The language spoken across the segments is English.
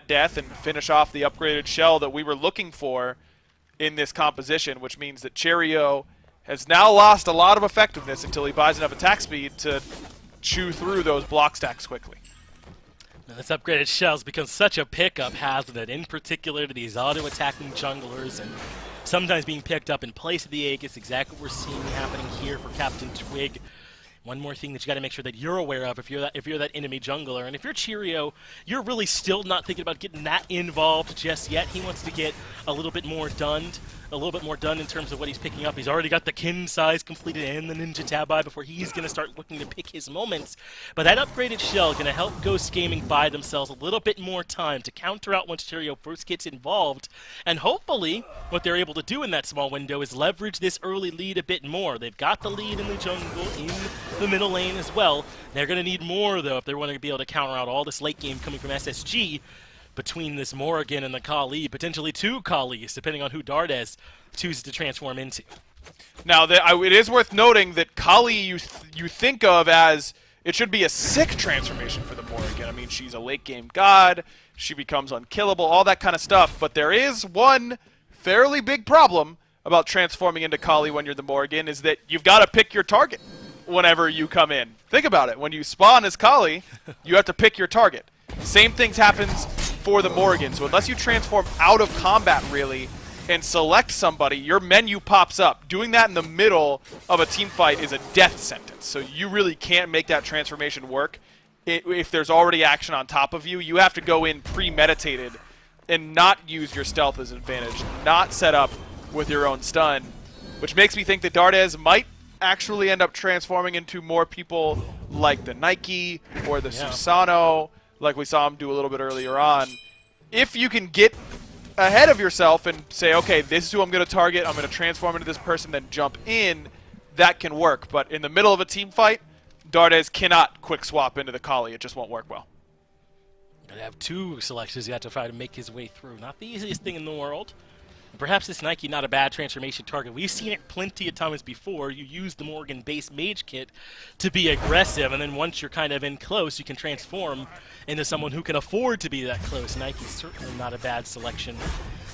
that death and finish off the upgraded shell that we were looking for in this composition, which means that Cheerio has now lost a lot of effectiveness until he buys enough attack speed to chew through those block stacks quickly. Now, this upgraded shell's become such a pickup hazard, in particular to these auto-attacking junglers, and sometimes being picked up in place of the Aegis. Exactly what we're seeing happening here for Captain Twig. One more thing that you got to make sure that you're aware of if you're that enemy jungler, and if you're Cheerio, you're really still not thinking about getting that involved just yet. He wants to get a little bit more done in terms of what he's picking up. He's already got the kin size completed and the Ninja Tabi before he's going to start looking to pick his moments. But that upgraded shell is going to help Ghost Gaming buy themselves a little bit more time to counter out once Cheerio first gets involved. And hopefully, what they're able to do in that small window is leverage this early lead a bit more. They've got the lead in the jungle, in the middle lane as well. They're going to need more, though, if they want to be able to counter out all this late game coming from SSG. Between this Morrigan and the Kali, potentially two Kalis, depending on who Dardes chooses to transform into. Now, it is worth noting that Kali you think of as it should be a sick transformation for the Morrigan. I mean, she's a late-game god, she becomes unkillable, all that kind of stuff, but there is one fairly big problem about transforming into Kali when you're the Morrigan, is that you've got to pick your target whenever you come in. Think about it. When you spawn as Kali, you have to pick your target. Same things happens for the Morrigan, so unless you transform out of combat, really, and select somebody, your menu pops up. Doing that in the middle of a team fight is a death sentence, so you really can't make that transformation work if there's already action on top of you. You have to go in premeditated and not use your stealth as an advantage, not set up with your own stun, which makes me think that Dardes might actually end up transforming into more people like the Nike or the Susano, like we saw him do a little bit earlier on. If you can get ahead of yourself and say, okay, this is who I'm going to target, I'm going to transform into this person, then jump in, that can work. But in the middle of a team fight, Dardes cannot quick swap into the Kali. It just won't work well. Gonna have two selections you have to try to make his way through. Not the easiest thing in the world. Perhaps this Nike not a bad transformation target. We've seen it plenty of times before. You use the Morgan base mage kit to be aggressive, and then once you're kind of in close, you can transform into someone who can afford to be that close. Nike's certainly not a bad selection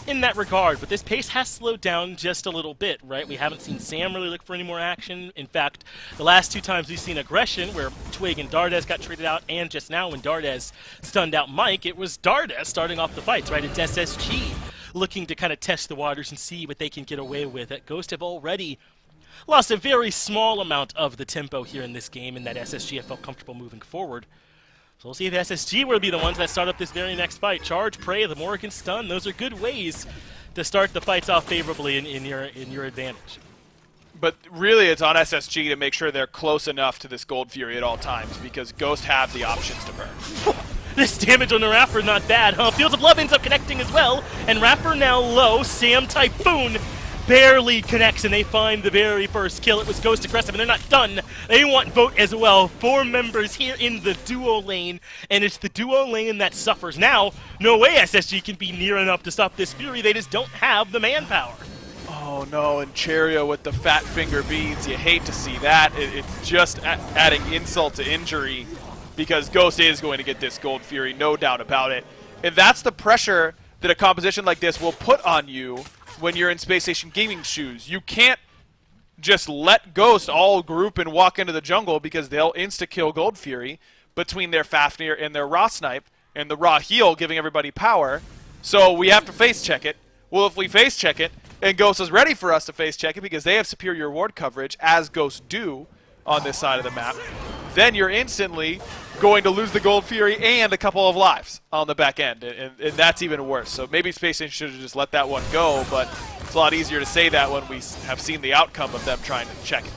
in that regard, but this pace has slowed down just a little bit, right? We haven't seen Sam really look for any more action. In fact, the last two times we've seen aggression, where Twig and Dardes got traded out, and just now when Dardes stunned out Mike, it was Dardes starting off the fights, right? It's SSG looking to kind of test the waters and see what they can get away with. At Ghost have already lost a very small amount of the tempo here in this game, and that SSG have felt comfortable moving forward. So we'll see if SSG will be the ones that start up this very next fight. Charge, Prey, the Morrigan stun, those are good ways to start the fights off favorably in your advantage. But really it's on SSG to make sure they're close enough to this Gold Fury at all times, because Ghost have the options to burn. This damage on the Rapper not bad, huh? Fields of Love ends up connecting as well, and Rapper now low. Sam Typhoon barely connects, and they find the very first kill. It was Ghost aggressive, and they're not done. They want vote as well. 4 members here in the duo lane, and it's the duo lane that suffers. Now, no way SSG can be near enough to stop this Fury. They just don't have the manpower. Oh no, and Cheerio with the fat finger beads. You hate to see that. It's just adding insult to injury, because Ghost is going to get this Gold Fury, no doubt about it. And that's the pressure that a composition like this will put on you when you're in Space Station Gaming shoes. You can't just let Ghost all group and walk into the jungle, because they'll insta-kill Gold Fury between their Fafnir and their Raw Snipe and the Raw Heal giving everybody power. So we have to face check it. Well, if we face check it, and Ghost is ready for us to face check it because they have superior ward coverage, as Ghosts do on this side of the map, then you're instantly going to lose the Gold Fury and a couple of lives on the back end, and that's even worse. So maybe Space Station should have just let that one go, but it's a lot easier to say that when we have seen the outcome of them trying to check it.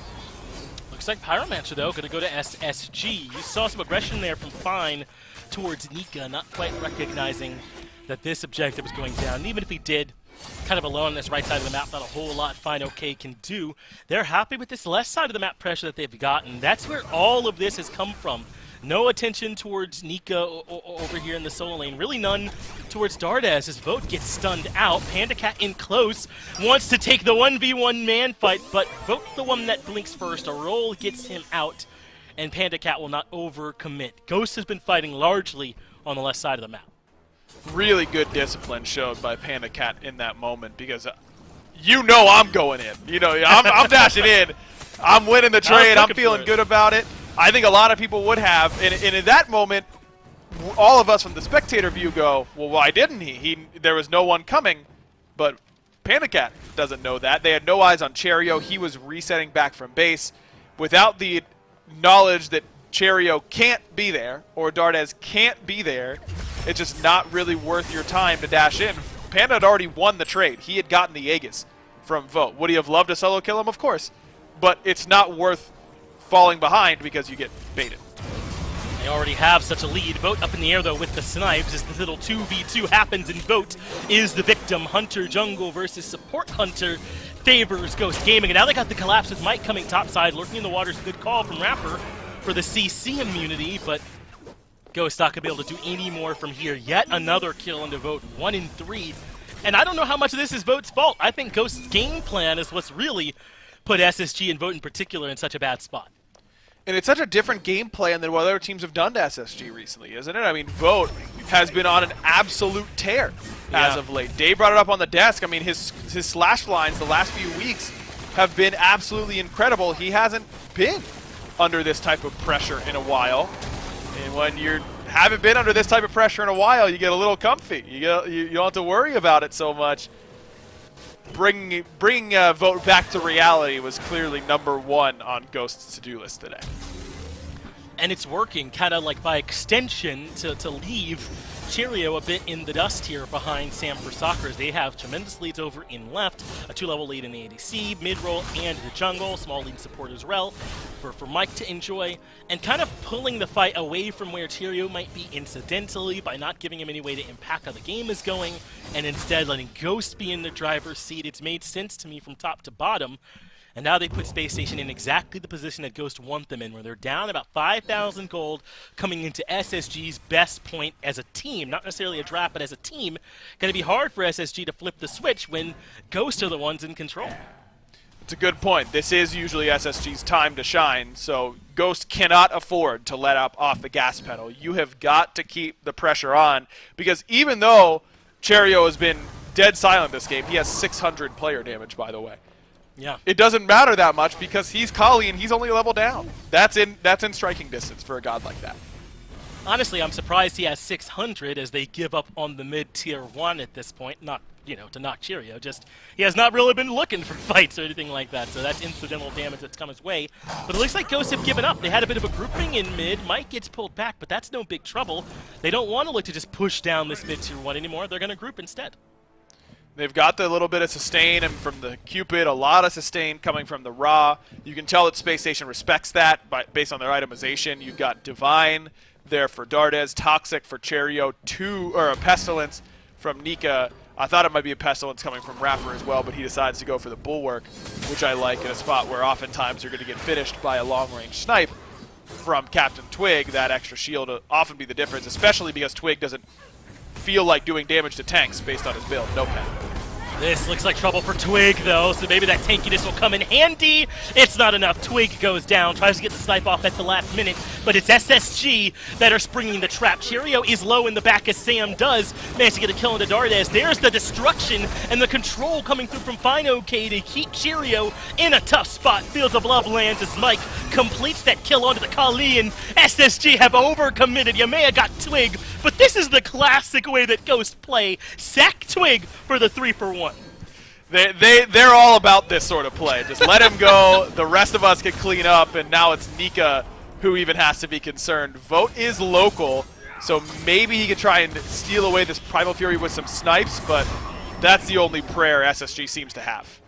Looks like Pyromancer, though, going to go to SSG. You saw some aggression there from Fine towards Nika, not quite recognizing that this objective was going down. And even if he did, kind of alone on this right side of the map, not a whole lot Fine OK can do. They're happy with this left side of the map pressure that they've gotten. That's where all of this has come from. No attention towards Nika over here in the solo lane. Really none towards Dardes as Vote gets stunned out. PandaCat in close, wants to take the 1v1 man fight, but Vote the one that blinks first. A roll gets him out, and PandaCat will not overcommit. Ghost has been fighting largely on the left side of the map. really good discipline showed by Panda Cat in that moment because you know I'm going in. You know, I'm dashing in. I'm winning the trade. I'm feeling good about it. I think a lot of people would have. And in that moment, all of us from the spectator view go, well, why didn't he? There was no one coming. But Panda Cat doesn't know that. They had no eyes on Cherio. He was resetting back from base without the knowledge that Cherio can't be there or Dardes can't be there. It's just not really worth your time to dash in. Panda had already won the trade. He had gotten the Aegis from Vote. Would he have loved to solo kill him? Of course. But it's not worth falling behind because you get baited. They already have such a lead. Vote up in the air, though, with the snipes as this little 2v2 happens, and Vote is the victim. Hunter Jungle versus Support Hunter favors Ghost Gaming. And now they got the collapse with Mike coming topside, lurking in the waters. Good call from Rapper for the CC immunity, but Ghost not going to be able to do any more from here. Yet another kill into Vote, 1 in 3. And I don't know how much of this is Vote's fault. I think Ghost's game plan is what's really put SSG and Vote in particular in such a bad spot. And it's such a different game plan than what other teams have done to SSG recently, isn't it? I mean, Vote has been on an absolute tear as of late. Dave brought it up on the desk. I mean, his slash lines the last few weeks have been absolutely incredible. He hasn't been under this type of pressure in a while. And when you haven't been under this type of pressure in a while, you get a little comfy. You don't have to worry about it so much. Bringing Vote back to reality was clearly #1 on Ghost's to-do list today. And it's working, kind of like by extension, to leave Cheerio a bit in the dust here behind Sam for Soccer. They have tremendous leads over in left, a 2-level lead in the ADC, mid-roll, and the jungle, small lead support as well for Mike to enjoy, and kind of pulling the fight away from where Cheerio might be incidentally by not giving him any way to impact how the game is going, and instead letting Ghost be in the driver's seat. It's made sense to me from top to bottom. And now they put Space Station in exactly the position that Ghost want them in, where they're down about 5,000 gold coming into SSG's best point as a team. Not necessarily a draft, but as a team. Going to be hard for SSG to flip the switch when Ghost are the ones in control. It's a good point. This is usually SSG's time to shine, so Ghost cannot afford to let up off the gas pedal. You have got to keep the pressure on, because even though Cheerio has been dead silent this game, he has 600 player damage, by the way. Yeah. It doesn't matter that much because he's Kali and he's only a level down. That's in striking distance for a god like that. Honestly, I'm surprised he has 600 as they give up on the mid-tier 1 at this point. Not, to knock Cheerio, just he has not really been looking for fights or anything like that, so that's incidental damage that's come his way. But it looks like Ghosts have given up. They had a bit of a grouping in mid. Mike gets pulled back, but that's no big trouble. They don't want to look to just push down this mid-tier 1 anymore. They're going to group instead. They've got the little bit of sustain, and from the Cupid, a lot of sustain coming from the Ra. You can tell that Space Station respects that based on their itemization. You've got Divine there for Dardes, Toxic for Cheerio, a Pestilence from Nika. I thought it might be a Pestilence coming from Rapper as well, but he decides to go for the Bulwark, which I like in a spot where oftentimes you're going to get finished by a long-range snipe from Captain Twig. That extra shield will often be the difference, especially because Twig doesn't feel like doing damage to tanks based on his build. No pen. This looks like trouble for Twig, though, so maybe that tankiness will come in handy. It's not enough. Twig goes down, tries to get the snipe off at the last minute, but it's SSG that are springing the trap. Cheerio is low in the back as Sam does manage to get a kill into Dardes. There's the destruction and the control coming through from Fine OK to keep Cheerio in a tough spot. Fields of Love lands as Mike completes that kill onto the Kali, and SSG have overcommitted. You may have got Twig, but this is the classic way that Ghost play. Sack Twig for the 3-for-1. They're all about this sort of play. Just let him go. The rest of us can clean up, and now it's Nika who even has to be concerned. Vote is local, so maybe he could try and steal away this Primal Fury with some snipes, but that's the only prayer SSG seems to have.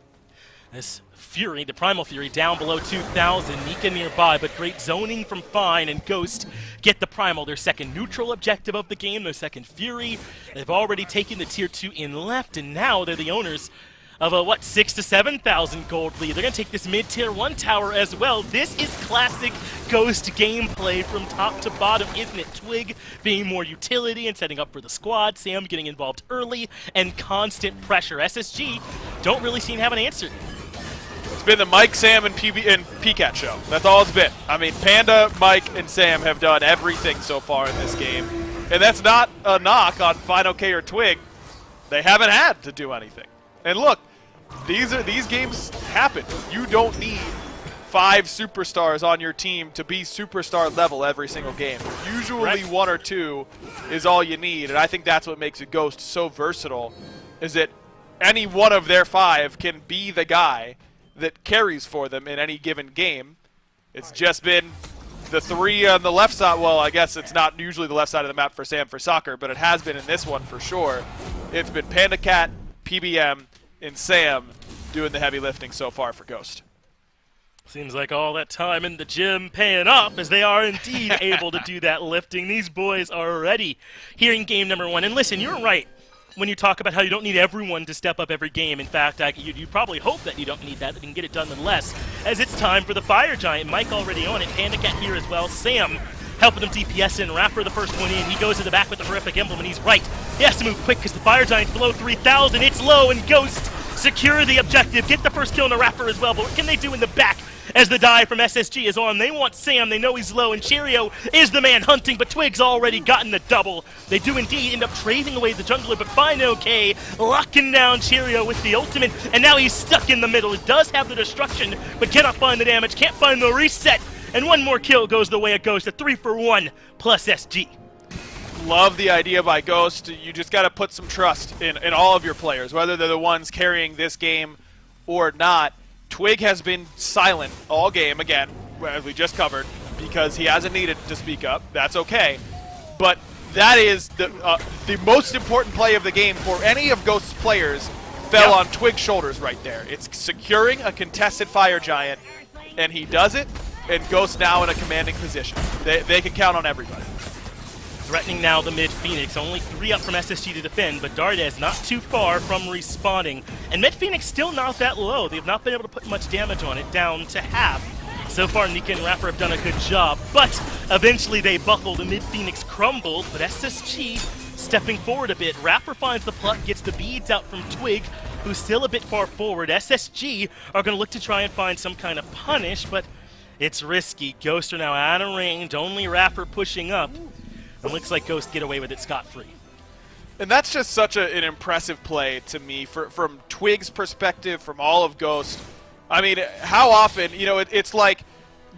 This Fury, the Primal Fury, down below 2,000. Nika nearby, but great zoning from Fine, and Ghost get the Primal, their second neutral objective of the game, their second Fury. They've already taken the Tier 2 in left, and now they're the owners of a, 6,000 to 7,000 gold lead. They're going to take this mid-tier 1 tower as well. This is classic Ghost gameplay from top to bottom, isn't it? Twig being more utility and setting up for the squad, Sam getting involved early, and constant pressure. SSG don't really seem to have an answer. It's been the Mike, Sam, and PCAT show. That's all it's been. I mean, Panda, Mike, and Sam have done everything so far in this game. And that's not a knock on Final K or Twig. They haven't had to do anything. And look, these games happen. You don't need 5 superstars on your team to be superstar level every single game. Usually 1 or 2 is all you need, and I think that's what makes a Ghost so versatile, is that any one of their 5 can be the guy that carries for them in any given game. It's just been the 3 on the left side. Well, I guess it's not usually the left side of the map for Sam for soccer, but it has been in this one for sure. It's been Panda Cat, PBM, and Sam doing the heavy lifting so far for Ghost. Seems like all that time in the gym paying off, as they are indeed able to do that lifting. These boys are ready here in game number 1. And listen, you're right when you talk about how you don't need everyone to step up every game. In fact, you probably hope that you don't need that you can get it done nonetheless, as it's time for the Fire Giant. Mike already on it, Panda Cat here as well. Sam helping him DPS in. Rapper the first one in. He goes to the back with the horrific emblem, and he's right. He has to move quick because the Fire Giant's below 3,000. It's low, and Ghost secure the objective. Get the first kill on the Rapper as well, but what can they do in the back? As the dive from SSG is on, they want Sam, they know he's low, and Cheerio is the man hunting, but Twig's already gotten the double. They do indeed end up trading away the jungler, but find OK, locking down Cheerio with the ultimate, and now he's stuck in the middle. It does have the destruction, but cannot find the damage, can't find the reset, and one more kill goes the way it goes to 3 for 1 plus SG. Love the idea by Ghost. You just got to put some trust in all of your players, whether they're the ones carrying this game or not. Twig has been silent all game, again, as we just covered, because he hasn't needed to speak up. That's okay. But that is the most important play of the game for any of Ghost's players fell on Twig's shoulders right there. It's securing a contested Fire Giant, and he does it, and Ghost now in a commanding position. They can count on everybody. Threatening now the mid Phoenix, only 3 up from SSG to defend, but Dardez not too far from respawning. And mid Phoenix still not that low. They've not been able to put much damage on it, down to half. So far, Nika and Rapper have done a good job, but eventually they buckled and mid Phoenix crumbled, but SSG stepping forward a bit. Rapper finds the pluck, gets the beads out from Twig, who's still a bit far forward. SSG are going to look to try and find some kind of punish, but it's risky. Ghost are now out of range, only Rapper pushing up. It looks like Ghost get away with it scot-free. And that's just such an impressive play to me from Twig's perspective, from all of Ghost. I mean, how often, you know, it's like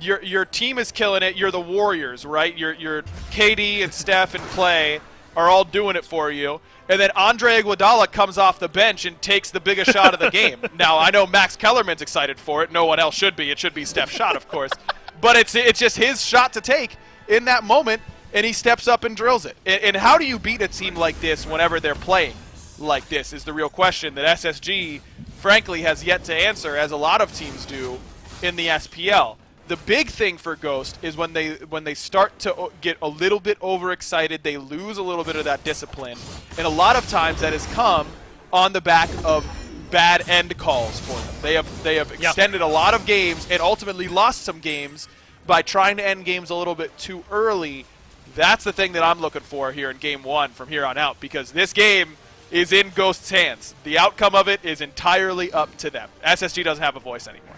your team is killing it, you're the Warriors, right? Your KD and Steph and Clay are all doing it for you, and then Andre Iguodala comes off the bench and takes the biggest shot of the game. Now, I know Max Kellerman's excited for it. No one else should be. It should be Steph's shot, of course. But it's just his shot to take in that moment, and he steps up and drills it. And how do you beat a team like this whenever they're playing like this is the real question that SSG, frankly, has yet to answer, as a lot of teams do in the SPL. The big thing for Ghost is when they start to get a little bit overexcited, they lose a little bit of that discipline. And a lot of times that has come on the back of bad end calls for them. They have extended a lot of games and ultimately lost some games by trying to end games a little bit too early. That's the thing that I'm looking for here in Game 1 from here on out, because this game is in Ghost's hands. The outcome of it is entirely up to them. SSG doesn't have a voice anymore.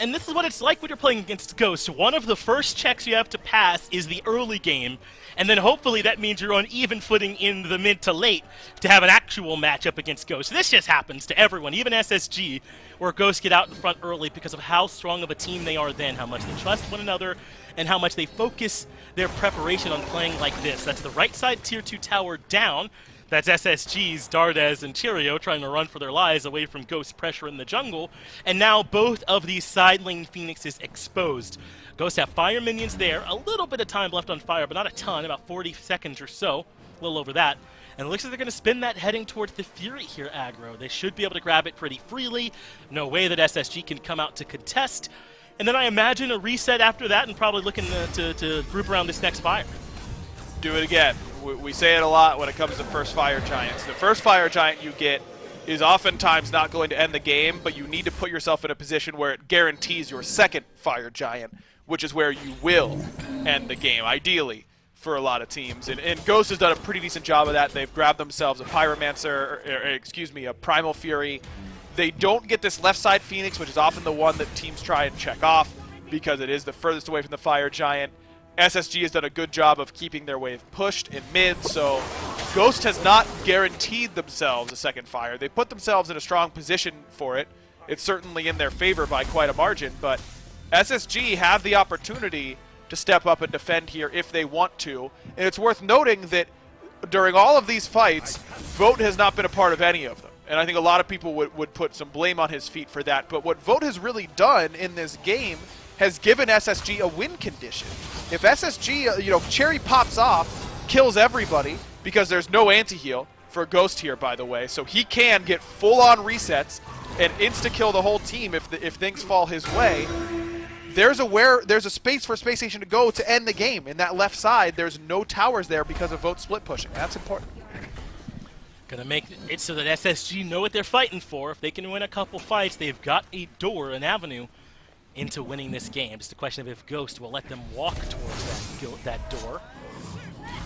And this is what it's like when you're playing against Ghost. One of the first checks you have to pass is the early game, and then hopefully that means you're on even footing in the mid to late to have an actual matchup against Ghost. This just happens to everyone, even SSG, where Ghosts get out in front early because of how strong of a team they are then, how much they trust one another, and how much they focus their preparation on playing like this. That's the right side tier 2 tower down. That's SSG's Dardez and Cheerio trying to run for their lives away from Ghost pressure in the jungle. And now both of these side lane Phoenixes exposed. Ghosts have fire minions there. A little bit of time left on fire, but not a ton, about 40 seconds or so. A little over that. And it looks like they're going to spin that heading towards the Fury here, aggro. They should be able to grab it pretty freely. No way that SSG can come out to contest. And then I imagine a reset after that and probably looking to group around this next fire. Do it again. We say it a lot when it comes to first Fire Giants. The first Fire Giant you get is oftentimes not going to end the game, but you need to put yourself in a position where it guarantees your second Fire Giant, which is where you will end the game, ideally, for a lot of teams. And Ghost has done a pretty decent job of that. They've grabbed themselves a Pyromancer, a Primal Fury. They don't get this left side Phoenix, which is often the one that teams try and check off because it is the furthest away from the Fire Giant. SSG has done a good job of keeping their wave pushed in mid, so Ghost has not guaranteed themselves a second fire. They put themselves in a strong position for it. It's certainly in their favor by quite a margin, but SSG have the opportunity to step up and defend here if they want to. And it's worth noting that during all of these fights, Vote has not been a part of any of them. And I think a lot of people would put some blame on his feet for that. But what Vote has really done in this game has given SSG a win condition. If SSG, Cherry pops off, kills everybody, because there's no anti-heal for Ghost here, by the way, so he can get full-on resets and insta-kill the whole team if things fall his way. There's a space for Space Station to go to end the game. In that left side, there's no towers there because of Vote split pushing. That's important. Gonna make it so that SSG know what they're fighting for. If they can win a couple fights, they've got a door, an avenue into winning this game. It's a question of if Ghost will let them walk towards that door.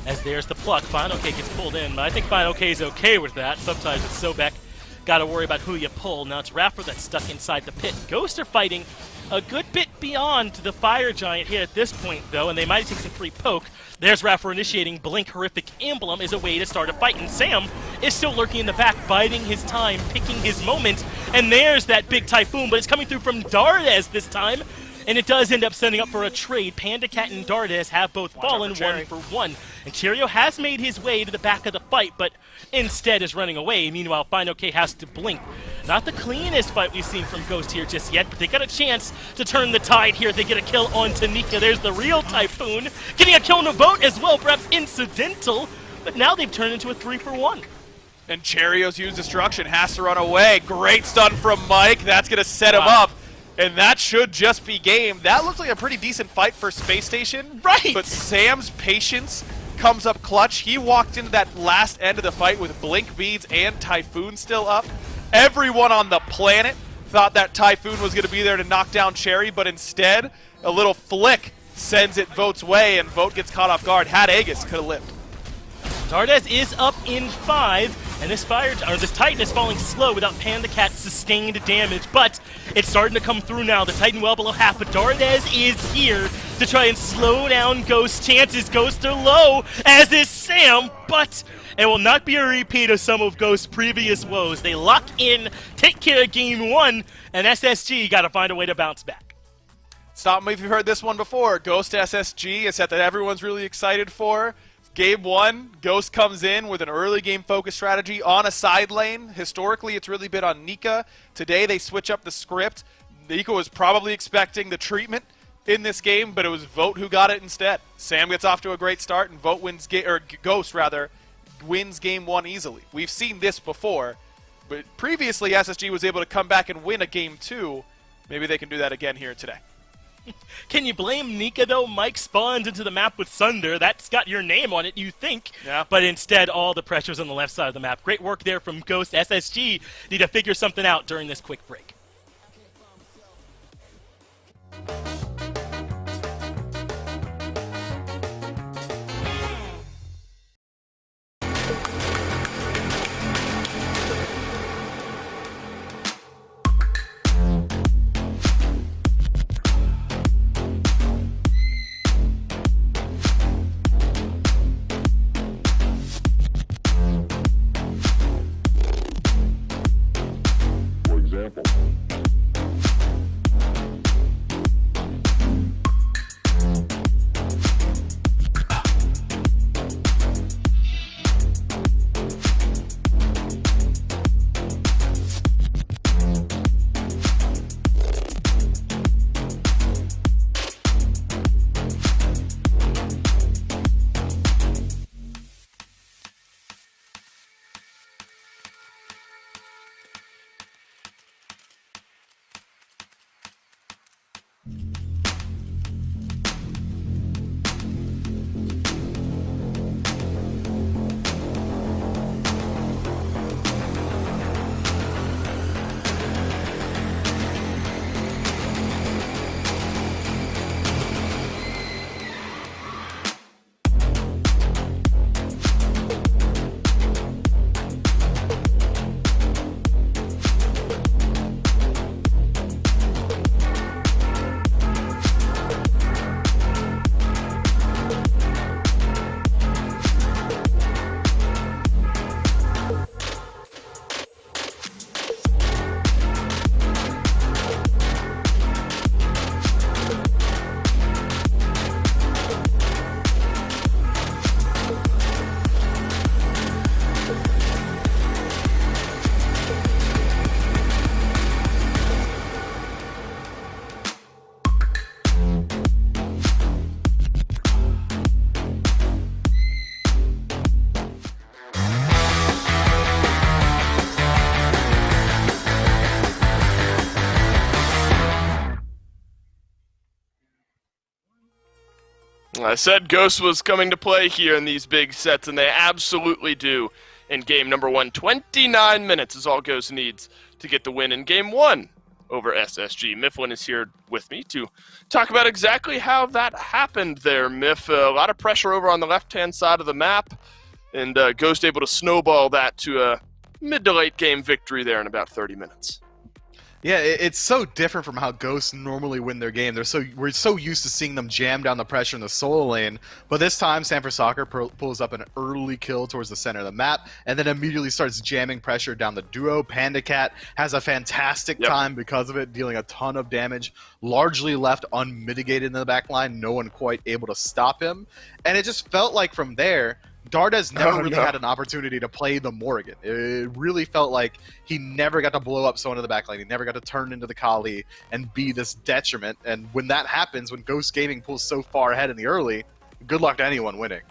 As there's the pluck. Final K gets pulled in, but I think Final K is okay with that. Sometimes it's Sobek. Gotta worry about who you pull. Now it's Rapper that's stuck inside the pit. Ghost are fighting a good bit beyond the Fire Giant here at this point, though, and they might take some free poke. There's Rapper initiating Blink Horrific Emblem as a way to start a fight, and Sam is still lurking in the back, biding his time, picking his moment, and there's that big Typhoon, but it's coming through from Dardes this time, and it does end up setting up for a trade. Panda Cat and Dardes have both fallen 1 for 1, and Cheerio has made his way to the back of the fight, but instead is running away. Meanwhile, Final K has to blink. Not the cleanest fight we've seen from Ghost here just yet, but they got a chance to turn the tide here. They get a kill on Tanika. There's the real Typhoon. Getting a kill on a Vote as well, perhaps incidental, but now they've turned into a 3 for 1. And Cherio's used Destruction, has to run away. Great stun from Mike. That's going to set him up. And that should just be game. That looks like a pretty decent fight for Space Station. Right! But Sam's patience comes up clutch. He walked into that last end of the fight with Blink Beads and Typhoon still up. Everyone on the planet thought that Typhoon was going to be there to knock down Cherry, but instead, a little flick sends it Vote's way, and Vote gets caught off guard. Had Aegis, could have lived. Dardes is up in 5, and this Titan is falling slow without Panda Cat's sustained damage, but it's starting to come through now. The Titan well below half, but Dardes is here to try and slow down Ghost's chances. Ghost are low, as is Sam, but it will not be a repeat of some of Ghost's previous woes. They lock in, take care of game 1, and SSG got to find a way to bounce back. Stop me if you've heard this one before. Ghost SSG, a set that everyone's really excited for. Game 1, Ghost comes in with an early game focus strategy on a side lane. Historically, it's really been on Nika. Today, they switch up the script. Nika was probably expecting the treatment in this game, but it was Vote who got it instead. Sam gets off to a great start, and Ghost wins game 1 easily. We've seen this before, but previously SSG was able to come back and win a game 2. Maybe they can do that again here today. Can you blame Nika, though? Mike spawns into the map with Sunder. That's got your name on it, you think. Yeah. But instead, all the pressure's on the left side of the map. Great work there from Ghost. SSG need to figure something out during this quick break. I said Ghost was coming to play here in these big sets, and they absolutely do. In game number 1, 29 minutes is all Ghost needs to get the win in game 1 over SSG. Mifflin is here with me to talk about exactly how that happened there, Miff. A lot of pressure over on the left-hand side of the map, and Ghost able to snowball that to a mid to late game victory there in about 30 minutes. Yeah, it's so different from how Ghosts normally win their game. We're so used to seeing them jam down the pressure in the solo lane, but this time Sanford Soccer pulls up an early kill towards the center of the map, and then immediately starts jamming pressure down the duo. Panda Cat has a fantastic time because of it, dealing a ton of damage, largely left unmitigated in the back line, no one quite able to stop him, and it just felt like from there, Dardes never really had an opportunity to play the Morrigan. It really felt like he never got to blow up someone in the backline. He never got to turn into the Kali and be this detriment. And when that happens, when Ghost Gaming pulls so far ahead in the early, good luck to anyone winning.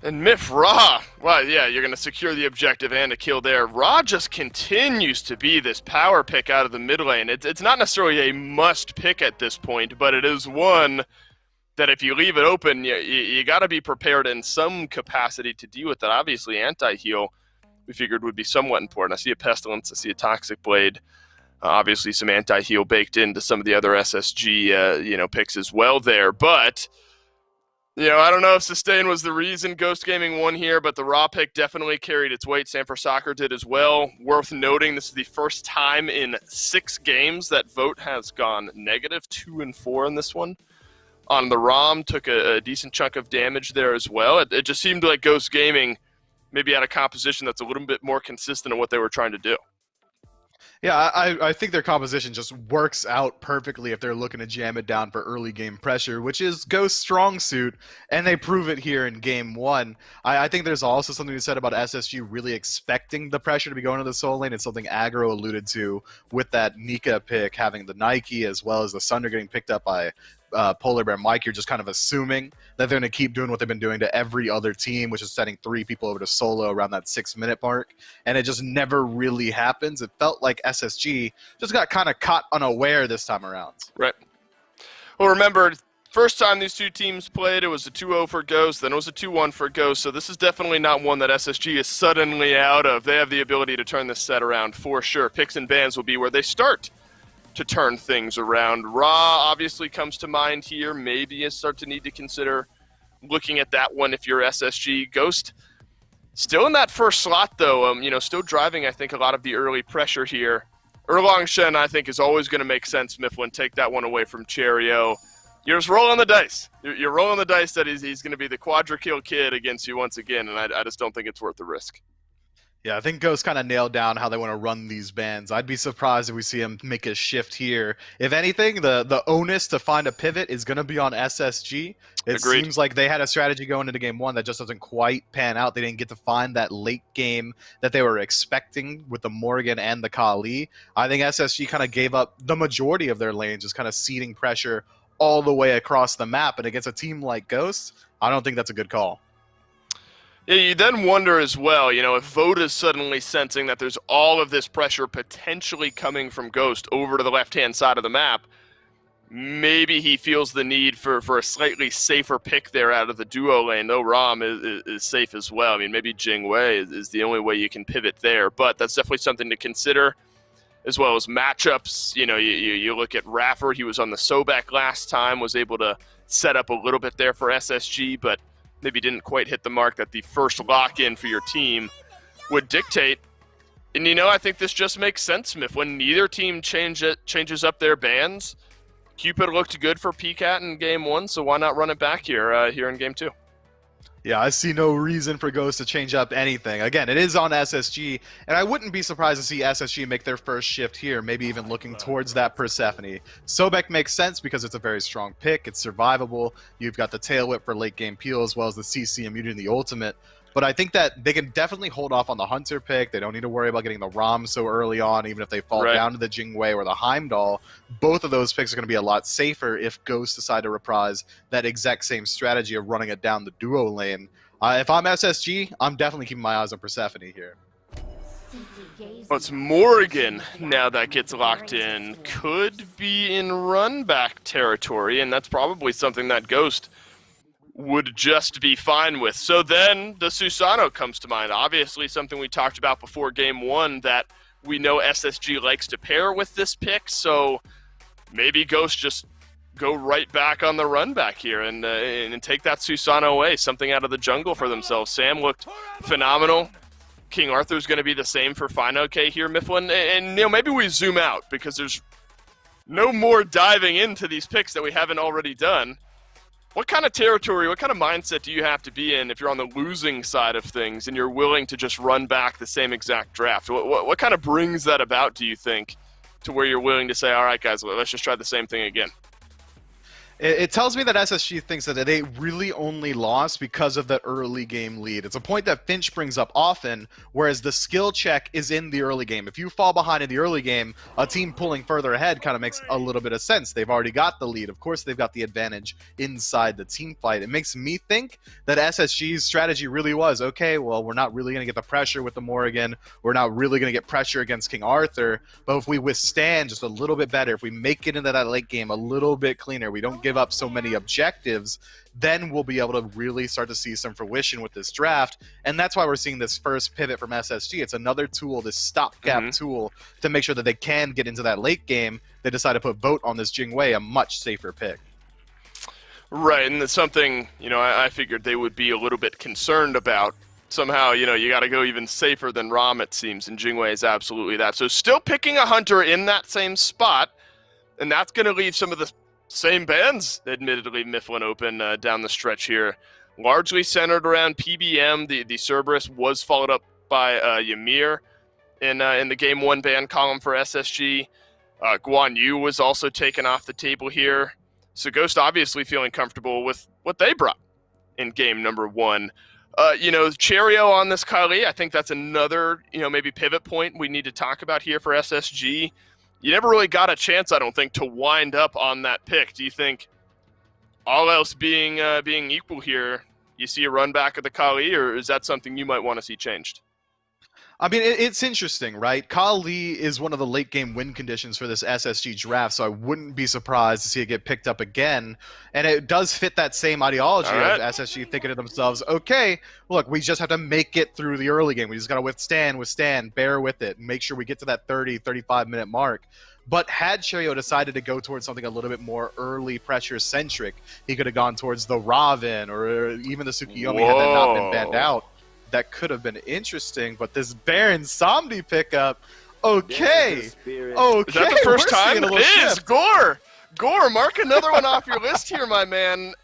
And Miff Ra, well, yeah, you're going to secure the objective and a kill there. Ra just continues to be this power pick out of the mid lane. It's not necessarily a must pick at this point, but it is one that if you leave it open, you got to be prepared in some capacity to deal with that. Obviously, anti-heal, we figured would be somewhat important. I see a Pestilence, I see a Toxic Blade. Obviously, some anti-heal baked into some of the other SSG, picks as well there. But, I don't know if Sustain was the reason Ghost Gaming won here, but the Raw pick definitely carried its weight. Sanford Soccer did as well. Worth noting, this is the first time in 6 games that Vote has gone negative, 2 and 4 in this one. On the ROM, took a decent chunk of damage there as well. It just seemed like Ghost Gaming maybe had a composition that's a little bit more consistent in what they were trying to do. Yeah, I think their composition just works out perfectly if they're looking to jam it down for early game pressure, which is Ghost's strong suit, and they prove it here in game 1. I think there's also something to be said about SSG really expecting the pressure to be going to the solo lane. It's something Aggro alluded to with that Nika pick having the Nike as well as the Sunder getting picked up by Polar Bear Mike. You're just kind of assuming that they're going to keep doing what they've been doing to every other team, which is sending 3 people over to solo around that 6-minute mark, and it just never really happens. It felt like SSG just got kind of caught unaware this time around. Right. Well, remember, first time these two teams played, it was a 2-0 for Ghost, then it was a 2-1 for Ghost, so this is definitely not one that SSG is suddenly out of. They have the ability to turn this set around for sure. Picks and bans will be where they start to turn things around. Ra obviously comes to mind here. Maybe you start to need to consider looking at that one if you're SSG. Ghost still in that first slot, though. Still driving, I think, a lot of the early pressure here. Erlong Shen, I think, is always going to make sense, Mifflin. Take that one away from Cherio. You're just rolling the dice. You're rolling the dice that he's going to be the quadra-kill kid against you once again, and I just don't think it's worth the risk. Yeah, I think Ghost kind of nailed down how they want to run these bans. I'd be surprised if we see him make a shift here. If anything, the onus to find a pivot is going to be on SSG. It Agreed. Seems like they had a strategy going into game 1 that just doesn't quite pan out. They didn't get to find that late game that they were expecting with the Morgan and the Kali. I think SSG kind of gave up the majority of their lanes, just kind of seeding pressure all the way across the map. And against a team like Ghost, I don't think that's a good call. Yeah, you then wonder as well, if Vote is suddenly sensing that there's all of this pressure potentially coming from Ghost over to the left-hand side of the map, maybe he feels the need for a slightly safer pick there out of the duo lane, though Rom is safe as well. I mean, maybe Jing Wei is the only way you can pivot there, but that's definitely something to consider, as well as matchups. You look at Rafford, he was on the Sobek last time, was able to set up a little bit there for SSG, but maybe didn't quite hit the mark that the first lock-in for your team would dictate. And, I think this just makes sense, Smith. When neither team changes up their bans, Cupid looked good for PCAT in game 1, so why not run it back here in game 2? Yeah, I see no reason for Ghost to change up anything. Again, it is on SSG, and I wouldn't be surprised to see SSG make their first shift here, maybe even looking towards that Persephone. Sobek makes sense because it's a very strong pick, it's survivable, you've got the tail whip for late game peel as well as the CC immunity in the ultimate. But I think that they can definitely hold off on the Hunter pick. They don't need to worry about getting the Rom so early on, even if they fall down to the Jingwei or the Heimdall. Both of those picks are going to be a lot safer if Ghosts decide to reprise that exact same strategy of running it down the duo lane. If I'm SSG, I'm definitely keeping my eyes on Persephone here. Well, it's Morrigan now that gets locked in. Could be in run-back territory, and that's probably something that Ghost would just be fine with. So then the Susano comes to mind. Obviously something we talked about before game one that we know SSG likes to pair with this pick, so maybe Ghost just go right back on the run back here and take that Susano away, something out of the jungle for themselves. Sam looked phenomenal. King Arthur's going to be the same for Fino K here, Mifflin. And maybe we zoom out because there's no more diving into these picks that we haven't already done. What kind of territory, what kind of mindset do you have to be in if you're on the losing side of things and you're willing to just run back the same exact draft? What kind of brings that about, do you think, to where you're willing to say, all right, guys, let's just try the same thing again? It tells me that SSG thinks that they really only lost because of the early game lead. It's a point that Finch brings up often, whereas the skill check is in the early game. If you fall behind in the early game, a team pulling further ahead kind of makes a little bit of sense. They've already got the lead. Of course, they've got the advantage inside the team fight. It makes me think that SSG's strategy really was, okay, well, we're not really going to get the pressure with the Morrigan. We're not really going to get pressure against King Arthur. But if we withstand just a little bit better, if we make it into that late game a little bit cleaner, we don't give up so many objectives, then we'll be able to really start to see some fruition with this draft. And that's why we're seeing this first pivot from SSG. It's another tool, this stopgap tool, to make sure that they can get into that late game. They decide to put Vote on this Jingwei, a much safer pick. Right, and it's something, I figured they would be a little bit concerned about. Somehow, you got to go even safer than Rom, it seems, and Jingwei is absolutely that. So still picking a Hunter in that same spot, and that's going to leave some of the same bands, admittedly, Mifflin open down the stretch here. Largely centered around PBM. The Cerberus was followed up by Ymir in the Game 1 ban column for SSG. Guan Yu was also taken off the table here. So Ghost obviously feeling comfortable with what they brought in game number 1. Cherio on this Kali, I think that's another, maybe pivot point we need to talk about here for SSG. You never really got a chance, I don't think, to wind up on that pick. Do you think, all else being equal here, you see a run back of the Kali, or is that something you might want to see changed? I mean, it's interesting, right? Kali is one of the late game win conditions for this SSG draft, so I wouldn't be surprised to see it get picked up again. And it does fit that same ideology of SSG thinking to themselves, okay, look, we just have to make it through the early game. We just got to withstand, bear with it, and make sure we get to that 30, 35-minute mark. But had Cherio decided to go towards something a little bit more early pressure-centric, he could have gone towards the Raven or even the Tsukiyomi had that not been banned out. That could have been interesting, but this Baron Samdi pickup, okay. Is that the first time? It is! Gore! Gore, mark another one off your list here, my man.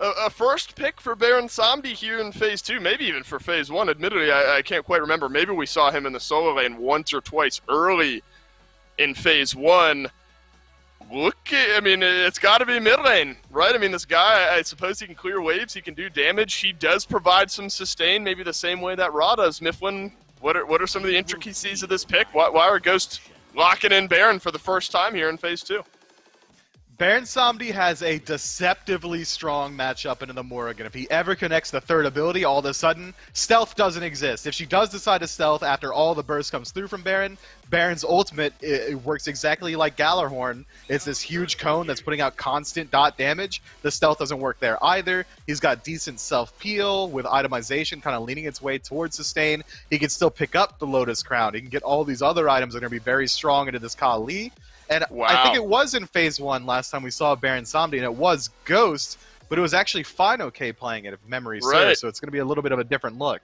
A first pick for Baron Samdi here in Phase 2, maybe even for Phase 1. Admittedly, I can't quite remember. Maybe we saw him in the solo lane once or twice early in Phase 1. It's got to be mid lane, right? I mean, this guy, I suppose he can clear waves, he can do damage, he does provide some sustain, maybe the same way that Ra does. Mifflin, what are some of the intricacies of this pick? Why are Ghost locking in Baron for the first time here in Phase 2? Baron Samdi has a deceptively strong matchup into the Morrigan. If he ever connects the third ability, all of a sudden, stealth doesn't exist. If she does decide to stealth after all the burst comes through from Baron, Baron's ultimate it works exactly like Gallarhorn. It's this huge cone that's putting out constant dot damage. The stealth doesn't work there either. He's got decent self-peel with itemization kind of leaning its way towards sustain. He can still pick up the Lotus Crown. He can get all these other items that are going to be very strong into this Kali. And wow. I think it was in Phase 1 last time we saw Baron Samdi, and it was Ghost, but it was actually Fino K playing it, if memory serves, so it's going to be a little bit of a different look.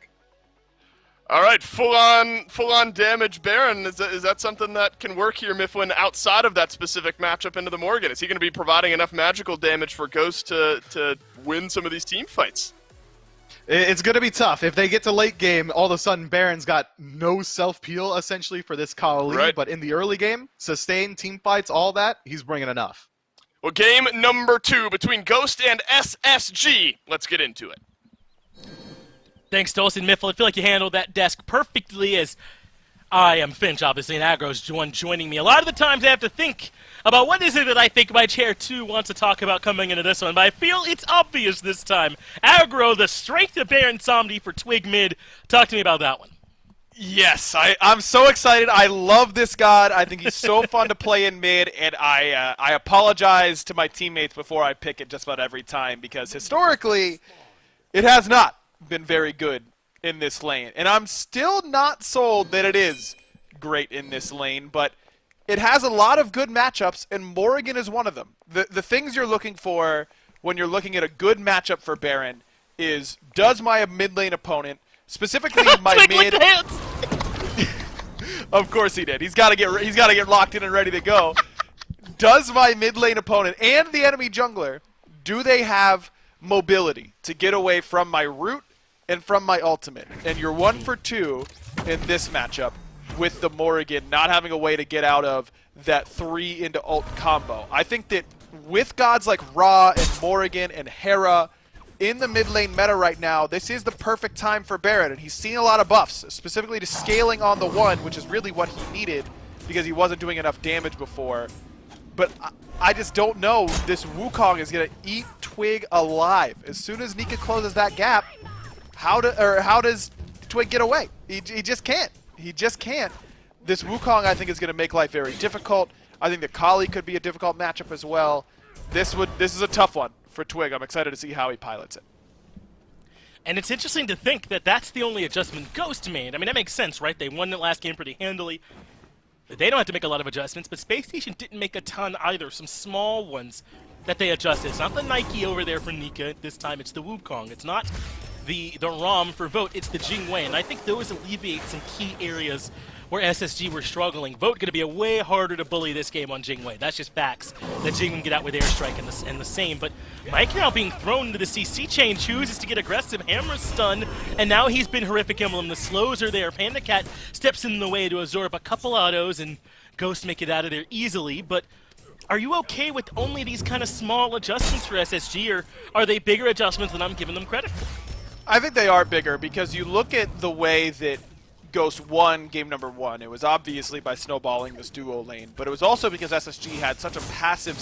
All right, full-on damage Baron. Is that something that can work here, Mifflin, outside of that specific matchup into the Morgan? Is he going to be providing enough magical damage for Ghost to win some of these team fights? It's going to be tough. If they get to late game, all of a sudden Baron's got no self-peel, essentially, for this Kali. Right. But in the early game, sustain, team fights, all that, he's bringing enough. Well, game number 2 between Ghost and SSG. Let's get into it. Thanks, Dawson Mifflin. I feel like you handled that desk perfectly, as I am Finch, obviously, and Agro's the one joining me. A lot of the times I have to think about what is it that I think my chair 2 wants to talk about coming into this one, but I feel it's obvious this time. Agro, the strength of Baron Samdi for Twig mid. Talk to me about that one. Yes, I'm so excited. I love this god. I think he's so fun to play in mid, and I apologize to my teammates before I pick it just about every time because historically, it has not been very good in this lane. And I'm still not sold that it is great in this lane, but it has a lot of good matchups, and Morrigan is one of them. The things you're looking for when you're looking at a good matchup for Baron is, does my mid lane opponent, specifically my mid... Of course he did. He's got to get locked in and ready to go. Does my mid lane opponent and the enemy jungler, do they have mobility to get away from my root and from my ultimate? And you're 1 for 2 in this matchup with the Morrigan not having a way to get out of that 3 into ult combo. I think that with gods like Ra and Morrigan and Hera in the mid lane meta right now, this is the perfect time for Baron, and he's seen a lot of buffs, specifically to scaling on the 1, which is really what he needed because he wasn't doing enough damage before. But I just don't know. This Wukong is going to eat Twig alive. As soon as Nika closes that gap, how does Twig get away? He just can't. He just can't. This Wukong, I think, is going to make life very difficult. I think the Kali could be a difficult matchup as well. This is a tough one for Twig. I'm excited to see how he pilots it. And it's interesting to think that that's the only adjustment Ghost made. I mean, that makes sense, right? They won the last game pretty handily. They don't have to make a lot of adjustments, but Space Station didn't make a ton either. Some small ones that they adjusted. It's not the Nike over there for Nika this time. It's the Wukong. It's not the ROM for Vote. It's the Jingwei. And I think those alleviate some key areas where SSG were struggling. Vote going to be a way harder to bully this game on Jingwei. That's just facts. That Jing can get out with airstrike and the same. But Mike now being thrown into the CC chain chooses to get aggressive hammer stun, and now he's been horrific emblem. The slows are there. Panda Cat steps in the way to absorb a couple autos, and Ghost make it out of there easily. But are you okay with only these kind of small adjustments for SSG, or are they bigger adjustments than I'm giving them credit for? I think they are bigger because you look at the way that Ghost won game number 1. It was obviously by snowballing this duo lane, but it was also because SSG had such a passive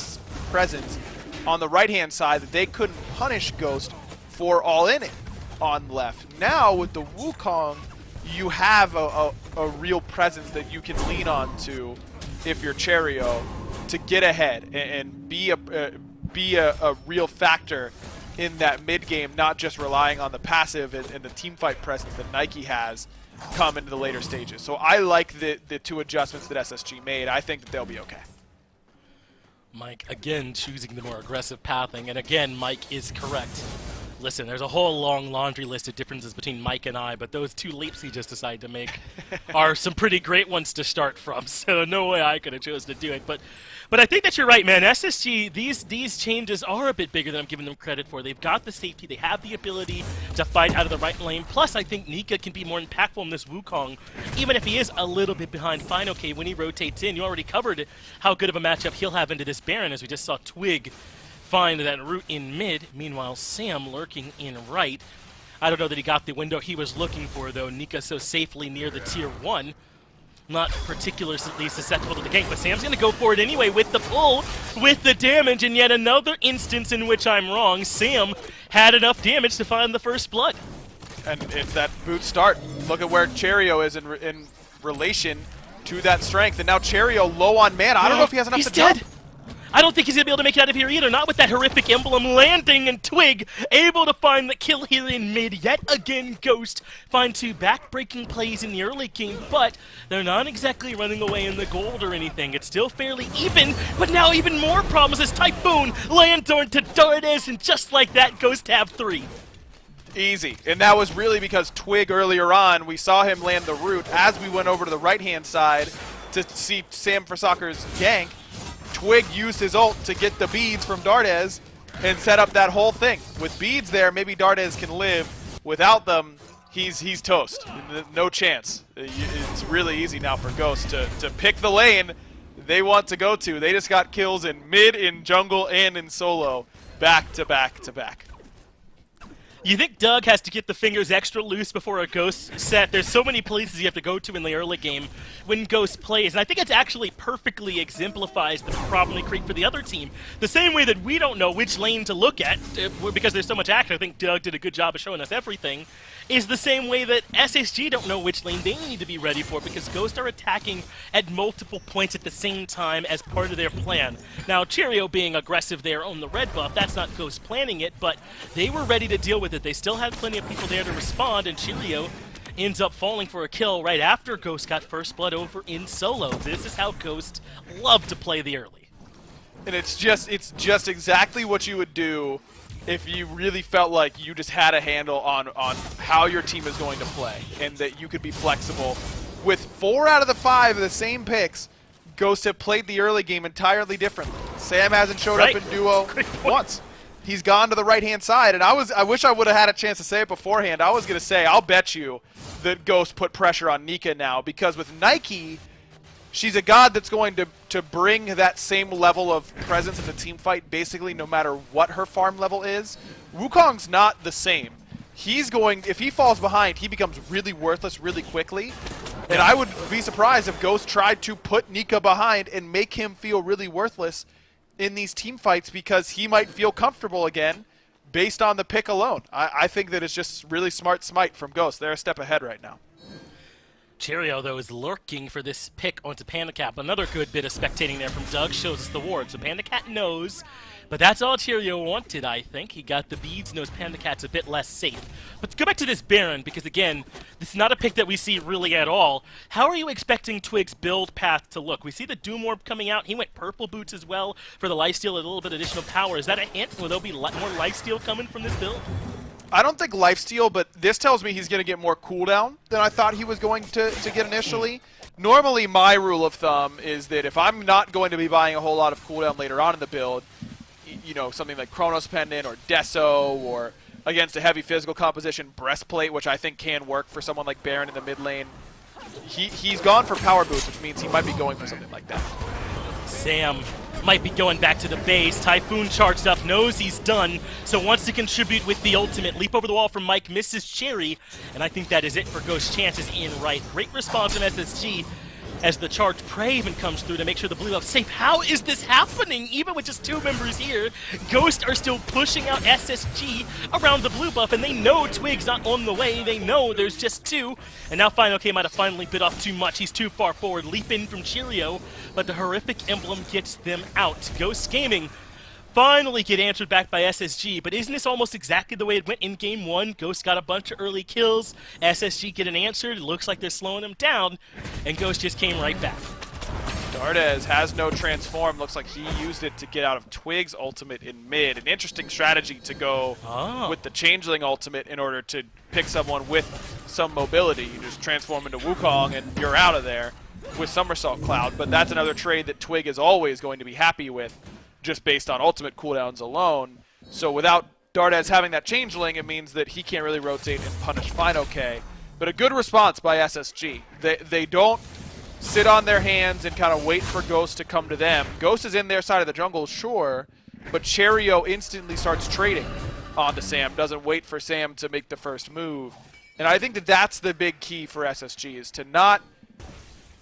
presence on the right-hand side that they couldn't punish Ghost for all in it on left. Now with the Wukong, you have a real presence that you can lean on to if you're Cherio to get ahead and be a real factor in that mid game, not just relying on the passive and the team fight presence that Nike has come into the later stages. So I like the 2 adjustments that SSG made. I think that they'll be okay. Mike, again, choosing the more aggressive pathing, and again, Mike is correct. Listen, there's a whole long laundry list of differences between Mike and I, but those 2 leaps he just decided to make are some pretty great ones to start from, so no way I could have chosen to do it. But I think that you're right, man. SSG, these changes are a bit bigger than I'm giving them credit for. They've got the safety, they have the ability to fight out of the right lane, plus I think Nika can be more impactful in this Wukong, even if he is a little bit behind. Fine, okay, when he rotates in, you already covered how good of a matchup he'll have into this Baron, as we just saw Twig find that route in mid. Meanwhile, Sam lurking in right. I don't know that he got the window he was looking for, though. Nika so safely near the tier 1. Not particularly susceptible to the gank, but Sam's going to go for it anyway with the pull, with the damage, and yet another instance in which I'm wrong. Sam had enough damage to find the first blood. And it's that boot start. Look at where Cherio is in relation to that strength, and now Cherio low on mana. I don't know if he has enough to jump. He's dead. I don't think he's going to be able to make it out of here either, not with that horrific emblem landing, and Twig able to find the kill here in mid. Yet again, Ghost find 2 back-breaking plays in the early game, but they're not exactly running away in the gold or anything. It's still fairly even, but now even more problems as Typhoon lands onto Dardes, and just like that, Ghost have 3. Easy. And that was really because Twig earlier on, we saw him land the root as we went over to the right-hand side to see Sam for Soccer's gank. Twig used his ult to get the beads from Dardes and set up that whole thing. With beads there, maybe Dardes can live. Without them, he's toast. No chance. It's really easy now for Ghost to pick the lane they want to go to. They just got kills in mid, in jungle, and in solo, back to back to back. You think Doug has to get the fingers extra loose before a Ghost set? There's so many places you have to go to in the early game when Ghost plays, and I think it actually perfectly exemplifies the problem they create for the other team. The same way that we don't know which lane to look at because there's so much action. I think Doug did a good job of showing us everything. Is the same way that SSG don't know which lane they need to be ready for because Ghost are attacking at multiple points at the same time as part of their plan. Now, Cheerio being aggressive there on the red buff, that's not Ghost planning it, but they were ready to deal with it. They still had plenty of people there to respond, and Cheerio ends up falling for a kill right after Ghost got first blood over in solo. This is how Ghost love to play the early. And it's just exactly what you would do if you really felt like you just had a handle on how your team is going to play and that you could be flexible. With 4 out of the 5 of the same picks, Ghost have played the early game entirely differently. Sam hasn't showed up in duo once. He's gone to the right-hand side, and I wish I would have had a chance to say it beforehand. I was going to say, I'll bet you that Ghost put pressure on Nika now, because with Nike, she's a god that's going to bring that same level of presence in the team fight basically no matter what her farm level is. Wukong's not the same. He's going, if he falls behind, he becomes really worthless really quickly. And I would be surprised if Ghost tried to put Nika behind and make him feel really worthless in these team fights because he might feel comfortable again based on the pick alone. I think that it's just really smart smite from Ghost. They're a step ahead right now. Cheerio, though, is lurking for this pick onto PandaCat. Another good bit of spectating there from Doug shows us the ward. So PandaCat knows, but that's all Cheerio wanted, I think. He got the beads, knows PandaCat's a bit less safe. But to go back to this Baron, because again, this is not a pick that we see really at all. How are you expecting Twig's build path to look? We see the Doom Orb coming out. He went purple boots as well for the lifesteal, a little bit additional power. Is that a hint? Will there be more lifesteal coming from this build? I don't think lifesteal, but this tells me he's going to get more cooldown than I thought he was going to get initially. Normally, my rule of thumb is that if I'm not going to be buying a whole lot of cooldown later on in the build, you know, something like Chronos Pendant or Deso or against a heavy physical composition, Breastplate, which I think can work for someone like Baron in the mid lane, he's gone for power boost, which means he might be going for something like that. Sam might be going back to the base. Typhoon charged up, knows he's done, so wants to contribute with the ultimate. Leap over the wall from Mike, misses Cherry, and I think that is it for Ghost's chances in right. Great response from SSG as the charged prey even comes through to make sure the blue buff's safe. How is this happening? Even with just 2 members here, Ghost are still pushing out SSG around the blue buff, and they know Twig's not on the way. They know there's just 2, and now FineOK might have finally bit off too much. He's too far forward. Leap in from Cheerio, but the horrific emblem gets them out. Ghost Gaming finally get answered back by SSG, but isn't this almost exactly the way it went in Game 1? Ghost got a bunch of early kills, SSG get an answer, it looks like they're slowing him down, and Ghost just came right back. Dardez has no transform, looks like he used it to get out of Twig's ultimate in mid. An interesting strategy to go with the Changeling ultimate in order to pick someone with some mobility. You just transform into Wukong and you're out of there with Somersault Cloud, but that's another trade that Twig is always going to be happy with, just based on ultimate cooldowns alone. So without Dardez having that Changeling, it means that he can't really rotate and punish FineOK. But a good response by SSG. They don't sit on their hands and kind of wait for Ghost to come to them. Ghost is in their side of the jungle, sure, but Cheerio instantly starts trading onto Sam, doesn't wait for Sam to make the first move. And I think that that's the big key for SSG, is to not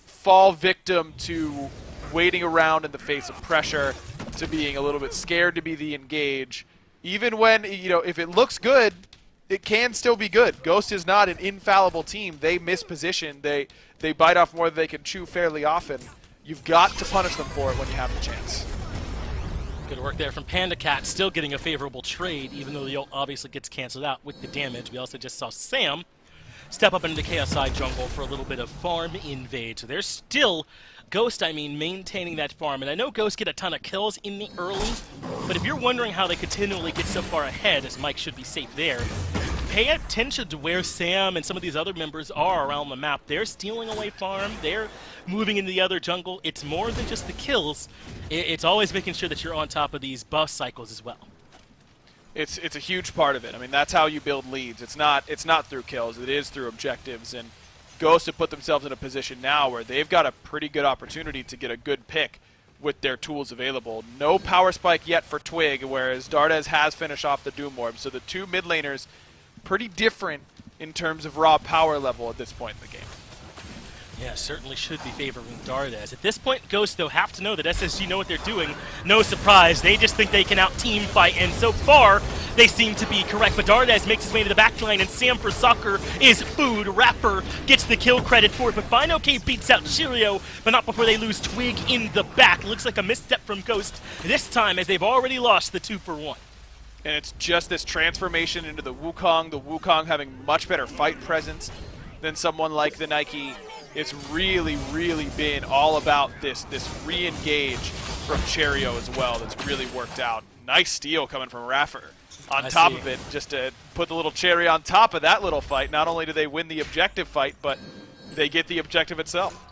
fall victim to waiting around in the face of pressure, to being a little bit scared to be the engage. Even when, you know, if it looks good, it can still be good. Ghost is not an infallible team. They miss position. They bite off more than they can chew fairly often. You've got to punish them for it when you have the chance. Good work there from PandaCat, still getting a favorable trade, even though the ult obviously gets canceled out with the damage. We also just saw Sam step up into the KSI jungle for a little bit of farm invade. So there's still Ghost, maintaining that farm. And I know Ghost get a ton of kills in the early, but if you're wondering how they continually get so far ahead, as Mike should be safe there, pay attention to where Sam and some of these other members are around the map. They're stealing away farm. They're moving into the other jungle. It's more than just the kills. It's always making sure that you're on top of these buff cycles as well. It's a huge part of it. I mean, that's how you build leads. It's not through kills. It is through objectives. And Ghost have put themselves in a position now where they've got a pretty good opportunity to get a good pick with their tools available. No power spike yet for Twig, whereas Dardez has finished off the Doom Orb. So the 2 mid laners pretty different in terms of raw power level at this point in the game. Yeah, certainly should be favoring Dardes. At this point, Ghost, though, have to know that SSG know what they're doing. No surprise. They just think they can out-team fight, and so far, they seem to be correct. But Dardes makes his way to the backline, and Sam for Soccer is food. Rapper gets the kill credit for it, but Fine-OK beats out Cheerio, but not before they lose Twig in the back. Looks like a misstep from Ghost this time, as they've already lost the 2-for-1. And it's just this transformation into the Wukong having much better fight presence than someone like the Nike. It's really, really been all about this re-engage from Cheerio as well that's really worked out. Nice steal coming from Raffer. On top of it, just to put the little cherry on top of that little fight, not only do they win the objective fight, but they get the objective itself.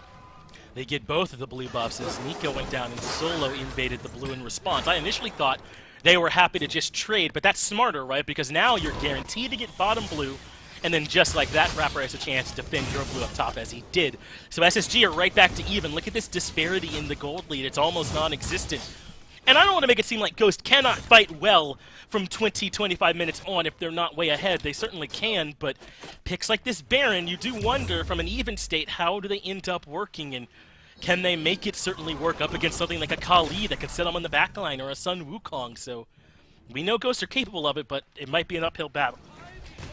They get both of the blue buffs as Nico went down and Solo invaded the blue in response. I initially thought they were happy to just trade, but that's smarter, right? Because now you're guaranteed to get bottom blue, and then just like that, Rapper has a chance to defend your blue up top as he did. So SSG are right back to even. Look at this disparity in the gold lead. It's almost non-existent. And I don't want to make it seem like Ghost cannot fight well from 20-25 minutes on if they're not way ahead. They certainly can, but picks like this Baron, you do wonder from an even state, how do they end up working, and can they make it certainly work up against something like a Kali that can set them on the backline or a Sun Wukong? So we know Ghosts are capable of it, but it might be an uphill battle.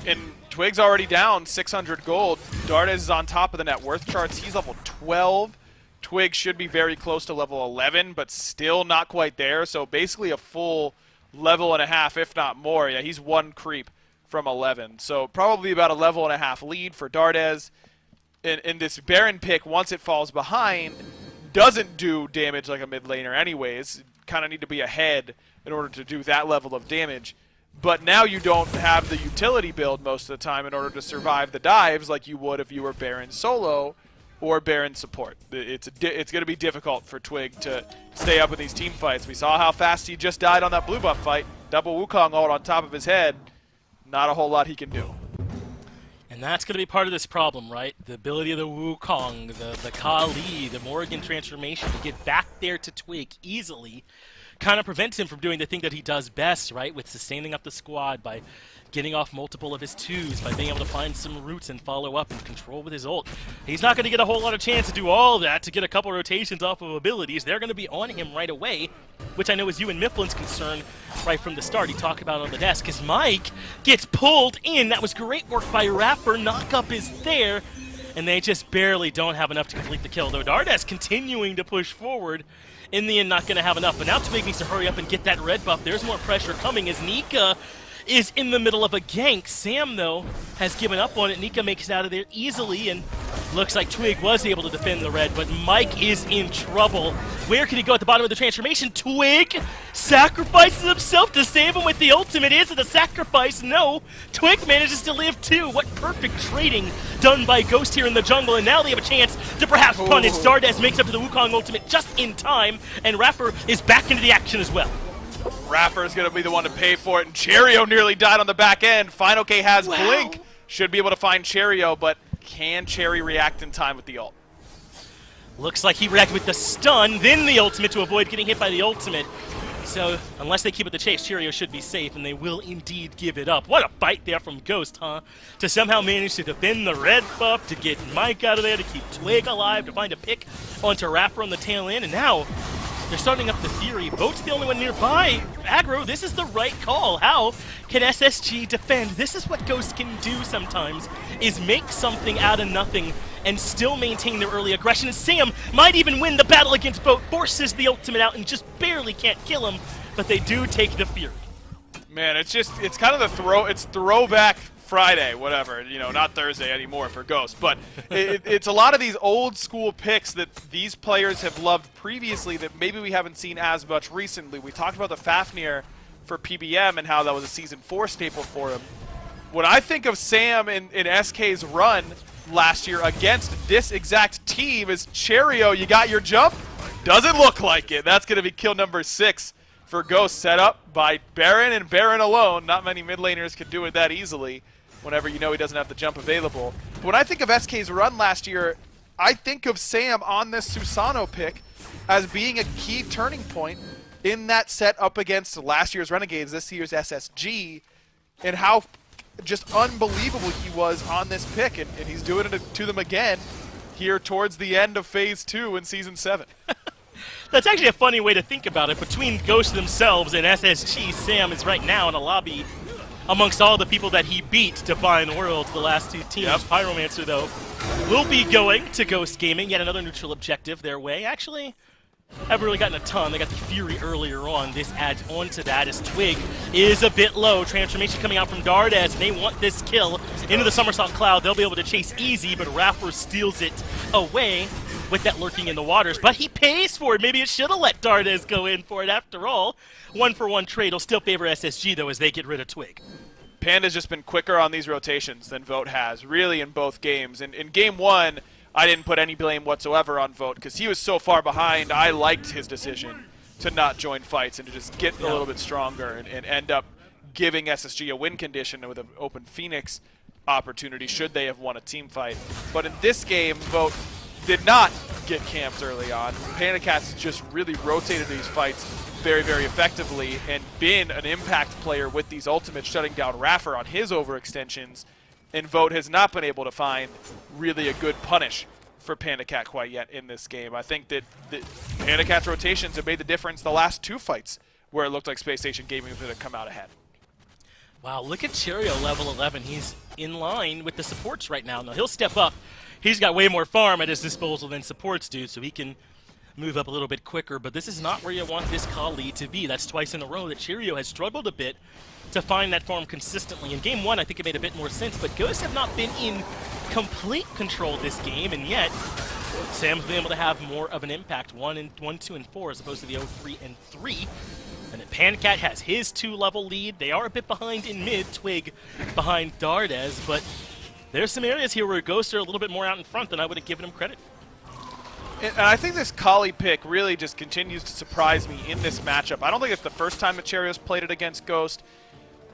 And Twig's already down 600 gold. Dardes is on top of the net worth charts. He's level 12. Twig should be very close to level 11, but still not quite there. So basically a full level and a half, if not more. Yeah, he's one creep from 11. So probably about a level and a half lead for Dardes. And this Baron pick, once it falls behind, doesn't do damage like a mid laner anyways. Kind of need to be ahead in order to do that level of damage. But now you don't have the utility build most of the time in order to survive the dives like you would if you were Baron solo or Baron support. It's going to be difficult for Twig to stay up in these team fights. We saw how fast he just died on that blue buff fight. Double Wukong ult on top of his head. Not a whole lot he can do. And that's going to be part of this problem, right? The ability of the Wukong, the Kali, the Morrigan transformation to get back there to Twig easily kind of prevents him from doing the thing that he does best, right? With sustaining up the squad by getting off multiple of his twos, by being able to find some roots and follow up and control with his ult. He's not going to get a whole lot of chance to do all that, to get a couple rotations off of abilities. They're going to be on him right away, which I know is you and Mifflin's concern right from the start. He talked about it on the desk, because Mike gets pulled in. That was great work by Rapper. Knockup is there, and they just barely don't have enough to complete the kill, though Dardes continuing to push forward. In the end, not going to have enough, but now Twig needs to hurry up and get that red buff. There's more pressure coming as Nika is in the middle of a gank. Sam, though, has given up on it. Nika makes it out of there easily, and looks like Twig was able to defend the red, but Mike is in trouble. Where can he go at the bottom of the transformation? Twig sacrifices himself to save him with the ultimate. Is it a sacrifice? No. Twig manages to live too. What perfect trading done by Ghost here in the jungle, and now they have a chance to perhaps punish. Dardes makes up to the Wukong ultimate just in time, and Rapper is back into the action as well. Rapper is going to be the one to pay for it, and Cheerio nearly died on the back end. Fine-OK has Blink. Should be able to find Cheerio, but can Cherry react in time with the ult? Looks like he reacted with the stun, then the ultimate to avoid getting hit by the ultimate. So, unless they keep it the chase, Cheerio should be safe, and they will indeed give it up. What a fight there from Ghost, huh? To somehow manage to defend the red buff, to get Mike out of there, to keep Twig alive, to find a pick onto Rapper on the tail end, and now they're starting up the theory. Boat's the only one nearby. Aggro, this is the right call. How can SSG defend? This is what Ghost can do sometimes, is make something out of nothing and still maintain their early aggression. And Sam might even win the battle against Boat, forces the ultimate out and just barely can't kill him, but they do take the Fury. Man, it's kind of it's throwback Friday, whatever, you know, not Thursday anymore for Ghost, but it's a lot of these old school picks that these players have loved previously that maybe we haven't seen as much recently. We talked about the Fafnir for PBM and how that was a Season 4 staple for him. When I think of Sam in SK's run last year against this exact team is Cheerio, you got your jump? Doesn't look like it. That's going to be kill number 6 for Ghost, set up by Baron and Baron alone. Not many mid laners can do it that easily whenever you know he doesn't have the jump available. But when I think of SK's run last year, I think of Sam on this Susano pick as being a key turning point in that set up against last year's Renegades, this year's SSG, and how just unbelievable he was on this pick, and he's doing it to them again here towards the end of Phase 2 in Season 7. That's actually a funny way to think about it. Between Ghost themselves and SSG, Sam is right now in a lobby amongst all the people that he beat to Divine World, the last two teams. Yep. Pyromancer, though, will be going to Ghost Gaming, yet another neutral objective their way. Actually, haven't really gotten a ton. They got the Fury earlier on. This adds on to that as Twig is a bit low. Transformation coming out from Dardes, and they want this kill into the Somersault Cloud. They'll be able to chase easy, but Rapper steals it away with that lurking in the waters. But he pays for it. Maybe it should have let Dardes go in for it after all. 1-for-1 trade will still favor SSG, though, as they get rid of Twig. Panda's just been quicker on these rotations than Vote has, really, in both games. In Game 1, I didn't put any blame whatsoever on Vote because he was so far behind. I liked his decision to not join fights and to just get a little bit stronger and end up giving SSG a win condition with an open Phoenix opportunity should they have won a team fight. But in this game, Vote did not get camped early on. Panda Cats just really rotated these fights very, very effectively and been an impact player with these ultimates, shutting down Raffer on his overextensions. And Vote has not been able to find really a good punish for Panda Cat quite yet in this game. I think that the Panda Cat's rotations have made the difference the last two fights where it looked like Space Station Gaming was going to come out ahead. Wow, look at Cheerio, level 11. He's in line with the supports right now. Now, he'll step up. He's got way more farm at his disposal than supports do, so he can move up a little bit quicker. But this is not where you want this Kali to be. That's twice in a row that Cheerio has struggled a bit to find that farm consistently. In Game 1, I think it made a bit more sense, but Ghosts have not been in complete control this game, and yet Sam's been able to have more of an impact. 1, 2, and 4 as opposed to the 0, 3, and 3. And then Pancat has his 2-level lead. They are a bit behind in mid, Twig behind Dardes, but there's some areas here where Ghosts are a little bit more out in front than I would have given him credit for. And I think this Kali pick really just continues to surprise me in this matchup. I don't think it's the first time that Cherio's played it against Ghost.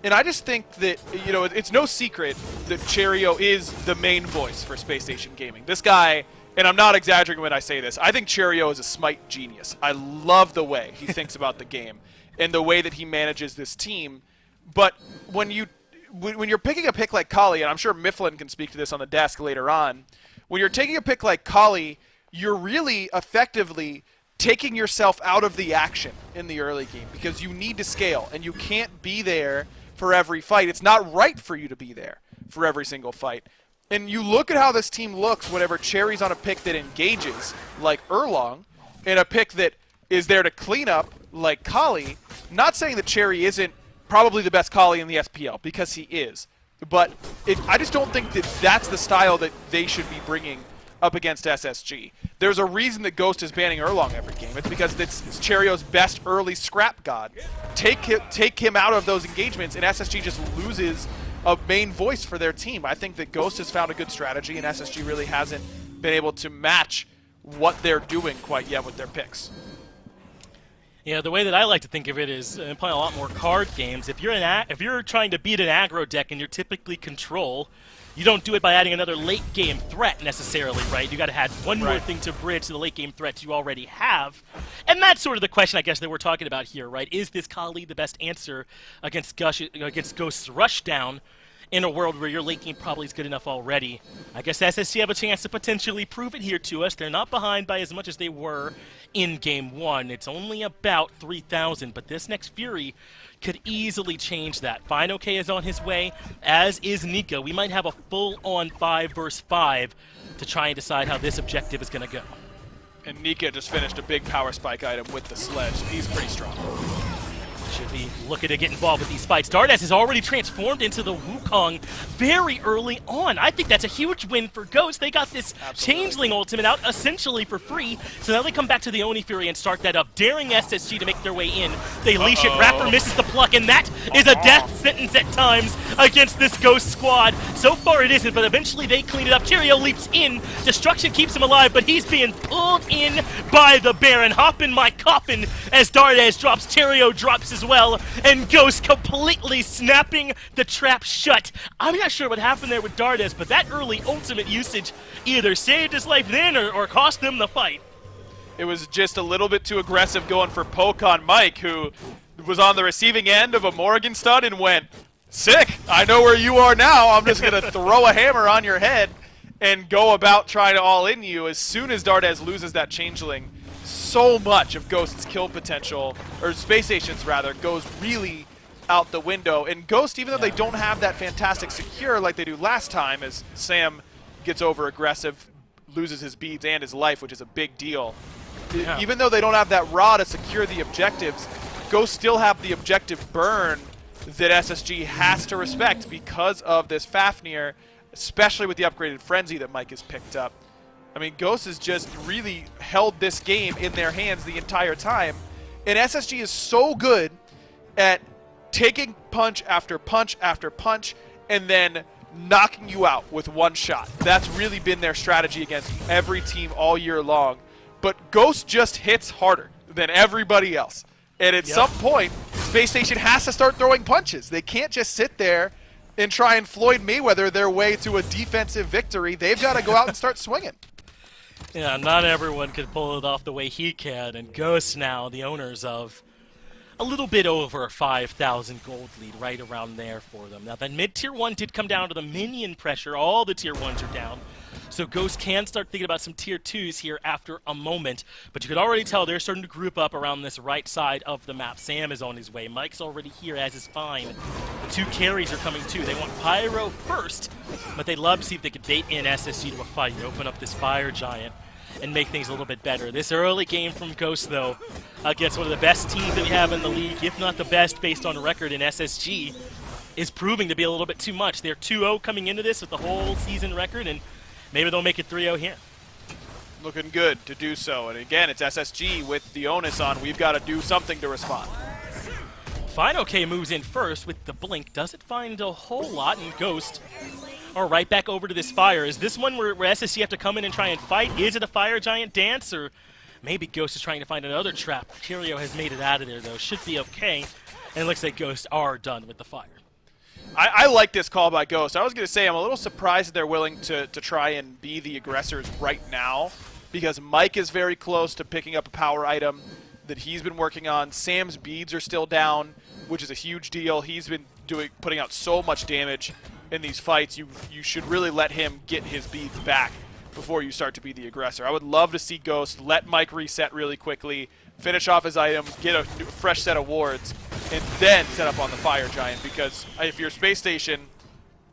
And I just think that, you know, it's no secret that Cheerio is the main voice for Space Station Gaming. This guy, and I'm not exaggerating when I say this, I think Cheerio is a SMITE genius. I love the way he thinks about the game and the way that he manages this team. But when you're picking a pick like Kali, and I'm sure Mifflin can speak to this on the desk later on, when you're taking a pick like Kali, you're really effectively taking yourself out of the action in the early game because you need to scale, and you can't be there for every fight. It's not right for you to be there for every single fight. And you look at how this team looks whenever Cherry's on a pick that engages, like Erlong, and a pick that is there to clean up, like Kali. Not saying that Cherry isn't probably the best Kali in the SPL, because he is. But I just don't think that that's the style that they should be bringing up against SSG. There's a reason that Ghost is banning Erlong every game. It's because it's Cherio's best early scrap god. Take him out of those engagements, and SSG just loses a main voice for their team. I think that Ghost has found a good strategy, and SSG really hasn't been able to match what they're doing quite yet with their picks. Yeah, the way that I like to think of it is playing a lot more card games. If you're trying to beat an aggro deck and you're typically control, you don't do it by adding another late-game threat necessarily, right? You got to add one more thing to bridge to the late-game threats you already have. And that's sort of the question, I guess, that we're talking about here, right? Is this Kali the best answer against Ghost's Rushdown in a world where your late game probably is good enough already? I guess SSC have a chance to potentially prove it here to us. They're not behind by as much as they were in Game 1. It's only about 3,000, but this next Fury could easily change that. Fine OK is on his way, as is Nika. We might have a full-on 5 versus 5 to try and decide how this objective is going to go. And Nika just finished a big power spike item with the sledge. He's pretty strong. Should be looking to get involved with these fights. Dardes is already transformed into the Wukong very early on. I think that's a huge win for Ghost. They got this Changeling ultimate out essentially for free, so now they come back to the Oni Fury and start that up, daring SSG to make their way in. They leash it, Rapper misses the pluck, and that is a death sentence at times against this Ghost squad. So far it isn't, but eventually they clean it up. Cheerio leaps in, Destruction keeps him alive, but he's being pulled in by the Baron. Hop in my coffin as Dardes drops, Cheerio drops as well, and Ghost completely snapping the trap shut. I'm not sure what happened there with Dardes, but that early ultimate usage either saved his life then or cost them the fight. It was just a little bit too aggressive going for poke on Mike, who was on the receiving end of a Morrigan stun and went Sick! I know where you are now. I'm just going to throw a hammer on your head and go about trying to all-in you. As soon as Dardez loses that Changeling, so much of Ghost's kill potential, or Space Station's rather, goes really out the window. And Ghost, even though they don't have that fantastic secure like they do last time, as Sam gets over-aggressive, loses his beads and his life, which is a big deal. Yeah. Even though they don't have that Ra to secure the objectives, Ghost still have the objective burn that SSG has to respect because of this Fafnir, especially with the upgraded Frenzy that Mike has picked up. I mean, Ghost has just really held this game in their hands the entire time, and SSG is so good at taking punch after punch after punch and then knocking you out with one shot. That's really been their strategy against every team all year long. But Ghost just hits harder than everybody else. And at some point, Space Station has to start throwing punches. They can't just sit there and try and Floyd Mayweather their way to a defensive victory. They've got to go out and start swinging. Yeah, not everyone could pull it off the way he can. And Ghost now, the owners of a little bit over 5,000 gold lead, right around there for them. Now, that mid-tier 1 did come down to the minion pressure. All the tier 1s are down. So Ghost can start thinking about some tier 2s here after a moment. But you could already tell they're starting to group up around this right side of the map. Sam is on his way. Mike's already here, as is Fine. The 2 carries are coming too. They want Pyro first, but they'd love to see if they could bait in SSG to a fight and open up this Fire Giant and make things a little bit better. This early game from Ghost, though, against one of the best teams that we have in the league, if not the best based on record in SSG, is proving to be a little bit too much. They're 2-0 coming into this with the whole season record, and maybe they'll make it 3-0 here. Looking good to do so. And again, it's SSG with the onus on. We've got to do something to respond. Fine OK moves in first with the blink. Doesn't find a whole lot, and Ghost are right back over to this fire. Is this one where SSG have to come in and try and fight? Is it a Fire Giant dance, or maybe Ghost is trying to find another trap? Cheerio has made it out of there, though. Should be okay. And it looks like Ghosts are done with the fire. I like this call by Ghost. I was going to say I'm a little surprised that they're willing to try and be the aggressors right now, because Mike is very close to picking up a power item that he's been working on. Sam's beads are still down, which is a huge deal. He's been putting out so much damage in these fights. You should really let him get his beads back before you start to be the aggressor. I would love to see Ghost let Mike reset really quickly, finish off his item, get a fresh set of wards, and then set up on the Fire Giant, because if you're Space Station,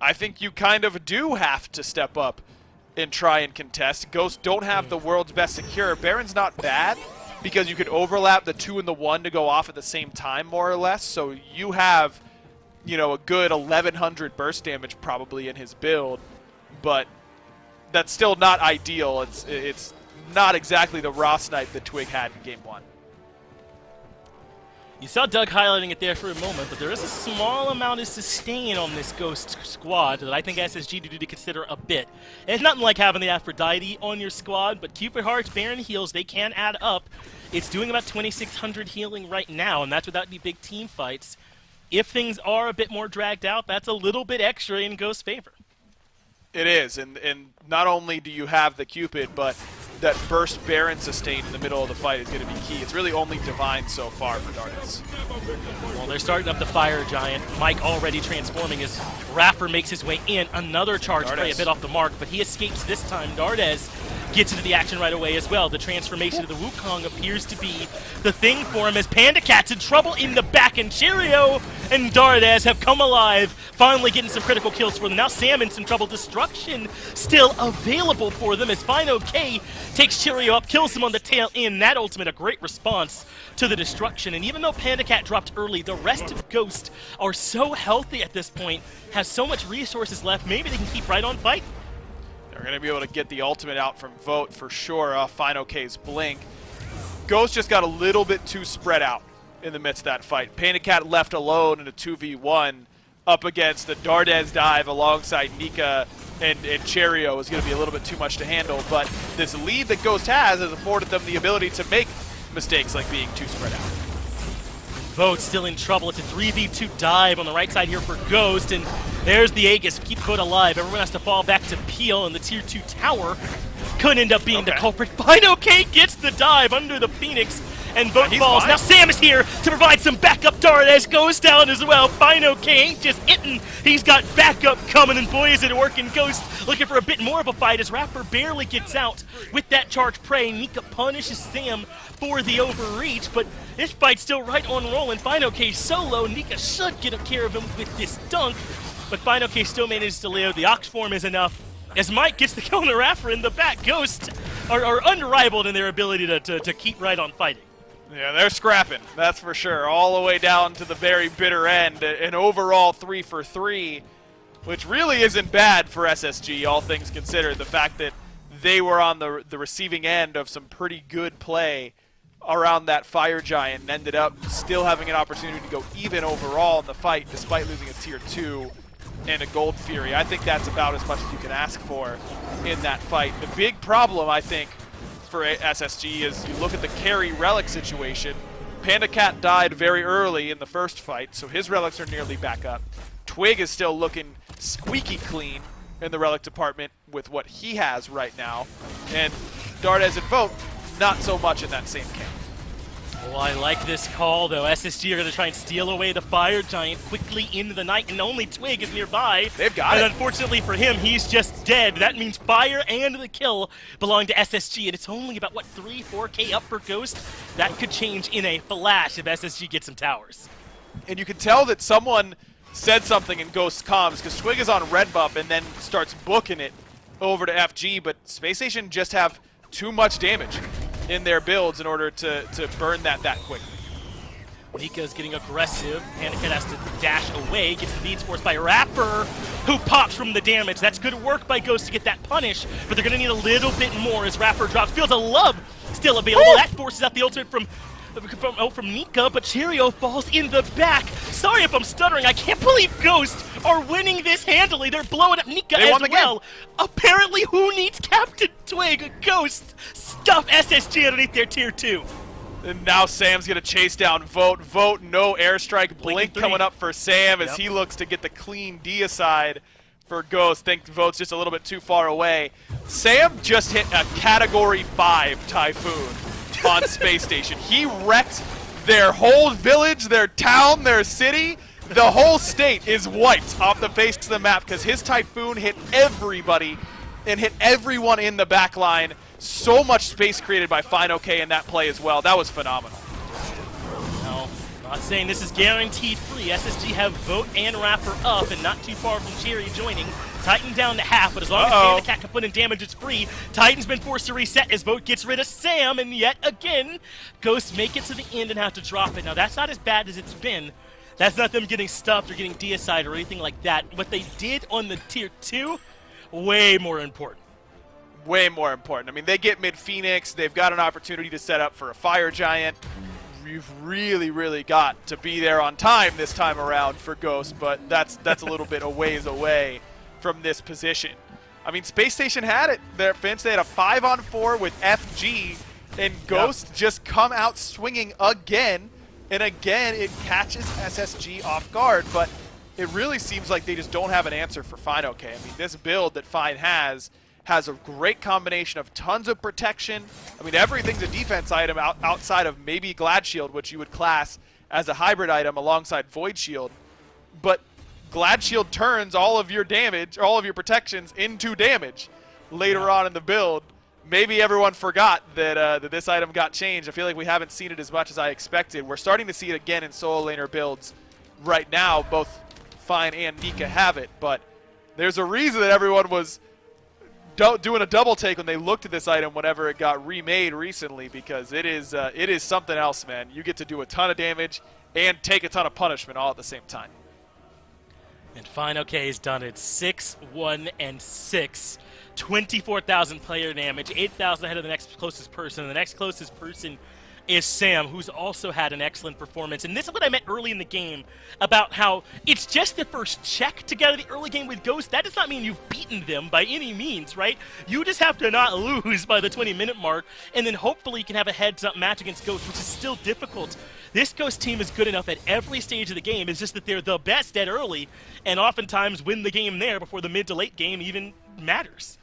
I think you kind of do have to step up and try and contest. Ghosts don't have the world's best secure. Baron's not bad, because you could overlap the 2 and the 1 to go off at the same time, more or less, so you have, you know, a good 1,100 burst damage probably in his build, but that's still not ideal. It's not exactly the raw snipe that Twig had in Game 1. You saw Doug highlighting it there for a moment, but there is a small amount of sustain on this Ghost squad that I think SSG do to consider a bit. And it's nothing like having the Aphrodite on your squad, but Cupid Hearts, Baron heals, they can add up. It's doing about 2,600 healing right now, and that's without any big team fights. If things are a bit more dragged out, that's a little bit extra in Ghost's favor. It is, and not only do you have the Cupid, but that burst Baron sustain in the middle of the fight is going to be key. It's really only Divine so far for Dardas. Well, they're starting up the Fire Giant. Mike already transforming as Raffer makes his way in. Another charge play a bit off the mark, but he escapes this time. Dardas gets into the action right away as well. The transformation of the Wukong appears to be the thing for him, as Panda Cat's in trouble in the back, and Cheerio and Dardas have come alive, finally getting some critical kills for them. Now Sam in some trouble. Destruction still available for them as Fine OK takes Cheerio up, kills him on the tail end. That ultimate, a great response to the destruction. And even though Panda Cat dropped early, the rest of Ghost are so healthy at this point, has so much resources left, maybe they can keep right on fighting. They're going to be able to get the ultimate out from Vote for sure off Fine OK's Blink. Ghost just got a little bit too spread out in the midst of that fight. Panda Cat left alone in a 2v1 up against the Dardas dive alongside Nika and Cheerio is going to be a little bit too much to handle, but this lead that Ghost has afforded them the ability to make mistakes like being too spread out. Vote still in trouble. It's a 3v2 dive on the right side here for Ghost, and there's the Aegis. Keep Vote alive. Everyone has to fall back to Peel, and the tier 2 tower could end up being the culprit. Fine OK gets the dive under the Phoenix, and Vote He's falls. fine. Now Sam is here to provide some backup dart as goes down as well. Fino K ain't just hitting, he's got backup coming, and boy is it working. Ghost looking for a bit more of a fight as Rapper barely gets out with that charge prey. Nika punishes Sam for the overreach, but this fight's still right on rolling. Fino K solo, Nika should get care of him with this dunk, but Fino K still manages to live. The Ox form is enough. As Mike gets the kill on the Rapper in the back, Ghost are unrivaled in their ability to keep right on fighting. Yeah, they're scrapping, that's for sure. All the way down to the very bitter end. An overall 3 for 3, which really isn't bad for SSG, all things considered. The fact that they were on the receiving end of some pretty good play around that Fire Giant and ended up still having an opportunity to go even overall in the fight despite losing a Tier 2 and a Gold Fury. I think that's about as much as you can ask for in that fight. The big problem, I think, for SSG is you look at the carry relic situation. Panda Cat died very early in the first fight, so his relics are nearly back up. Twig is still looking squeaky clean in the relic department with what he has right now. And Dardes and Vote, not so much in that same camp. Well, I like this call, though. SSG are going to try and steal away the Fire Giant quickly into the night, and only Twig is nearby. They've got it. And unfortunately for him, he's just dead. That means Fire and the kill belong to SSG, and it's only about, what, 3-4K up for Ghost? That could change in a flash if SSG gets some towers. And you can tell that someone said something in Ghost's comms, because Twig is on red buff and then starts booking it over to FG, but Space Station just have too much damage in their builds in order to burn that quickly. Nika's getting aggressive. Panicat has to dash away, gets the beats forced by Rapper, who pops from the damage. That's good work by Ghost to get that punish, but they're going to need a little bit more as Rapper drops. Feels a love still available. That forces out the ultimate from Nika, but Cheerio falls in the back. Sorry if I'm stuttering. I can't believe Ghost are winning this handily. They're blowing up Nika They as won the well. game. Apparently, who needs Captain Twig? Ghost stuff SSG underneath their tier 2. And now Sam's going to chase down Vote. Vote, no airstrike. Blink three. coming up for Sam as Yep. he looks to get the clean D aside for Ghost. Think Vote's just a little bit too far away. Sam just hit a Category 5 Typhoon on Space Station. He wrecked their whole village, their town, their city. The whole state is wiped off the face of the map because his Typhoon hit everybody and hit everyone in the back line. So much space created by Fino K in that play as well. That was phenomenal. No, not saying this is guaranteed free. SSG have Vote and Rapper up and not too far from Cherry joining. Titan down to half, but as long as Panda Cat can put in damage, it's free. Titan's been forced to reset as Vote gets rid of Sam, and yet again, Ghosts make it to the end and have to drop it. Now, that's not as bad as it's been. That's not them getting stuffed or getting deicide or anything like that. What they did on the tier 2, way more important. Way more important. I mean, they get mid-Phoenix. They've got an opportunity to set up for a Fire Giant. You've really, really got to be there on time this time around for Ghost, but that's a little bit a ways away from this position. I mean, Space Station had it there, Finch. They had a 5-on-4 with FG, and Ghost just come out swinging again, and again it catches SSG off guard, but it really seems like they just don't have an answer for Fino K. I mean, this build that Fine has a great combination of tons of protection. I mean, everything's a defense item outside of maybe Glad Shield, which you would class as a hybrid item alongside Void Shield. But Glad Shield turns all of your damage, all of your protections into damage later on in the build. Maybe everyone forgot that this item got changed. I feel like we haven't seen it as much as I expected. We're starting to see it again in solo laner builds right now. Both Fine and Nika have it, but there's a reason that everyone was doing a double take when they looked at this item whenever it got remade recently, because it is something else, man. You get to do a ton of damage and take a ton of punishment all at the same time. And Fino K has done it 6-1-6, 24,000 player damage, 8,000 ahead of the next closest person. And the next closest person is Sam, who's also had an excellent performance. And this is what I meant early in the game about how it's just the first check to get out of the early game with Ghost. That does not mean you've beaten them by any means, right? You just have to not lose by the 20-minute mark, and then hopefully you can have a heads-up match against Ghost, which is still difficult. This Ghost team is good enough at every stage of the game. It's just that they're the best at early, and oftentimes win the game there before the mid to late game even matters.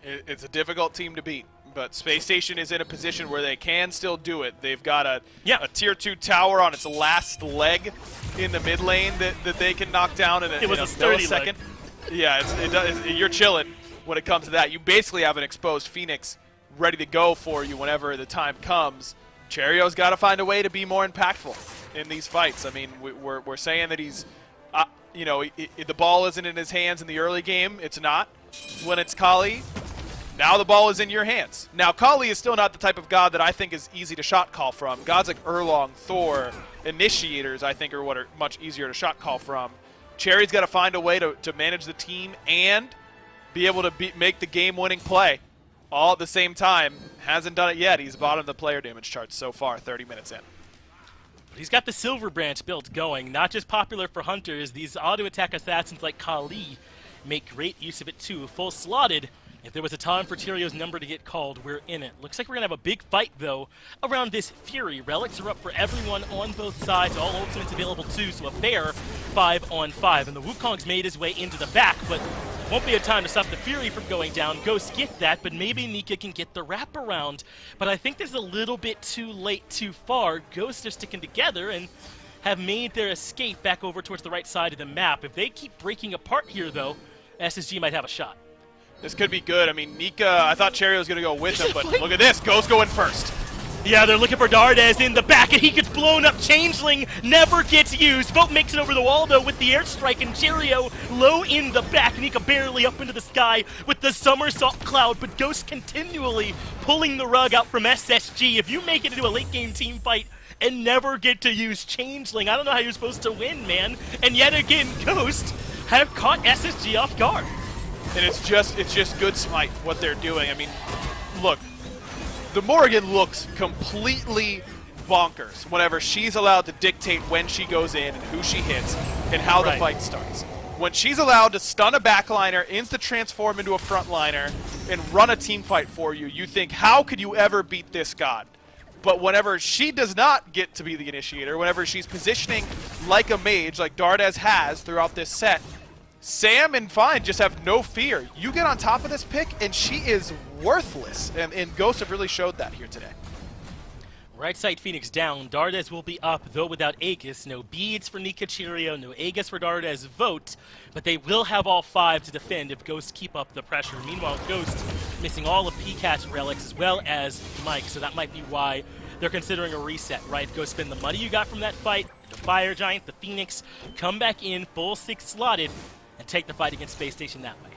It's a difficult team to beat. But Space Station is in a position where they can still do it. They've got a tier 2 tower on its last leg in the mid lane that they can knock down in a millisecond. Yeah, you're chilling when it comes to that. You basically have an exposed Phoenix ready to go for you whenever the time comes. Cherio's got to find a way to be more impactful in these fights. I mean, we're saying that he's, the ball isn't in his hands in the early game. It's not when it's Kali. Now the ball is in your hands. Now, Kali is still not the type of god that I think is easy to shot call from. Gods like Erlong, Thor, Initiators, I think, are what are much easier to shot call from. Cherry's got to find a way to manage the team and be able to make the game-winning play all at the same time. Hasn't done it yet. He's bottom of the player damage charts so far, 30 minutes in. He's got the Silver Branch build going. Not just popular for hunters, these auto-attack assassins like Kali make great use of it too. Full slotted. If there was a time for Tyrio's number to get called, we're in it. Looks like we're going to have a big fight, though, around this Fury. Relics are up for everyone on both sides. All ultimates available, too, so a fair 5-on-5. And the Wukong's made his way into the back, but won't be a time to stop the Fury from going down. Ghost get that, but maybe Nika can get the wraparound. But I think there's a little bit too late, too far. Ghosts are sticking together and have made their escape back over towards the right side of the map. If they keep breaking apart here, though, SSG might have a shot. This could be good. I mean, Nika, I thought Cherry was going to go with him, but look at this. Ghost going first. Yeah, they're looking for Dardes in the back, and he gets blown up. Changeling never gets used. Vote makes it over the wall, though, with the airstrike, and Cheerio low in the back. Nika barely up into the sky with the somersault cloud, but Ghost continually pulling the rug out from SSG. If you make it into a late-game team fight and never get to use Changeling, I don't know how you're supposed to win, man. And yet again, Ghost have caught SSG off guard. And it's just good smite, what they're doing. I mean, look, the Morrigan looks completely bonkers whenever she's allowed to dictate when she goes in and who she hits and how the fight starts. When she's allowed to stun a backliner, insta-transform into a frontliner, and run a team fight for you, you think, how could you ever beat this god? But whenever she does not get to be the initiator, whenever she's positioning like a mage, like Dardes has throughout this set, Sam and Fine just have no fear. You get on top of this pick, and she is worthless. And Ghosts have really showed that here today. Right side Phoenix down. Dardes will be up, though without Aegis. No beads for Nika Cheerio, no Aegis for Dardes Vote, but they will have all 5 to defend if Ghosts keep up the pressure. Meanwhile, Ghost missing all of PCAT's relics as well as Mike, so that might be why they're considering a reset, right? Go spend the money you got from that fight, the Fire Giant, the Phoenix, come back in, full 6 slotted, and take the fight against Space Station that way.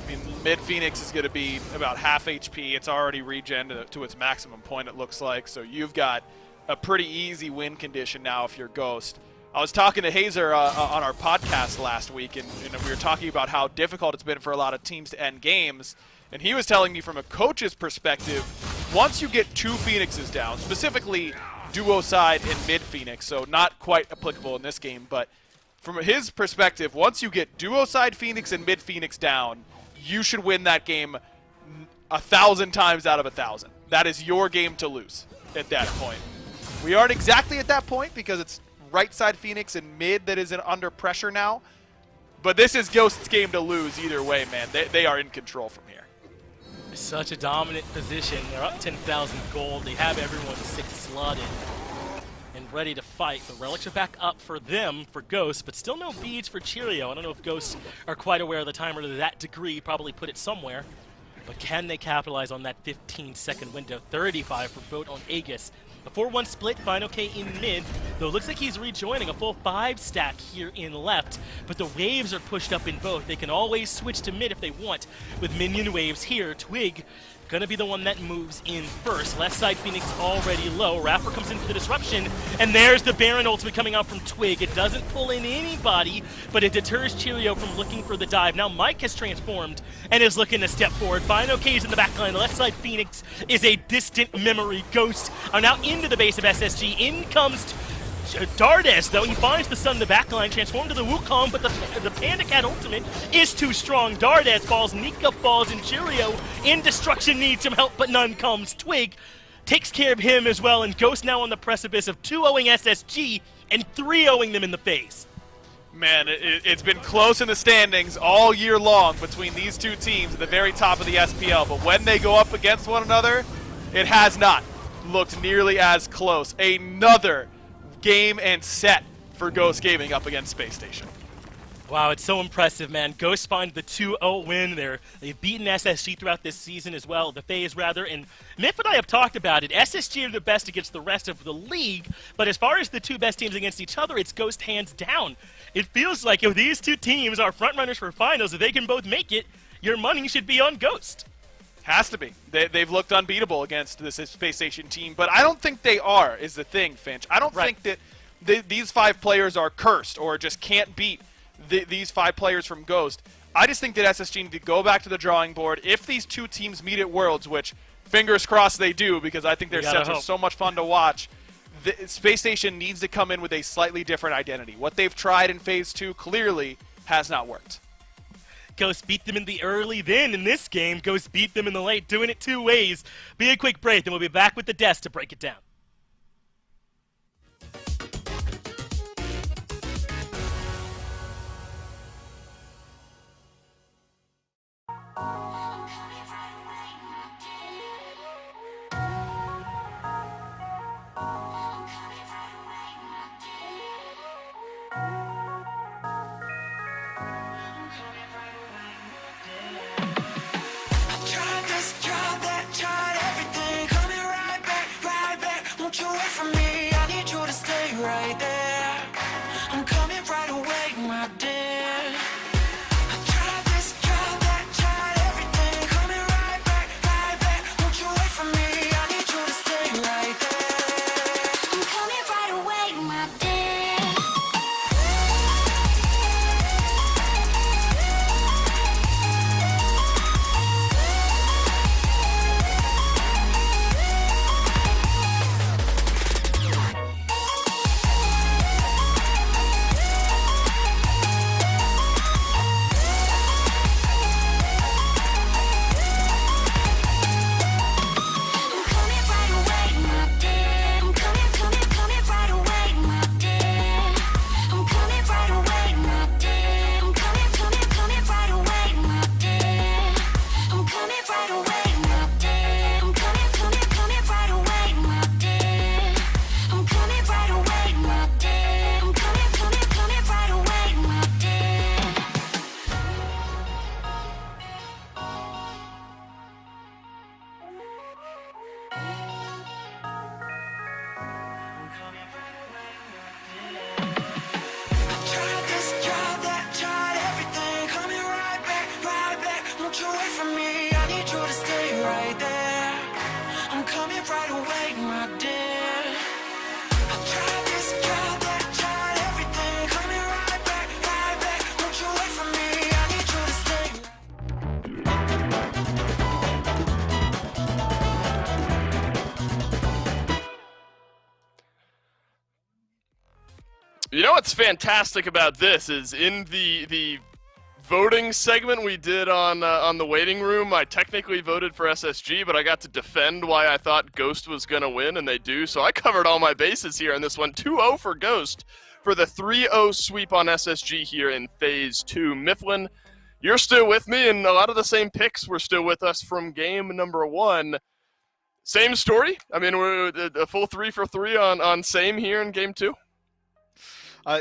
I mean, mid-Phoenix is going to be about half HP. It's already regen to its maximum point, it looks like. So you've got a pretty easy win condition now if you're Ghost. I was talking to Hazer on our podcast last week, and we were talking about how difficult it's been for a lot of teams to end games. And he was telling me from a coach's perspective, once you get 2 Phoenixes down, specifically duo side and mid-Phoenix, so not quite applicable in this game, but from his perspective, once you get duo side Phoenix and mid Phoenix down, you should win that game 1,000 times out of 1,000. That is your game to lose at that point. We aren't exactly at that point because it's right side Phoenix and mid that is under pressure now. But this is Ghost's game to lose either way, man. They are in control from here. Such a dominant position. They're up 10,000 gold. They have everyone 6 slotted and ready to fight. The relics are back up for them, for Ghost, but still no beads for Cheerio. I don't know if Ghosts are quite aware of the timer to that degree, probably put it somewhere. But can they capitalize on that 15-second window? 35 for Vote on Aegis. A 4-1 split, Final K in mid, though it looks like he's rejoining a full 5 stack here in left, but the waves are pushed up in both. They can always switch to mid if they want. With minion waves here, Twig gonna be the one that moves in first. Left side Phoenix already low. Rapper comes in for the disruption, and there's the Baron ultimate coming out from Twig. It doesn't pull in anybody, but it deters Cheerio from looking for the dive. Now Mike has transformed and is looking to step forward. Final K's in the backline. The left side Phoenix is a distant memory. Ghosts are now into the base of SSG. In comes Dardes, though. He finds the sun in the backline, transformed to the Wukong, but the Panda Cat ultimate is too strong. Dardes falls, Nika falls, and Cheerio in destruction needs some help, but none comes. Twig takes care of him as well, and Ghost now on the precipice of 2-0ing SSG and 3-0ing them in the face. Man, it's been close in the standings all year long between these two teams at the very top of the SPL, but when they go up against one another, it has not looked nearly as close. Another game and set for Ghost Gaming up against Space Station. Wow, it's so impressive, man. Ghost find the 2-0 win there. They've beaten SSG throughout this season as well, the phase rather, and Myth and I have talked about it. SSG are the best against the rest of the league, but as far as the two best teams against each other, it's Ghost hands down. It feels like if these two teams are frontrunners for finals, if they can both make it, your money should be on Ghost. Has to be. They've looked unbeatable against this Space Station team, but I don't think they are, is the thing, Finch. I don't think that these 5 players are cursed or just can't beat these 5 players from Ghost. I just think that SSG need to go back to the drawing board. If these two teams meet at Worlds, which fingers crossed they do, because I think their sets are so much fun to watch, the Space Station needs to come in with a slightly different identity. What they've tried in Phase 2 clearly has not worked. Ghost beat them in the early, then in this game, Ghost beat them in the late, doing it 2 ways. Be a quick break, then we'll be back with the desk to break it down. You know what's fantastic about this is in the voting segment we did on the waiting room, I technically voted for SSG, but I got to defend why I thought Ghost was going to win, and they do. So I covered all my bases here in this one. 2-0 for Ghost for the 3-0 sweep on SSG here in Phase 2. Mifflin, you're still with me, and a lot of the same picks were still with us from game number 1. Same story? I mean, we're a full 3 for 3 on same here in game 2?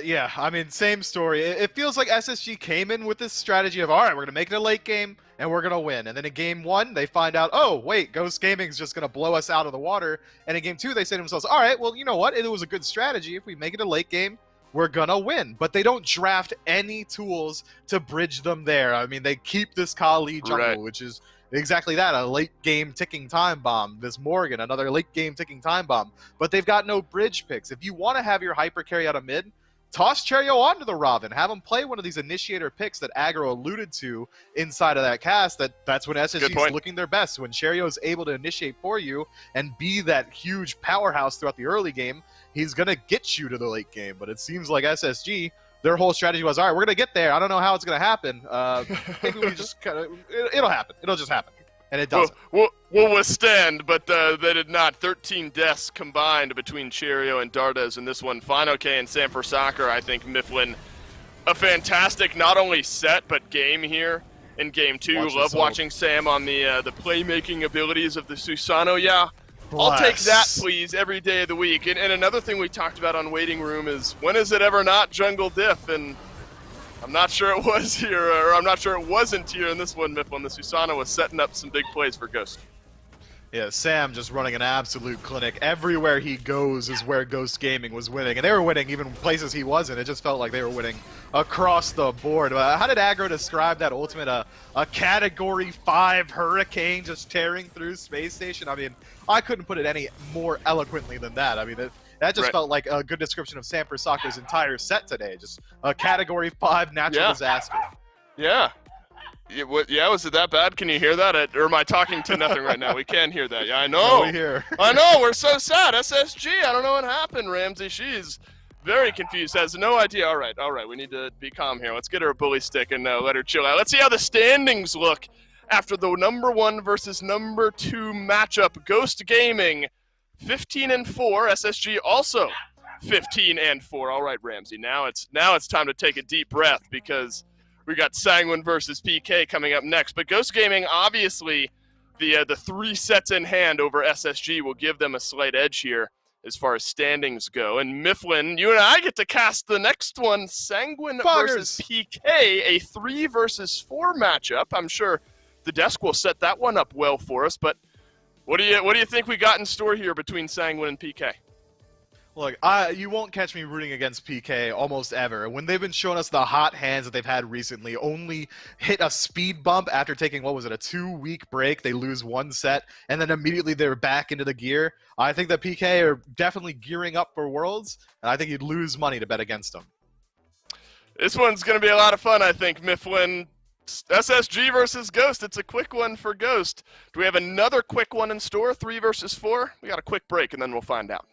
Yeah, I mean, same story. It feels like SSG came in with this strategy of, all right, we're going to make it a late game, and we're going to win. And then in game 1, they find out, oh, wait, Ghost Gaming's just going to blow us out of the water. And in game 2, they say to themselves, all right, well, you know what? It was a good strategy. If we make it a late game, we're going to win. But they don't draft any tools to bridge them there. I mean, they keep this Kali jungle, which is exactly that, a late game ticking time bomb. This Morgan, another late game ticking time bomb. But they've got no bridge picks. If you want to have your hyper carry out of mid, toss Cherio onto the Robin. Have him play one of these initiator picks that Aggro alluded to inside of that cast. That's when SSG is looking their best. When Cherio is able to initiate for you and be that huge powerhouse throughout the early game, he's going to get you to the late game. But it seems like SSG, their whole strategy was, all right, we're going to get there. I don't know how it's going to happen. Maybe we just kind of, it'll happen. It'll just happen. And it doesn't. We'll withstand, but they did not. 13 deaths combined between Cherio and Dardes in this one. Fine, okay, and Sanford Soccer, I think Mifflin a fantastic not only set but game here in game 2. Watch Love this watching Sam on the playmaking abilities of the Susanoo. Yeah, I'll take that, please, every day of the week. And another thing we talked about on Waiting Room is, when is it ever not jungle diff? And I'm not sure it was here, or I'm not sure it wasn't here in this one, Mifflin. The Susanoo was setting up some big plays for Ghost. Yeah, Sam just running an absolute clinic. Everywhere he goes is where Ghost Gaming was winning. And they were winning even places he wasn't. It just felt like they were winning across the board. How did Aggro describe that ultimate? A Category 5 hurricane just tearing through Space Station? I mean, I couldn't put it any more eloquently than that. I mean, that just felt like a good description of Sanford Soccer's entire set today. Just a Category 5 natural disaster. Yeah. Yeah, was it that bad? Can you hear that? Or am I talking to nothing right now? We can't hear that. Yeah, I know. No, we hear. I know. We're so sad. SSG. I don't know what happened, Ramsey. She's very confused. Has no idea. All right. We need to be calm here. Let's get her a bully stick and let her chill out. Let's see how the standings look after the number 1 versus number 2 matchup. Ghost Gaming, 15-4. SSG also 15-4. All right, Ramsey. Now it's time to take a deep breath, because we got Sanguine versus PK coming up next. But Ghost Gaming, obviously, the 3 sets in hand over SSG will give them a slight edge here as far as standings go. And Mifflin, you and I get to cast the next one, Sanguine versus PK, a 3 versus 4 matchup. I'm sure the desk will set that one up well for us. But what do you think we got in store here between Sanguine and PK? Look, you won't catch me rooting against PK almost ever. When they've been showing us the hot hands that they've had recently, only hit a speed bump after taking, what was it, a 2-week break. They lose 1 set, and then immediately they're back into the gear. I think that PK are definitely gearing up for Worlds, and I think you'd lose money to bet against them. This one's going to be a lot of fun, I think, Mifflin. SSG versus Ghost. It's a quick one for Ghost. Do we have another quick one in store, 3 versus 4? We got a quick break, and then we'll find out.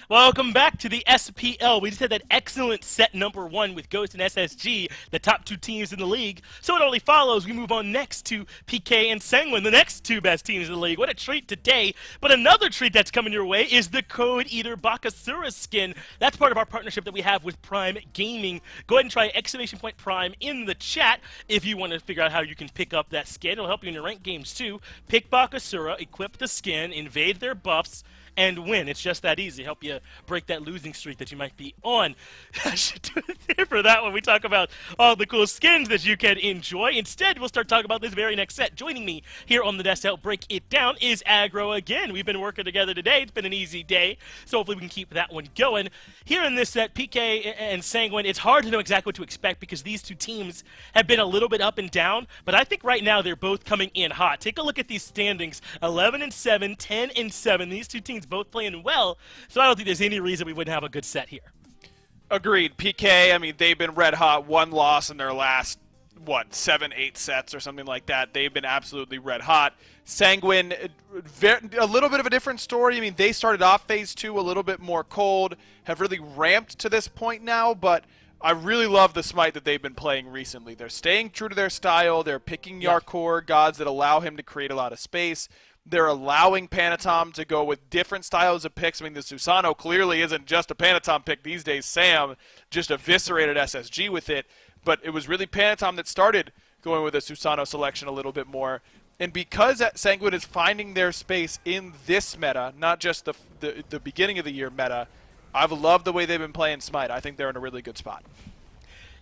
Welcome back to the SPL. We just had that excellent set number 1 with Ghost and SSG, the top 2 teams in the league. So it only follows we move on next to PK and Sanguine, the next 2 best teams in the league. What a treat today. But another treat that's coming your way is the Code Eater Bakasura skin. That's part of our partnership that we have with Prime Gaming. Go ahead and try !Prime in the chat if you want to figure out how you can pick up that skin. It'll help you in your ranked games too. Pick Bakasura, equip the skin, invade their buffs, and win. It's just that easy. Help you break that losing streak that you might be on. I should do it there for that when we talk about all the cool skins that you can enjoy. Instead, we'll start talking about this very next set. Joining me here on the desk to help break it down is Aggro again. We've been working together today. It's been an easy day, so hopefully we can keep that one going. Here in this set, PK and Sanguine, it's hard to know exactly what to expect because these 2 teams have been a little bit up and down, but I think right now they're both coming in hot. Take a look at these standings. 11-7, 10-7. These 2 teams both playing well, so I don't think there's any reason we wouldn't have a good set here. Agreed. PK, I mean, they've been red hot. 1 loss in their last, 7-8 sets or something like that. They've been absolutely red hot. Sanguine, a little bit of a different story. I mean, they started off Phase 2 a little bit more cold, have really ramped to this point now, but I really love the Smite that they've been playing recently. They're staying true to their style. They're picking Yarkor gods that allow him to create a lot of space. They're allowing Panatom to go with different styles of picks. I mean, the Susano clearly isn't just a Panatom pick these days. Sam just eviscerated SSG with it. But it was really Panatom that started going with a Susano selection a little bit more. And because Sanguine is finding their space in this meta, not just the beginning of the year meta, I've loved the way they've been playing Smite. I think they're in a really good spot.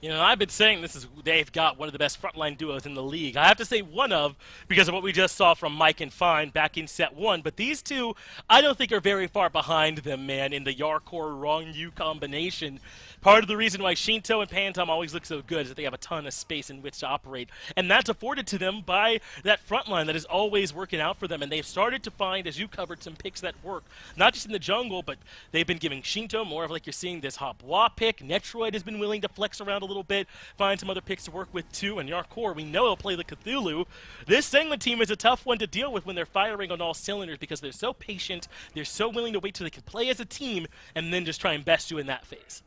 You know, I've been saying they've got one of the best frontline duos in the league. I have to say one of, because of what we just saw from Mike and Fine back in set 1. But these 2, I don't think are very far behind them, man, in the Yarkor Rongyu combination. Part of the reason why Shinto and Panatom always look so good is that they have a ton of space in which to operate. And that's afforded to them by that front line that is always working out for them. And they've started to find, as you covered, some picks that work. Not just in the jungle, but they've been giving Shinto more of, like you're seeing, this Hopwa pick. Netroid has been willing to flex around a little bit, find some other picks to work with too. And Yarkor, we know he'll play the Cthulhu. This Sanguine team is a tough one to deal with when they're firing on all cylinders because they're so patient, they're so willing to wait till they can play as a team and then just try and best you in that phase.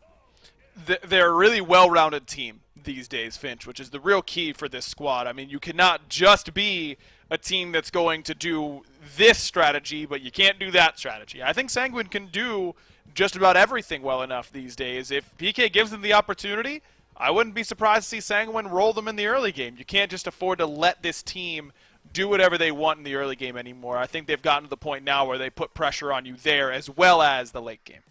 They're a really well-rounded team these days, Finch, which is the real key for this squad. I mean, you cannot just be a team that's going to do this strategy, but you can't do that strategy. I think Sanguine can do just about everything well enough these days. If PK gives them the opportunity, I wouldn't be surprised to see Sanguine roll them in the early game. You can't just afford to let this team do whatever they want in the early game anymore. I think they've gotten to the point now where they put pressure on you there as well as the late game.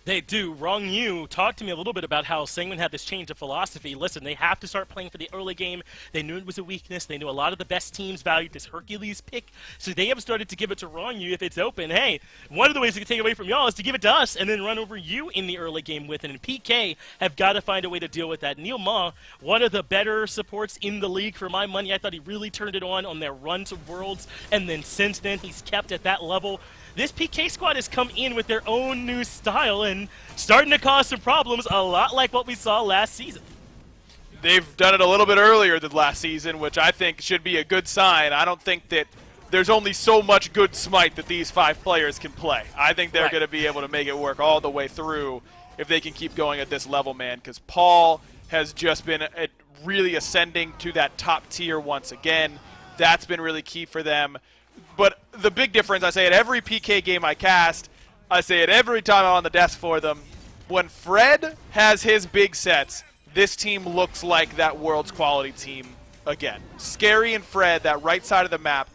They do. Rongyu talked to me a little bit about how Sanguine had this change of philosophy. Listen, they have to start playing for the early game. They knew it was a weakness. They knew a lot of the best teams valued this Hercules pick. So they have started to give it to Rongyu if it's open. Hey, one of the ways we can take it away from y'all is to give it to us and then run over you in the early game with it. And PK have got to find a way to deal with that. Neil Ma, one of the better supports in the league for my money. I thought he really turned it on their run to Worlds. And then since then, he's kept at that level. This PK squad has come in with their own new style and starting to cause some problems, a lot like what we saw last season. They've done it a little bit earlier than last season, which I think should be a good sign. I don't think that there's only so much good Smite that these 5 players can play. I think they're Right. going to be able to make it work all the way through if they can keep going at this level, man, because Paul has just been really ascending to that top tier once again. That's been really key for them. But the big difference, I say it every PK game I cast, I say it every time I'm on the desk for them, when Fred has his big sets, this team looks like that world's quality team again. Scary and Fred, that right side of the map,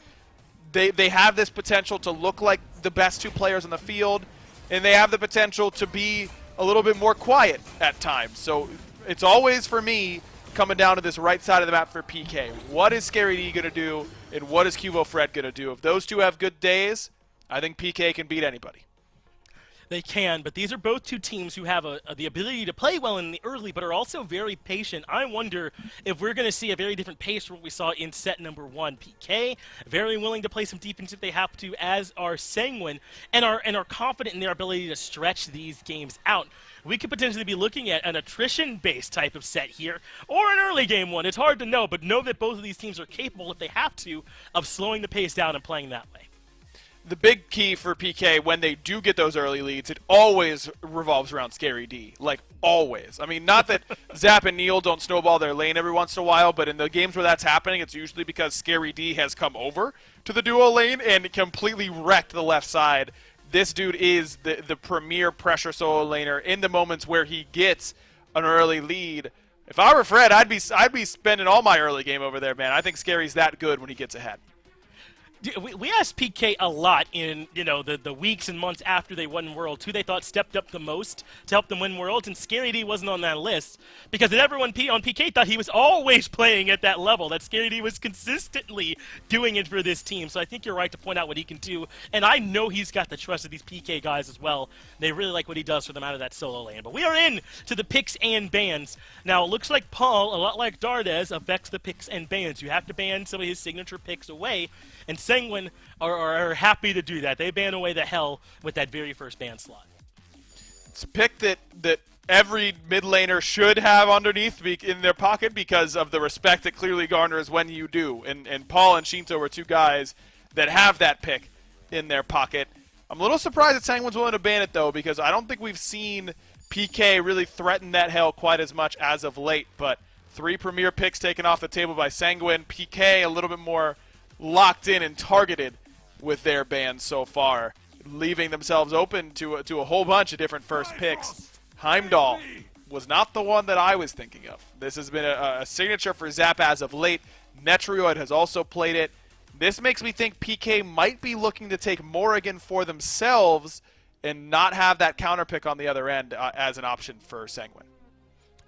they have this potential to look like the best 2 players on the field, and they have the potential to be a little bit more quiet at times. So it's always, for me, coming down to this right side of the map for PK. What is Scary D going to do, and what is Cubo Fred going to do? If those 2 have good days, I think PK can beat anybody. They can, but these are both 2 teams who have the ability to play well in the early, but are also very patient. I wonder if we're going to see a very different pace from what we saw in set number 1. PK, very willing to play some defense if they have to, as are Sanguine, and are confident in their ability to stretch these games out. We could potentially be looking at an attrition-based type of set here, or an early game one. It's hard to know, but know that both of these teams are capable, if they have to, of slowing the pace down and playing that way. The big key for PK when they do get those early leads, it always revolves around Scary D. Like, always. I mean, not that Zap and Neil don't snowball their lane every once in a while, but in the games where that's happening, it's usually because Scary D has come over to the duo lane and completely wrecked the left side. This dude is the premier pressure solo laner in the moments where he gets an early lead. If I were Fred, I'd be spending all my early game over there, man. I think Scary's that good when he gets ahead. We asked PK a lot in, the weeks and months after they won Worlds who they thought stepped up the most to help them win Worlds, and Scary D wasn't on that list because everyone on PK thought he was always playing at that level, that Scary D was consistently doing it for this team. So I think you're right to point out what he can do, and I know he's got the trust of these PK guys as well. They really like what he does for them out of that solo lane. But we are in to the picks and bans. Now, it looks like Paul, a lot like Dardes, affects the picks and bans. You have to ban some of his signature picks away, and Sanguine are happy to do that. They ban away the hell with that very first ban slot. It's a pick that every mid laner should have underneath in their pocket because of the respect it clearly garners when you do. And Paul and Shinto are 2 guys that have that pick in their pocket. I'm a little surprised that Sanguine's willing to ban it, though, because I don't think we've seen PK really threaten that hell quite as much as of late. But 3 premier picks taken off the table by Sanguine. PK a little bit more locked in and targeted with their bans so far, leaving themselves open to a whole bunch of different first picks. Heimdall was not the one that I was thinking of. This has been a signature for Zap as of late. Netrioid has also played it. This makes me think PK might be looking to take Morrigan for themselves and not have that counter pick on the other end as an option for Sanguine.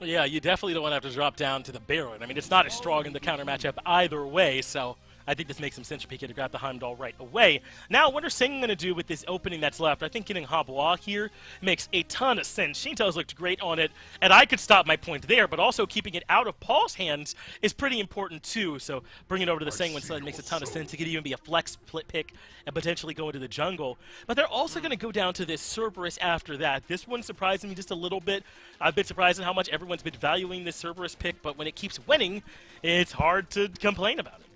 Well, yeah, you definitely don't want to have to drop down to the Baron. I mean, it's not as strong in the counter matchup either way, so I think this makes some sense for PK to grab the Heimdall right away. Now, what are Sanguine going to do with this opening that's left? I think getting Habois here makes a ton of sense. Shinto's looked great on it, and I could stop my point there, but also keeping it out of Paul's hands is pretty important too. So bringing it over to the Sanguine side makes a ton of sense. It could even be a flex split pick and potentially go into the jungle. But they're also going to go down to this Cerberus after that. This one surprised me just a little bit. I've been surprised at how much everyone's been valuing this Cerberus pick, but when it keeps winning, it's hard to complain about it.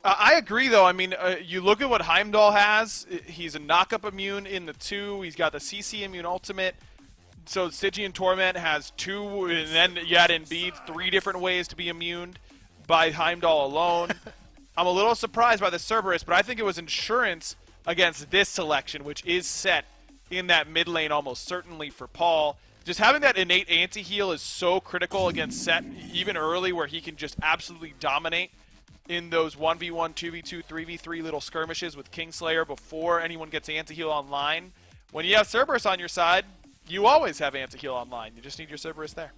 I agree, though. I mean, you look at what Heimdall has. He's a knock-up immune in the 2. He's got the CC immune ultimate. So Stygian Torment has 2, and then you add in beads, 3 different ways to be immune by Heimdall alone. I'm a little surprised by the Cerberus, but I think it was insurance against this selection, which is set in that mid lane almost certainly for Paul. Just having that innate anti-heal is so critical against Set, even early, where he can just absolutely dominate in those 1v1, 2v2, 3v3 little skirmishes with Kingslayer before anyone gets anti-heal online. When you have Cerberus on your side, you always have anti-heal online. You just need your Cerberus there.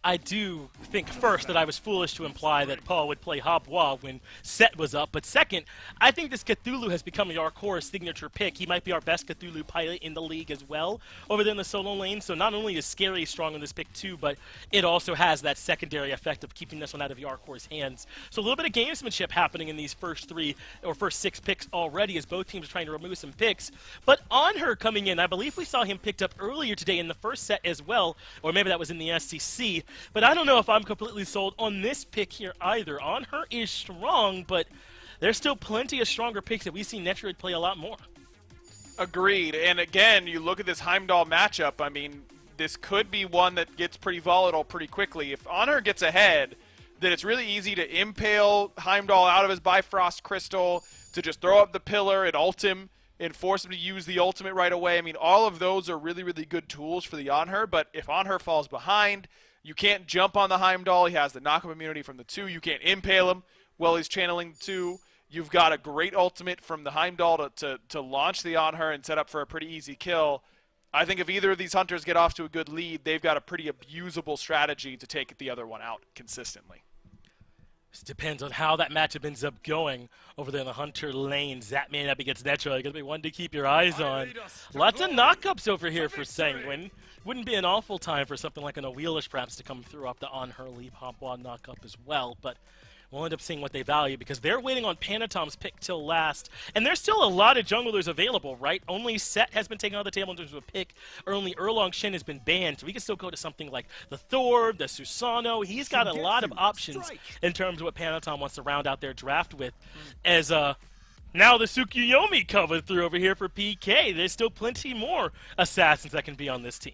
I do think, first, that I was foolish to imply that Paul would play Habois when Set was up, but second, I think this Cthulhu has become our core signature pick. He might be our best Cthulhu pilot in the league as well, over there in the solo lane, so not only is Scary strong in this pick too, but it also has that secondary effect of keeping this one out of Yarkor's hands. So a little bit of gamesmanship happening in these first 6 picks already, as both teams are trying to remove some picks. But On Her coming in, I believe we saw him picked up earlier today in the first set as well, or maybe that was in the SCC. But I don't know if I'm completely sold on this pick here either. On Her is strong, but there's still plenty of stronger picks that we see Netroid play a lot more. Agreed. And again, you look at this Heimdall matchup, I mean, this could be one that gets pretty volatile pretty quickly. If Honor gets ahead, then it's really easy to impale Heimdall out of his Bifrost Crystal, to just throw up the pillar and ult him and force him to use the ultimate right away. I mean, all of those are really, really good tools for the Anhur, but if Anhur falls behind, you can't jump on the Heimdall. He has the knockup immunity from the 2. You can't impale him while he's channeling the 2. You've got a great ultimate from the Heimdall to launch the Anhur and set up for a pretty easy kill. I think if either of these hunters get off to a good lead, they've got a pretty abusable strategy to take the other one out consistently. Just depends on how that matchup ends up going over there in the Hunter lane. Zap Man up against Netroid. Going to be one to keep your eyes on. Lots of knockups over here for Sanguine. Wouldn't be an awful time for something like an Awelish perhaps to come through off the Anhur Leap Hopwad knockup as well, but we'll end up seeing what they value because they're waiting on Panatom's pick till last. And there's still a lot of junglers available, right? Only Set has been taken off the table in terms of a pick. Only Erlong Shen has been banned, so we can still go to something like the Thorb, the Susano. He's got a lot of options in terms of what Panatom wants to round out their draft with. As now the Tsukuyomi covered through over here for PK. There's still plenty more assassins that can be on this team.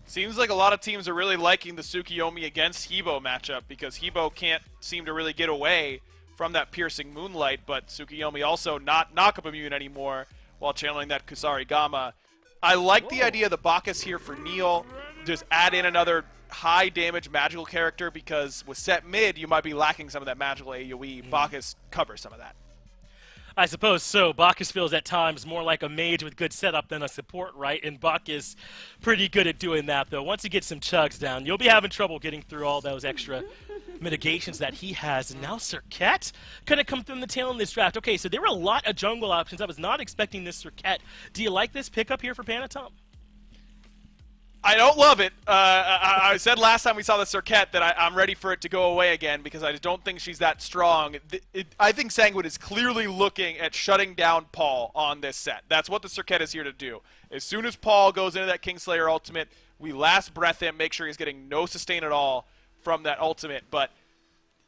Seems like a lot of teams are really liking the Tsukuyomi against Hebo matchup because Hebo can't seem to really get away from that piercing moonlight, but Tsukuyomi also not knockup immune anymore while channeling that Kusari Gamma. I like the idea of the Bacchus here for Neil. Just add in another high damage magical character because with Set mid, you might be lacking some of that magical AoE. Bacchus covers some of that. I suppose so. Bacchus feels at times more like a mage with good setup than a support, right? And Bacchus pretty good at doing that, though. Once you get some chugs down, you'll be having trouble getting through all those extra mitigations that he has. And now Serket going to come through in the tail in this draft. Okay, so there were a lot of jungle options. I was not expecting this Serket. Do you like this pickup here for Panatom? I don't love it. I said last time we saw the Serket that I'm ready for it to go away again because I just don't think she's that strong. I think Sanguine is clearly looking at shutting down Paul on this set. That's what the Serket is here to do. As soon as Paul goes into that Kingslayer ultimate, we last breath him, make sure he's getting no sustain at all from that ultimate. But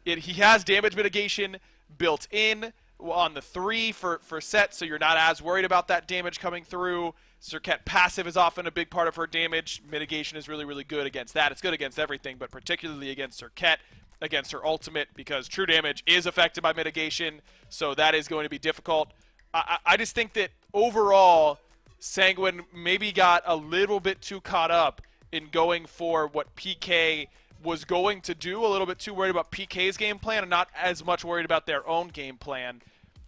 he has damage mitigation built in on the 3 for Set, so you're not as worried about that damage coming through. Serket passive is often a big part of her damage. Mitigation is really, really good against that. It's good against everything, but particularly against Serket, against her ultimate, because true damage is affected by mitigation, so that is going to be difficult. I just think that overall, Sanguine maybe got a little bit too caught up in going for what PK was going to do, a little bit too worried about PK's game plan and not as much worried about their own game plan.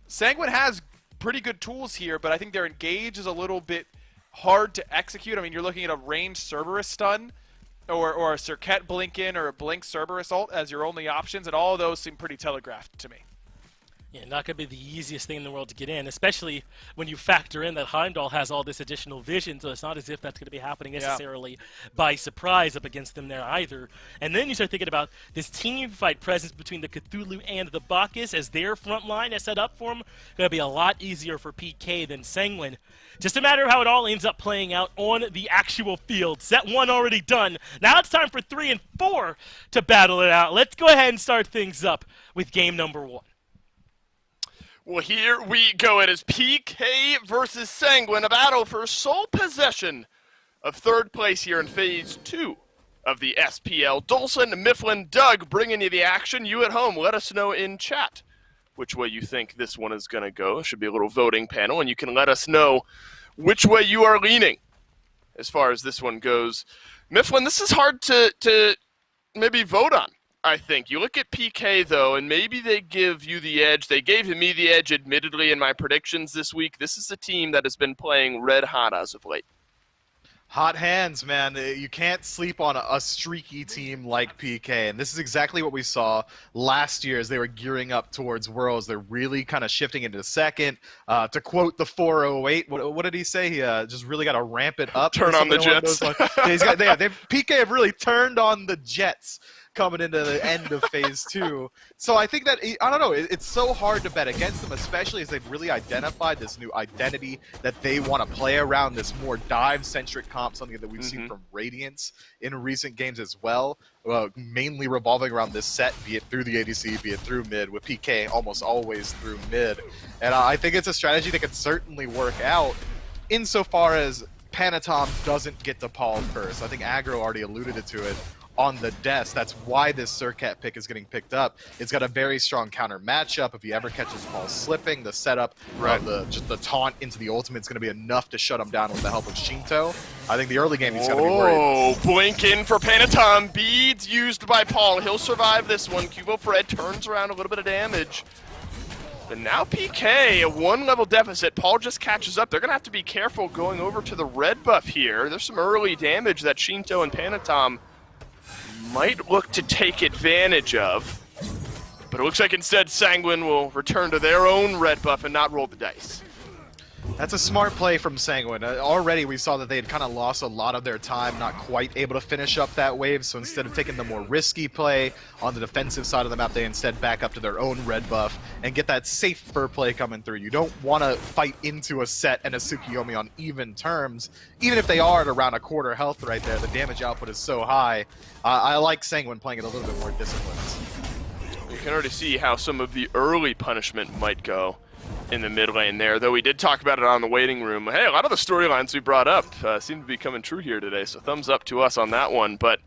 Sanguine has pretty good tools here, but I think their engage is a little bit hard to execute. I mean, you're looking at a ranged Cerberus stun or a Serket blink in or a blink Cerberus ult as your only options, and all of those seem pretty telegraphed to me. Yeah, not going to be the easiest thing in the world to get in, especially when you factor in that Heimdall has all this additional vision, so it's not as if that's going to be happening necessarily by surprise up against them there either. And then you start thinking about this team fight presence between the Cthulhu and the Bacchus as their front line is set up for them. Going to be a lot easier for PK than Sanguine. Just a matter of how it all ends up playing out on the actual field. Set 1 already done. Now it's time for 3 and 4 to battle it out. Let's go ahead and start things up with game number 1. Well, here we go. It is PK versus Sanguine, a battle for sole possession of 3rd place here in Phase 2 of the SPL. Dolson, Mifflin, Doug bringing you the action. You at home, let us know in chat which way you think this one is going to go. It should be a little voting panel, and you can let us know which way you are leaning as far as this one goes. Mifflin, this is hard to maybe vote on. I think. You look at PK, though, and maybe they give you the edge. They gave me the edge, admittedly, in my predictions this week. This is a team that has been playing red hot as of late. Hot hands, man. You can't sleep on a streaky team like PK, and this is exactly what we saw last year as they were gearing up towards Worlds. They're really kind of shifting into second. To quote the 408, what did he say? He just really got to ramp it up. Turn on the jets. PK have really turned on the jets coming into the end of phase 2. So I think that, I don't know, it's so hard to bet against them, especially as they've really identified this new identity that they want to play around, this more dive-centric comp, something that we've seen from Radiance in recent games as well, mainly revolving around this set, be it through the ADC, be it through mid, with PK almost always through mid. And I think it's a strategy that could certainly work out insofar as Panatom doesn't get to Paul first. I think Aggro already alluded to it on the desk. That's why this Surcat pick is getting picked up. It's got a very strong counter matchup. If he ever catches Paul slipping, the setup, just the taunt into the ultimate is going to be enough to shut him down with the help of Shinto. I think the early game he's going to be worried. Oh, blink in for Panatom. Beads used by Paul. He'll survive this one. Cubo Fred turns around a little bit of damage. But now PK, a 1-level deficit. Paul just catches up. They're going to have to be careful going over to the red buff here. There's some early damage that Shinto and Panatom might look to take advantage of. But it looks like instead Sanguine will return to their own red buff and not roll the dice. That's a smart play from Sanguine. Already we saw that they had kind of lost a lot of their time, not quite able to finish up that wave, so instead of taking the more risky play on the defensive side of the map, they instead back up to their own red buff and get that safer play coming through. You don't want to fight into a set and a Tsukiyomi on even terms. Even if they are at around a quarter health right there, the damage output is so high. I like Sanguine playing it a little bit more disciplined. You can already see how some of the early punishment might go in the mid lane there, though we did talk about it on the waiting room. Hey, a lot of the storylines we brought up seem to be coming true here today, so thumbs up to us on that one. But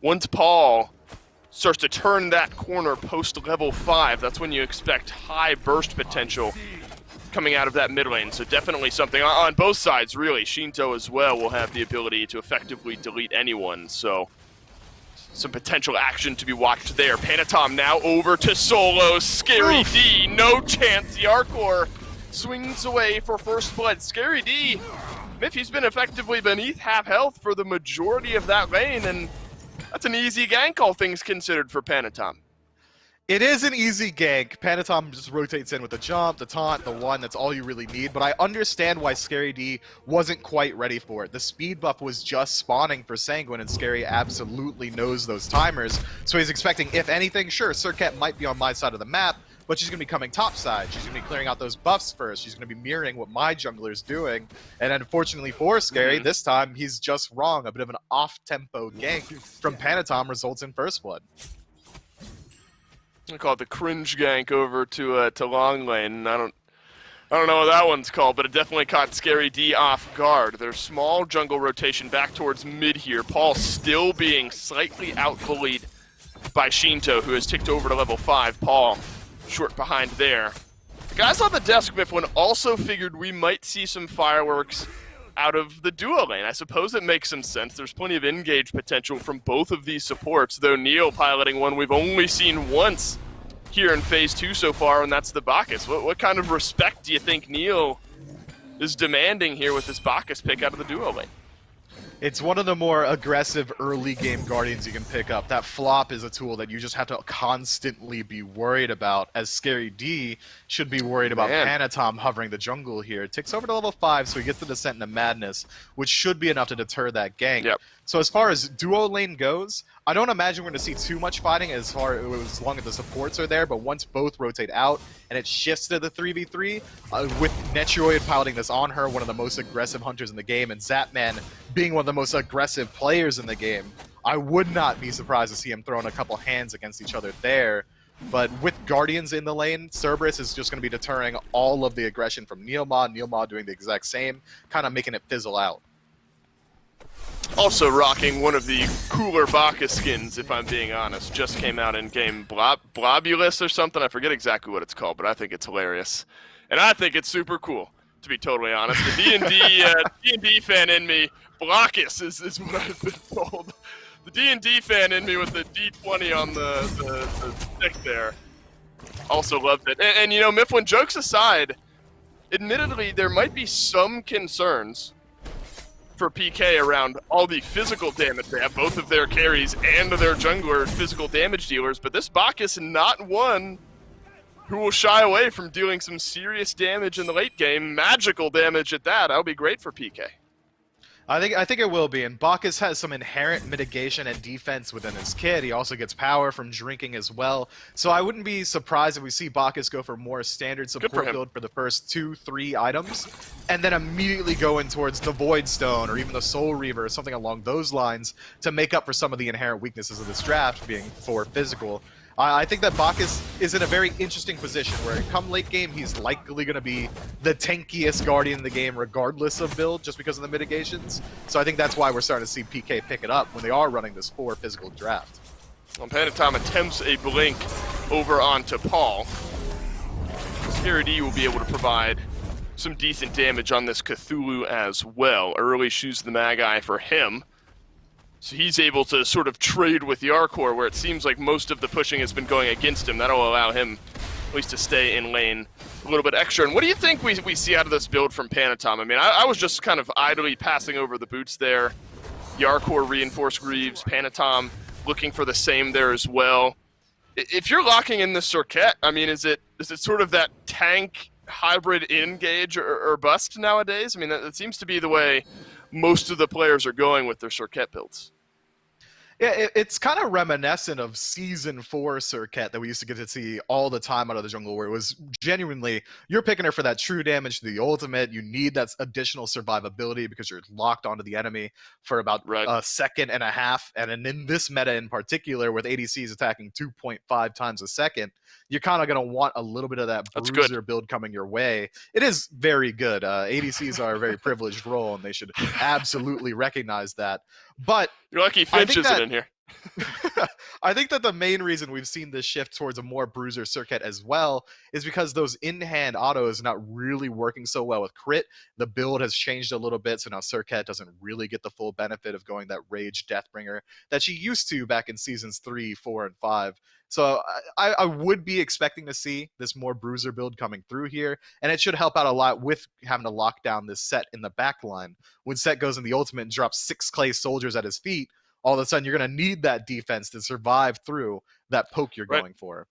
once Paul starts to turn that corner post level 5, that's when you expect high burst potential coming out of that mid lane. So definitely something on both sides, really. Shinto as well will have the ability to effectively delete anyone, so some potential action to be watched there. Panatom now over to solo. Scary D, no chance. The Arcor swings away for first blood. Scary D, if he's been effectively beneath half health for the majority of that lane, and that's an easy gank, all things considered, for Panatom. It is an easy gank. Panatom just rotates in with the jump, the taunt, the one. That's all you really need. But I understand why Scary D wasn't quite ready for it. The speed buff was just spawning for Sanguine, and Scary absolutely knows those timers. So he's expecting, if anything, sure, Surcat might be on my side of the map, but she's going to be coming top side. She's going to be clearing out those buffs first. She's going to be mirroring what my jungler's doing. And unfortunately for Scary, this time he's just wrong. A bit of an off-tempo gank from Panatom results in first blood. I call it the cringe gank over to long lane. I don't know what that one's called, but it definitely caught Scary D off guard. Their small jungle rotation back towards mid here. Paul still being slightly outbullied by Shinto, who has ticked over to level 5. Paul short behind there. The guys on the desk, Mifflin, also figured we might see some fireworks out of the duo lane. I suppose it makes some sense. There's plenty of engage potential from both of these supports, though Neil piloting one we've only seen once here in phase 2 so far, and that's the Bacchus. What kind of respect do you think Neil is demanding here with this Bacchus pick out of the duo lane? It's one of the more aggressive early game Guardians you can pick up. That flop is a tool that you just have to constantly be worried about, as Scary D should be worried about Panatom hovering the jungle here. It ticks over to level 5, so he gets the Descent into Madness, which should be enough to deter that gank. Yep. So as far as duo lane goes, I don't imagine we're going to see too much fighting as long as the supports are there, but once both rotate out and it shifts to the 3v3, with Netroid piloting this on her, one of the most aggressive hunters in the game, and Zapman being one of the most aggressive players in the game, I would not be surprised to see him throwing a couple hands against each other there. But with Guardians in the lane, Cerberus is just going to be deterring all of the aggression from Neilma. Neilma doing the exact same, kind of making it fizzle out. Also rocking one of the cooler Bacchus skins, if I'm being honest. Just came out in game, Blobulus or something. I forget exactly what it's called, but I think it's hilarious. And I think it's super cool, to be totally honest. The D&D fan in me, Blockus is what I've been told. The D&D fan in me with the D20 on the stick there also loved it. And you know, Mifflin, jokes aside, admittedly, there might be some concerns for PK around all the physical damage they have, both of their carries and their jungler physical damage dealers, but this Bacchus not one who will shy away from dealing some serious damage in the late game, magical damage at that. That'll be great for PK. I think it will be, and Bacchus has some inherent mitigation and defense within his kit. He also gets power from drinking as well. So I wouldn't be surprised if we see Bacchus go for more standard support build for the first 2-3 items, and then immediately go in towards the Void Stone or even the Soul Reaver or something along those lines to make up for some of the inherent weaknesses of this draft, being 4 physical. I think that Bacchus is in a very interesting position where come late game, he's likely going to be the tankiest Guardian in the game regardless of build, just because of the mitigations. So I think that's why we're starting to see PK pick it up when they are running this 4 physical draft. Well, Panatom attempts a blink over onto Paul. Scary D will be able to provide some decent damage on this Cthulhu as well. Early shoes the Magi for him. So he's able to sort of trade with the Arcor, where it seems like most of the pushing has been going against him. That'll allow him at least to stay in lane a little bit extra. And what do you think we see out of this build from Panatom? I mean, I was just kind of idly passing over the boots there. The Arcor reinforced Greaves, Panatom looking for the same there as well. If you're locking in the Circuit, I mean, is it sort of that tank hybrid engage or bust nowadays? I mean, that seems to be the way most of the players are going with their Circuit builds. Yeah, it's kind of reminiscent of Season 4 Circuit that we used to get to see all the time out of the jungle, where it was genuinely, you're picking her for that true damage to the ultimate. You need that additional survivability because you're locked onto the enemy for about a second and a half. And in this meta in particular, with ADCs attacking 2.5 times a second, you're kind of going to want a little bit of that bruiser build coming your way. It is very good. ADCs are a very privileged role, and they should absolutely recognize that. But you're lucky Finch isn't in here. I think that the main reason we've seen this shift towards a more bruiser circuit as well is because those in-hand autos not really working so well with crit. The build has changed a little bit, so now Circuit doesn't really get the full benefit of going that Rage Deathbringer that she used to back in Seasons 3, 4, and 5. So I would be expecting to see this more bruiser build coming through here, and it should help out a lot with having to lock down this Set in the back line. When Set goes in the ultimate and drops 6 clay soldiers at his feet, all of a sudden you're going to need that defense to survive through that poke you're going for.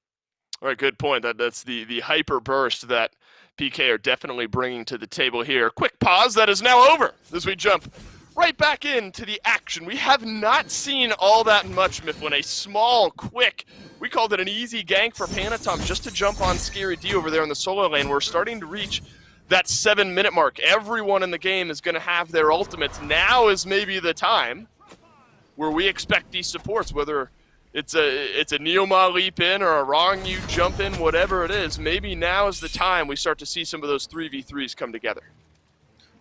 All right, good point. That's the hyper burst that PK are definitely bringing to the table here. Quick pause, that is now over as we jump right back into the action. We have not seen all that much, Mifflin. A small, quick, we called it an easy gank for Panatom just to jump on Scary D over there in the solo lane. We're starting to reach that 7-minute mark. Everyone in the game is going to have their ultimates. Now is maybe the time where we expect these supports, whether it's a Neoma leap in or a Wrong You jump in, whatever it is, maybe now is the time we start to see some of those 3v3s come together.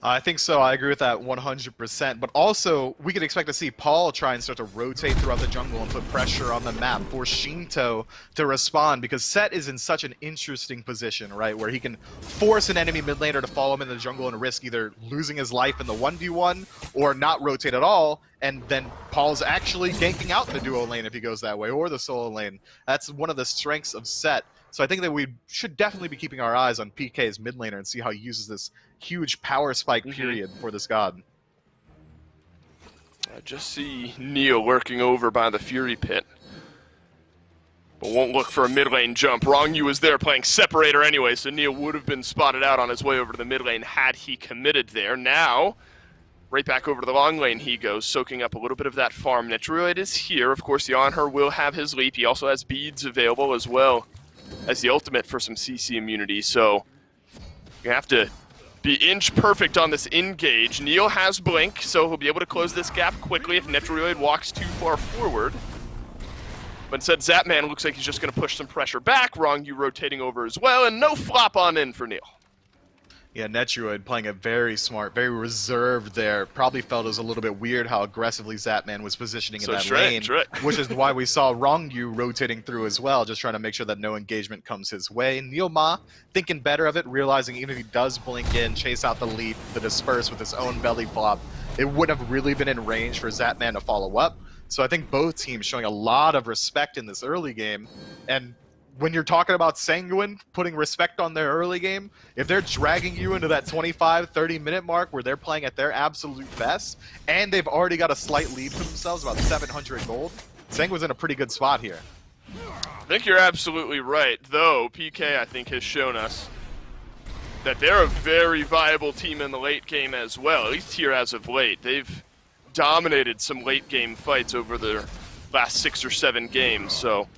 I think so. I agree with that 100%. But also, we can expect to see Paul try and start to rotate throughout the jungle and put pressure on the map for Shinto to respond, because Set is in such an interesting position, right, where he can force an enemy mid laner to follow him in the jungle and risk either losing his life in the 1v1 or not rotate at all, and then Paul's actually ganking out the duo lane if he goes that way, or the solo lane. That's one of the strengths of Set. So I think that we should definitely be keeping our eyes on PK's mid laner and see how he uses this huge power spike period for this god. I just see Neo lurking over by the Fury Pit, but won't look for a mid lane jump. Wrong You was there playing Separator anyway, so Neo would have been spotted out on his way over to the mid lane had he committed there. Now, right back over to the long lane he goes, soaking up a little bit of that farm. Nitroid is here. Of course, the On Her will have his leap. He also has beads available as well as the ultimate for some CC immunity, so you have to be inch perfect on this engage. Neil has blink, so he'll be able to close this gap quickly if Netroid walks too far forward. But instead, Zapman looks like he's just going to push some pressure back. Wrong You rotating over as well, and no flop on in for Neil. Yeah, Netroid playing it very smart, very reserved there. Probably felt it was a little bit weird how aggressively Zapman was positioning in that lane, which is why we saw Wrong You rotating through as well, just trying to make sure that no engagement comes his way. Neoma thinking better of it, realizing even if he does blink in, chase out the leap, the disperse with his own belly flop, it wouldn't have really been in range for Zapman to follow up. So I think both teams showing a lot of respect in this early game, and when you're talking about Sanguine putting respect on their early game, if they're dragging you into that 25-30 minute mark where they're playing at their absolute best, and they've already got a slight lead for themselves, about 700 gold, Sanguine's in a pretty good spot here. I think you're absolutely right, though PK, I think, has shown us that they're a very viable team in the late game as well, at least here as of late. They've dominated some late game fights over the last 6 or 7 games, so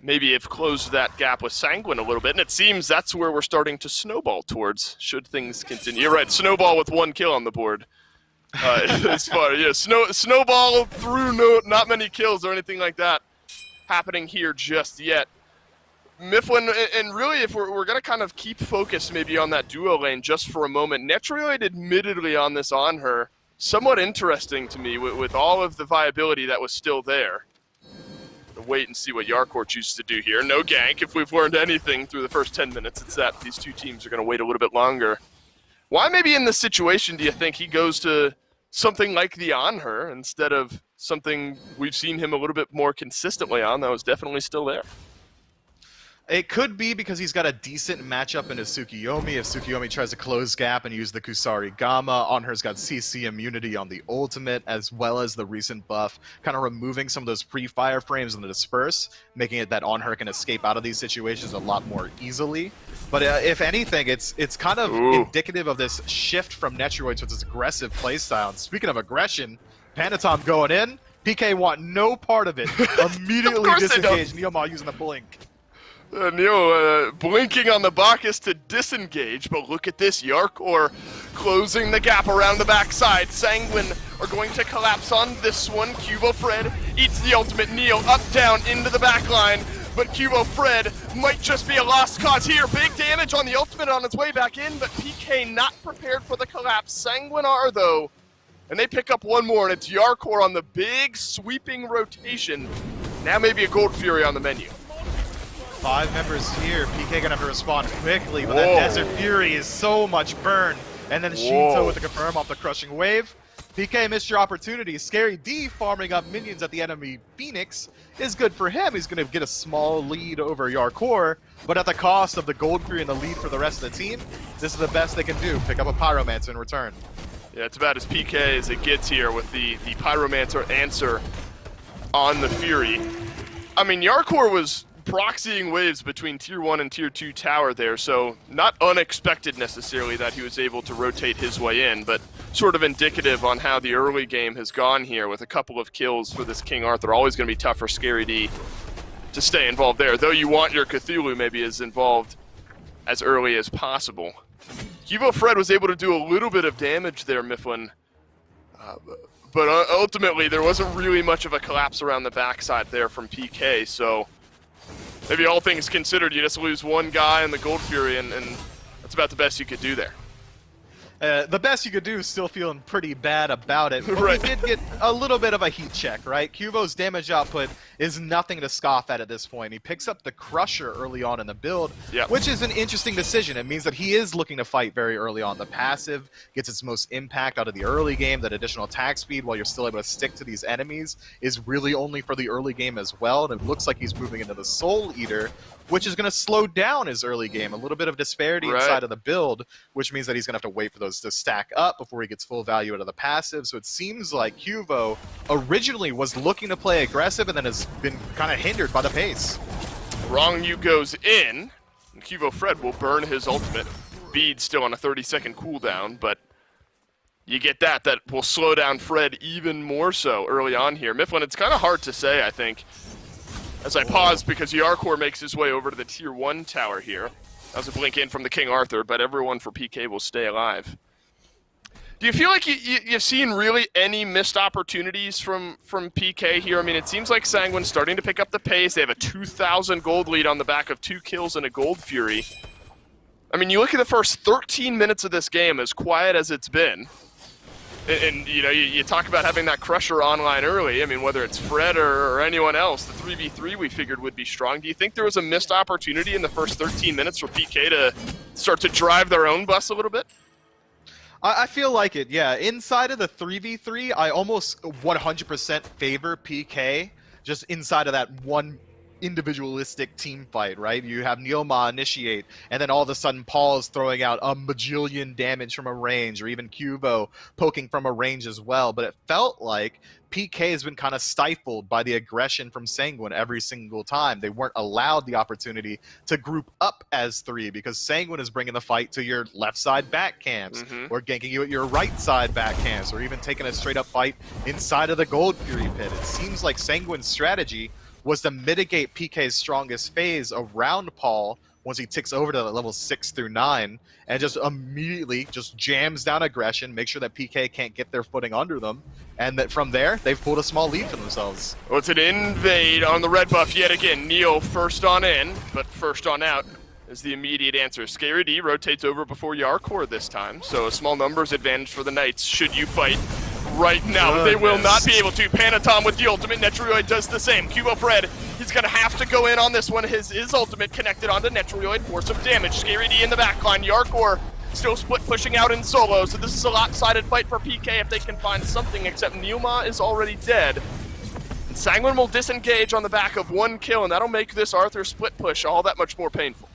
maybe have closed that gap with Sanguine a little bit, and it seems that's where we're starting to snowball towards, should things continue. You're right, snowball with 1 kill on the board. As far, yeah, snowball through not many kills or anything like that happening here just yet. Mifflin, and really if we're going to kind of keep focus maybe on that duo lane just for a moment, Netrioid admittedly on this on her, somewhat interesting to me with all of the viability that was still there. Wait and see what Yarkor chooses to do here. No gank. If we've learned anything through the first 10 minutes, it's that these two teams are going to wait a little bit longer. Why maybe in this situation do you think he goes to something like the on her instead of something we've seen him a little bit more consistently on that was definitely still there? It could be because he's got a decent matchup into Tsukiyomi. If Tsukiyomi tries to close gap and use the Kusari Gamma, Onher's got CC immunity on the ultimate, as well as the recent buff, kind of removing some of those pre-fire frames in the disperse, making it that Onher can escape out of these situations a lot more easily. But if anything, it's kind of indicative of this shift from Netrioid to this aggressive playstyle. And speaking of aggression, Panatom going in, PK want no part of it. Immediately disengage, Neomar using the blink. Neo blinking on the Bacchus to disengage, but look at this, Yarkor closing the gap around the backside. Sanguine are going to collapse on this one. Cubo Fred eats the ultimate. Neo up, down, into the back line, but Cubo Fred might just be a lost cause here. Big damage on the ultimate on its way back in, but PK not prepared for the collapse. Sanguine are, though, and they pick up one more, and it's Yarkor on the big sweeping rotation. Now maybe a Gold Fury on the menu. 5 members here. PK gonna have to respond quickly, but that Desert Fury is so much burn. And then Shinto with the confirm off the crushing wave. PK missed your opportunity. Scary D farming up minions at the enemy Phoenix is good for him. He's gonna get a small lead over Yarkor, but at the cost of the Gold Fury and the lead for the rest of the team, this is the best they can do. Pick up a Pyromancer in return. Yeah, it's about as PK as it gets here with the Pyromancer answer on the Fury. I mean, Yarkor was proxying waves between Tier 1 and Tier 2 tower there, so not unexpected necessarily that he was able to rotate his way in, but sort of indicative on how the early game has gone here with a couple of kills for this King Arthur. Always going to be tough for Scary D to stay involved there, though you want your Cthulhu maybe as involved as early as possible. Cubo Fred was able to do a little bit of damage there, Mifflin, but ultimately there wasn't really much of a collapse around the backside there from PK, so maybe all things considered, you just lose one guy in the Gold Fury, and that's about the best you could do there. The best you could do is still feeling pretty bad about it. But Right. we did get a little bit of a heat check, right? Cubo's damage output is nothing to scoff at this point. He picks up the Crusher early on in the build, which is an interesting decision. It means that he is looking to fight very early on. The passive gets its most impact out of the early game. That additional attack speed, while you're still able to stick to these enemies, is really only for the early game as well. And it looks like he's moving into the Soul Eater, which is going to slow down his early game. A little bit of disparity inside of the build, which means that he's going to have to wait for those to stack up before he gets full value out of the passive. So it seems like Cubo originally was looking to play aggressive and then has been kind of hindered by the pace. Wrong U goes in, and Cubo Fred will burn his ultimate. Bead still on a 30-second cooldown, but you get that will slow down Fred even more so early on here. Mifflin, it's kind of hard to say, I think, as I pause because Yarkor makes his way over to the Tier 1 tower here. That was a blink in from the King Arthur, but everyone for PK will stay alive. Do you feel like you've seen really any missed opportunities from PK here? I mean, it seems like Sanguine's starting to pick up the pace. They have a 2,000 gold lead on the back of 2 kills and a Gold Fury. I mean, you look at the first 13 minutes of this game, as quiet as it's been, and you know, you talk about having that Crusher online early. I mean, whether it's Fred or anyone else, the 3v3 we figured would be strong. Do you think there was a missed opportunity in the first 13 minutes for PK to start to drive their own bus a little bit? I feel like it, yeah. Inside of the 3v3, I almost 100% favor PK, just inside of that 1 individualistic team fight, right? You have Neoma initiate, and then all of a sudden Paul is throwing out a bajillion damage from a range, or even Cubo poking from a range as well. But it felt like PK has been kind of stifled by the aggression from Sanguine every single time. They weren't allowed the opportunity to group up as three because Sanguine is bringing the fight to your left side back camps, or ganking you at your right side back camps, or even taking a straight up fight inside of the Gold Fury pit. It seems like Sanguine's strategy was to mitigate PK's strongest phase around Paul once he ticks over to level 6 through 9, and just immediately just jams down aggression, make sure that PK can't get their footing under them, and that from there, they've pulled a small lead for themselves. Well, it's an invade on the red buff yet again. Neil first on in, but first on out is the immediate answer. Scary D rotates over before Yarkor this time, so a small numbers advantage for the Knights should you fight right now. They will not be able to. Panatom with the ultimate. Netrioid does the same. Cubo Fred, he's going to have to go in on this one. His ultimate connected onto Netrioid for some damage. Scary D in the backline. Yarkor still split pushing out in solo, so this is a lopsided fight for PK if they can find something, except Neuma is already dead. And Sanguine will disengage on the back of one kill, and that'll make this Arthur split push all that much more painful.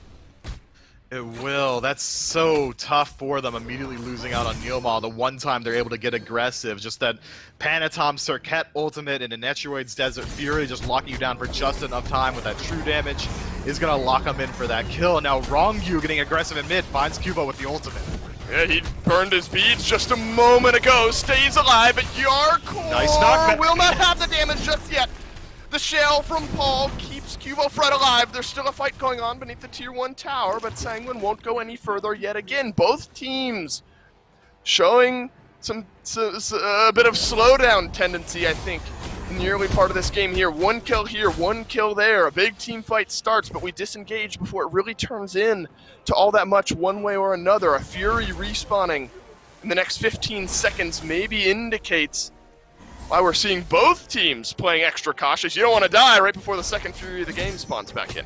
It will. That's so tough for them, immediately losing out on Neoma the one time they're able to get aggressive. Just that Panatom Circuit ultimate and a Netrioid's Desert Fury just locking you down for just enough time with that true damage is going to lock them in for that kill. And now Rongyu getting aggressive in mid finds Cubo with the ultimate. Yeah, he burned his beads just a moment ago, stays alive, but Yarkor Nice knockback. will not have the damage just yet. The shell from Paul keeps Cubo Fred alive. There's still a fight going on beneath the Tier 1 tower, but Sanguine won't go any further yet again. Both teams showing a bit of slowdown tendency, I think, in the early part of this game here. One kill here, one kill there. A big team fight starts, but we disengage before it really turns in to all that much one way or another. A Fury respawning in the next 15 seconds maybe indicates why we're seeing both teams playing extra cautious. You don't want to die right before the second Fury of the game spawns back in.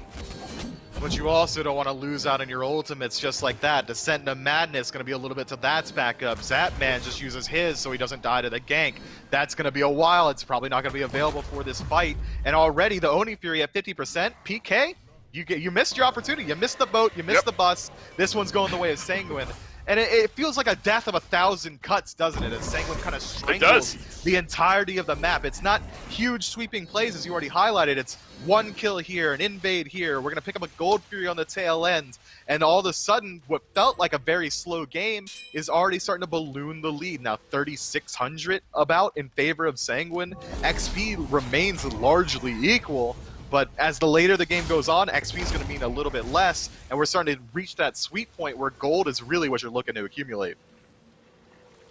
But you also don't want to lose out on your ultimates just like that. Descent into Madness going to be a little bit to that's backup. Zapman just uses his so he doesn't die to the gank. That's going to be a while. It's probably not going to be available for this fight. And already the Oni Fury at 50%. PK, you missed your opportunity. You missed the boat. You missed the bus. This one's going the way of Sanguine. And it feels like a death of 1,000 cuts, doesn't it? As Sanguine kind of strangles the entirety of the map. It's not huge sweeping plays, as you already highlighted. It's one kill here, an invade here. We're going to pick up a Gold Fury on the tail end. And all of a sudden, what felt like a very slow game is already starting to balloon the lead. Now 3,600 about in favor of Sanguine. XP remains largely equal. But as the later the game goes on, XP is going to mean a little bit less, and we're starting to reach that sweet point where gold is really what you're looking to accumulate.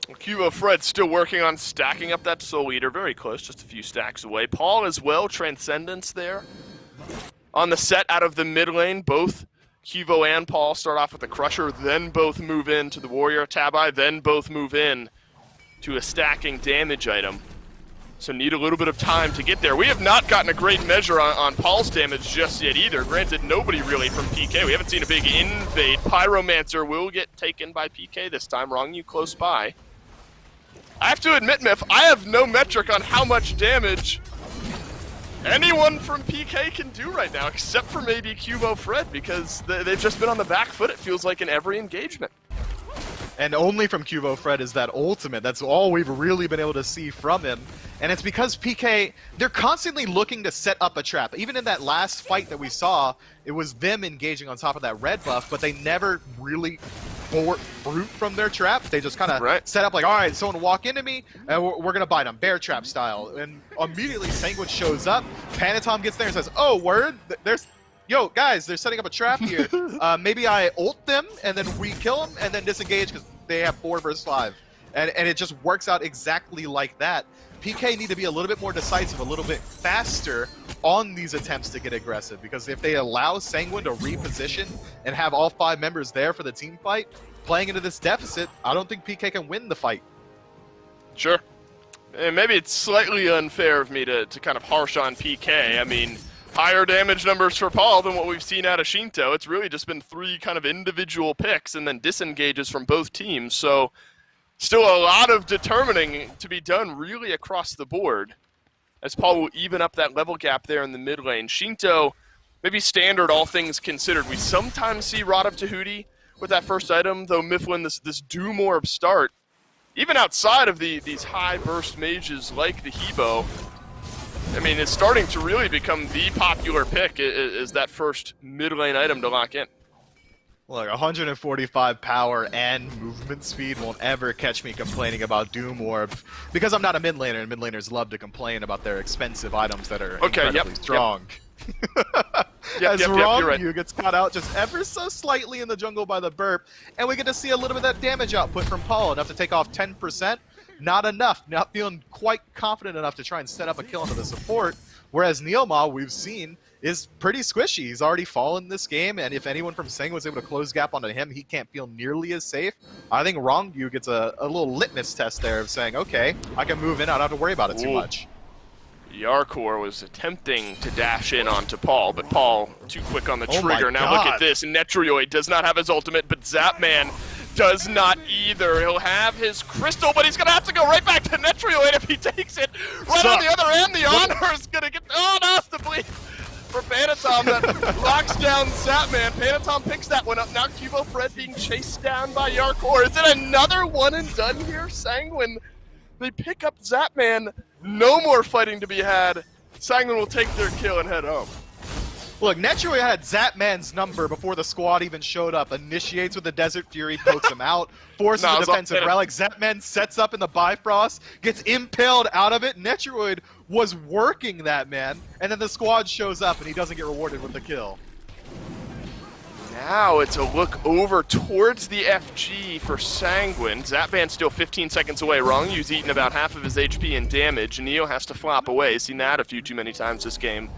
Cubo Fred still working on stacking up that Soul Eater, very close, just a few stacks away. Paul as well, Transcendence there. On the set out of the mid lane, both Cubo and Paul start off with the Crusher, then both move into the Warrior Tabi, then both move in to a stacking damage item. So need a little bit of time to get there. We have not gotten a great measure on Paul's damage just yet either. Granted, nobody really from PK. We haven't seen a big invade. Pyromancer will get taken by PK this time. Rongyu close by. I have to admit, Miff, I have no metric on how much damage anyone from PK can do right now, except for maybe Cubo Fred, because they've just been on the back foot, it feels like, in every engagement. And only from Cubo Fred is that ultimate. That's all we've really been able to see from him. And it's because PK, they're constantly looking to set up a trap. Even in that last fight that we saw, it was them engaging on top of that red buff, but they never really bore fruit from their trap. They just kind of set up like, all right, someone walk into me, and we're going to bite them, bear trap style. And immediately Sanguine shows up, Panatom gets there and says, oh, word, yo, guys, they're setting up a trap here. Maybe I ult them, and then we kill them, and then disengage because they have 4 versus 5. And it just works out exactly like that. PK need to be a little bit more decisive, a little bit faster on these attempts to get aggressive, because if they allow Sanguine to reposition and have all 5 members there for the team fight, playing into this deficit, I don't think PK can win the fight. Sure. And maybe it's slightly unfair of me to kind of harsh on PK. I mean, higher damage numbers for Paul than what we've seen out of Shinto. It's really just been 3 kind of individual picks and then disengages from both teams. So still a lot of determining to be done really across the board, as Paul will even up that level gap there in the mid lane. Shinto maybe standard, all things considered. We sometimes see Rod of Tahuti with that first item, though Mifflin, this Doom Orb start, even outside of these high burst mages like the Hebo, I mean, it's starting to really become the popular pick is that first mid lane item to lock in. Look, 145 power and movement speed won't ever catch me complaining about Doom Orb, because I'm not a mid laner, and mid laners love to complain about their expensive items that are incredibly strong. As Wrong gets caught out just ever so slightly in the jungle by the burp, and we get to see a little bit of that damage output from Paul, enough to take off 10%. Not enough, not feeling quite confident enough to try and set up a kill into the support, whereas Neilma, we've seen, is pretty squishy. He's already fallen this game, and if anyone from Sang was able to close gap onto him, he can't feel nearly as safe. I think Wrongview gets a little litmus test there of saying, okay, I can move in, I don't have to worry about it too much. Yarkor was attempting to dash in onto Paul, but Paul too quick on the trigger. Now look at this, Netrioid does not have his ultimate, but Zapman does not either. He'll have his crystal, but he's going to have to go right back to Netrioid if he takes it. Right on the other end, the Honor is going to get... Oh, no, it's the bleed for Panatom that locks down Zapman. Panatom picks that one up. Now Cubo Fred being chased down by Yarkor. Is it another one and done here? Sanguine, they pick up Zapman. No more fighting to be had. Sanguine will take their kill and head home. Look, Netrioid had Zapman's number before the squad even showed up. Initiates with the Desert Fury, pokes him out, forces a defensive relic. Zapman sets up in the Bifrost, gets impaled out of it. Netrioid was working that man, and then the squad shows up and he doesn't get rewarded with the kill. Now it's a look over towards the FG for Sanguine. Zapman's still 15 seconds away. Wrongview's eaten about half of his HP in damage. Neo has to flop away. Seen that a few too many times this game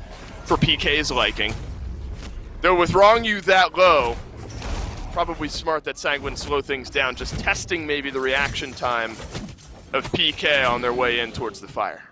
for PK's liking. Though with Wrongview that low, probably smart that Sanguine slow things down, just testing maybe the reaction time of PK on their way in towards the fire.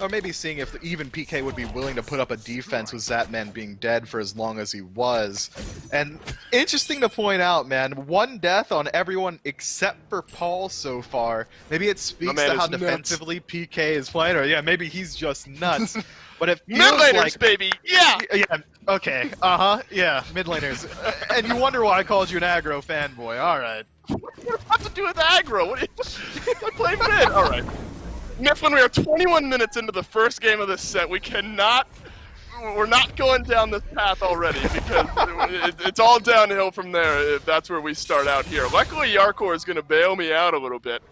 Or maybe seeing if even PK would be willing to put up a defense with Zapman being dead for as long as he was. And interesting to point out, man, one death on everyone except for Paul so far. Maybe it speaks to how defensively PK is playing, or yeah, maybe he's just nuts. But it feels mid-laners, baby! Yeah! Yeah, okay, yeah, mid-laners. And you wonder why I called you an aggro fanboy, alright. What does it have to do with aggro? What I play mid! Alright. Mifflin, we are 21 minutes into the first game of this set. We're not going down this path already, because it's all downhill from there if that's where we start out here. Luckily, Yarkor is going to bail me out a little bit,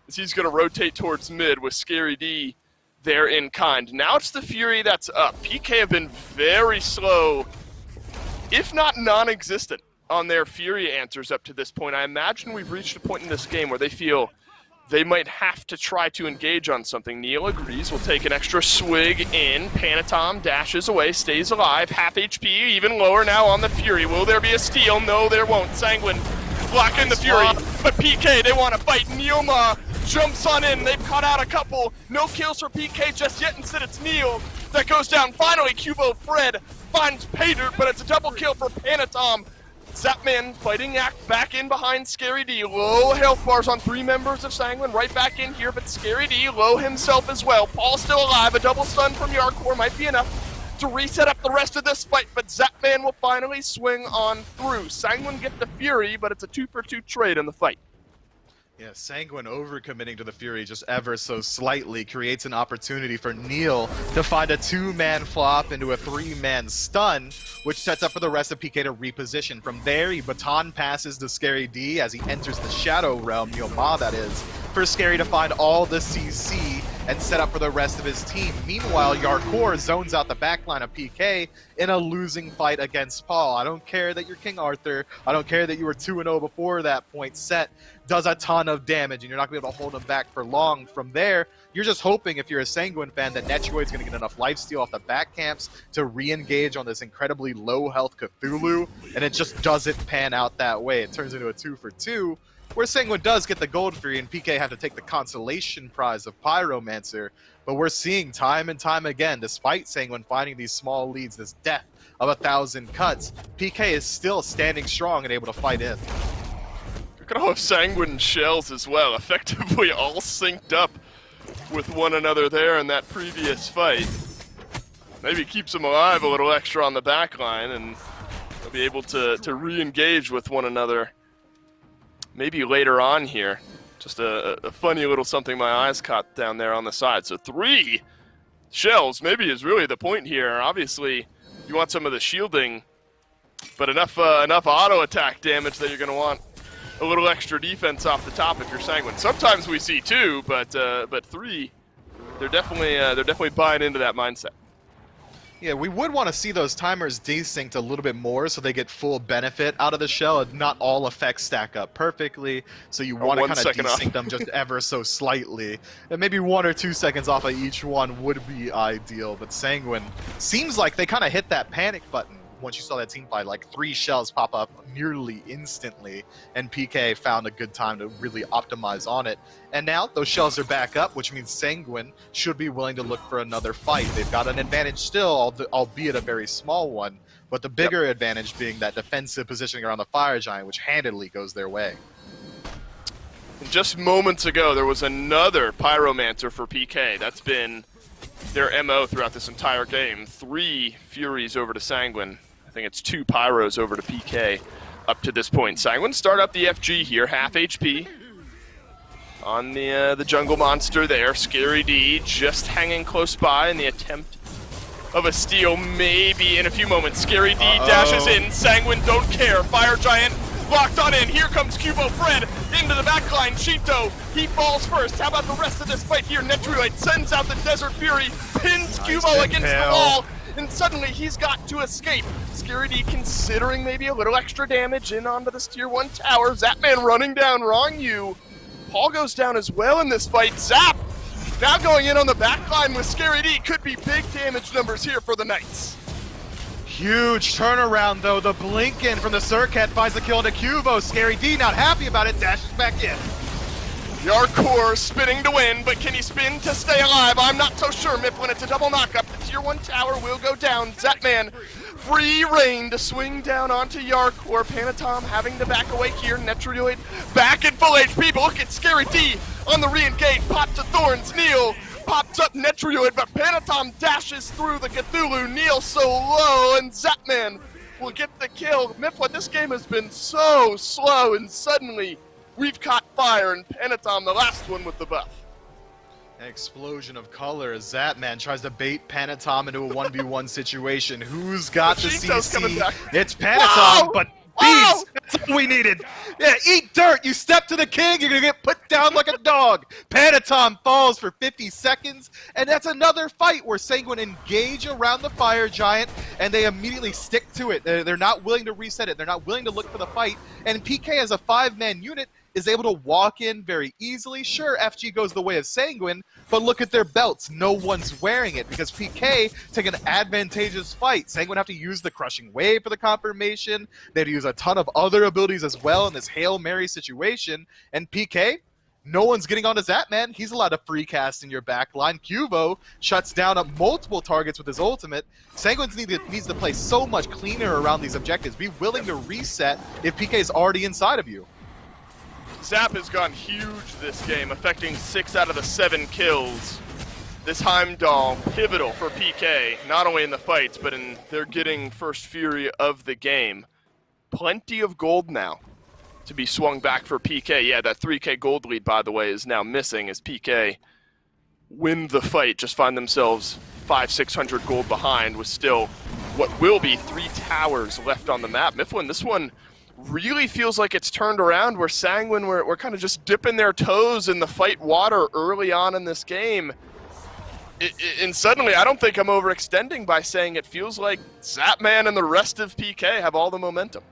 as he's going to rotate towards mid with Scary D there in kind. Now it's the Fury that's up. PK have been very slow, if not non-existent, on their Fury answers up to this point. I imagine we've reached a point in this game where they feel they might have to try to engage on something. Neil agrees, will take an extra swig in. Panatom dashes away, stays alive, half HP, even lower now on the Fury. Will there be a steal? No, there won't. Sanguine block in the Fury, but PK, they want to fight. Neilma jumps on in, they've caught out a couple. No kills for PK just yet, instead it's Neil that goes down. Finally, Cubo Fred finds Paydirt, but it's a double kill for Panatom. Zapman fighting back in behind Scary D. Low health bars on 3 members of Sanguine. Right back in here, but Scary D low himself as well. Paul still alive. A double stun from Yarkor might be enough to reset up the rest of this fight, but Zapman will finally swing on through. Sanguine get the Fury, but it's a 2-for-2 trade in the fight. Yeah, Sanguine overcommitting to the Fury just ever so slightly creates an opportunity for Neil to find a 2-man flop into a 3-man stun, which sets up for the rest of PK to reposition. From there, he baton passes to Scary D as he enters the Shadow Realm, Neil Ma that is, for Scary to find all the CC and set up for the rest of his team. Meanwhile, Yarkor zones out the backline of PK in a losing fight against Paul. I don't care that you're King Arthur. I don't care that you were 2-0 before that point set. Does a ton of damage, and you're not going to be able to hold him back for long. From there, you're just hoping, if you're a Sanguine fan, that Netrioid's going to get enough lifesteal off the back camps to re-engage on this incredibly low-health Cthulhu, and it just doesn't pan out that way. It turns into a 2-for-2, where Sanguine does get the Gold Fury, and PK have to take the consolation prize of Pyromancer. But we're seeing time and time again, despite Sanguine finding these small leads, this death of 1,000 cuts, PK is still standing strong and able to fight in. Look at all of Sanguine shells as well, effectively all synced up with one another there in that previous fight. maybe keeps them alive a little extra on the back line, and they'll be able to re-engage with one another maybe later on here. Just a funny little something my eyes caught down there on the side. So 3 shells maybe is really the point here. Obviously, you want some of the shielding, but enough auto attack damage that you're going to want a little extra defense off the top if you're Sanguine. Sometimes we see 2, but 3, they're definitely buying into that mindset. Yeah, we would want to see those timers desynced a little bit more so they get full benefit out of the shell and not all effects stack up perfectly. So you want to kind of desync them just ever so slightly. And maybe 1 or 2 seconds off of each one would be ideal. But Sanguine seems like they kind of hit that panic button once you saw that team fight. Like 3 shells pop up nearly instantly, and PK found a good time to really optimize on it. And now those shells are back up, which means Sanguine should be willing to look for another fight. They've got an advantage still, albeit a very small one, but the bigger advantage being that defensive positioning around the Fire Giant, which handedly goes their way. And just moments ago, there was another Pyromancer for PK. That's been their MO throughout this entire game. 3 Furies over to Sanguine. I think it's 2 Pyros over to PK up to this point. Sanguine start up the FG here, half HP. On the jungle monster there. Scary D just hanging close by in the attempt of a steal maybe in a few moments. Scary D dashes in. Sanguine don't care. Fire Giant locked on in. Here comes Cubo Fred into the backline. Cheeto, he falls first. How about the rest of this fight here? Netrulite sends out the Desert Fury, pins Cubo against the wall, and suddenly he's got to escape. Scary D considering maybe a little extra damage in onto this tier 1 tower. Zapman running down, wrong you. Paul goes down as well in this fight. Zap now going in on the backline with Scary D. Could be big damage numbers here for the Knights. Huge turnaround, though. The blink-in from the Surcat finds the kill into Cubo. Scary D not happy about it, dashes back in. Yarkor spinning to win, but can he spin to stay alive? I'm not so sure, Mifflin. It's a double knockup. The tier 1 tower will go down. Zapman, free reign to swing down onto Yarkor. Panatom having to back away here. Netrulite back at full HP, but look at Scary D on the re-engage. Pop to Thorns. Neil pops up Netrulite, but Panatom dashes through the Cthulhu. Neil so low, and Zapman will get the kill. Mifflin, this game has been so slow, and suddenly we've caught fire, and Panatom, the last one with the buff. An explosion of color as Zapman tries to bait Panatom into a 1v1 situation. Who's got the CC? It's Panatom, but beads! That's all we needed! Yeah, eat dirt! You step to the king, you're gonna get put down like a dog! Panatom falls for 50 seconds, and that's another fight where Sanguine engage around the Fire Giant, and they immediately stick to it. They're not willing to reset it, they're not willing to look for the fight, and PK as a 5-man unit is able to walk in very easily. Sure, FG goes the way of Sanguine, but look at their belts. No one's wearing it because PK take an advantageous fight. Sanguine have to use the Crushing Wave for the confirmation. They have to use a ton of other abilities as well in this Hail Mary situation. And PK, no one's getting onto Zapman. He's allowed to free cast in your back line. Cubo shuts down up multiple targets with his ultimate. Sanguine needs to play so much cleaner around these objectives. Be willing to reset if PK is already inside of you. Zap has gone huge this game, affecting 6 out of the 7 kills. This Heimdall, pivotal for PK, not only in the fights, but in their getting first Fury of the game. Plenty of gold now to be swung back for PK. Yeah, that 3K gold lead, by the way, is now missing as PK win the fight, just find themselves 500-600 gold behind with still what will be 3 towers left on the map. Mifflin, this one really feels like it's turned around where Sanguine were kind of just dipping their toes in the fight water early on in this game. And suddenly, I don't think I'm overextending by saying it feels like Zapman and the rest of PK have all the momentum.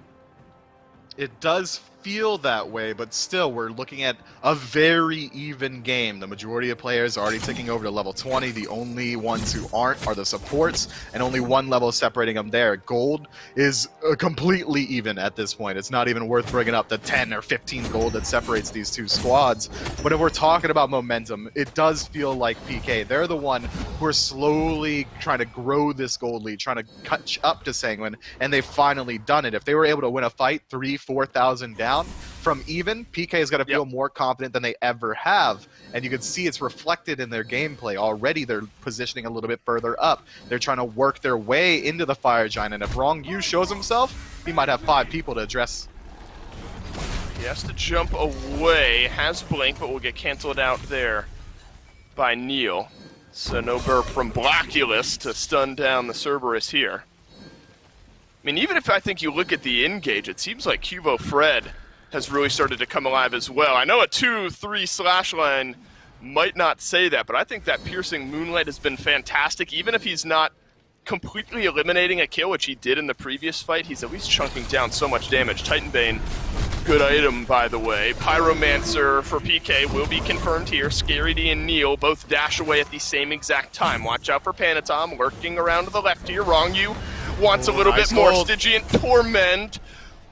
It does feel that way, but still, we're looking at a very even game. The majority of players are already ticking over to level 20. The only ones who aren't are the supports, and only 1 level separating them there. Gold is completely even at this point. It's not even worth bringing up the 10 or 15 gold that separates these 2 squads. But if we're talking about momentum, it does feel like PK. They're the one who are slowly trying to grow this gold lead, trying to catch up to Sanguine, and they've finally done it. If they were able to win a fight 3,000-4,000 down, from even, PK is going to feel more confident than they ever have. And you can see it's reflected in their gameplay. Already they're positioning a little bit further up. They're trying to work their way into the Fire Giant. And if Wrong Yu shows himself, he might have 5 people to address. He has to jump away. Has Blink, but will get canceled out there by Neil. So no burp from Blackulus to stun down the Cerberus here. I mean, even if I think you look at the engage, it seems like Cubo Fred has really started to come alive as well. I know a 2-3 slash line might not say that, but I think that piercing Moonlight has been fantastic. Even if he's not completely eliminating a kill, which he did in the previous fight, he's at least chunking down so much damage. Titanbane, good item, by the way. Pyromancer for PK will be confirmed here. Scary D and Neil both dash away at the same exact time. Watch out for Panatom lurking around to the left here. Wrong You wants a little bit more. Stygian Torment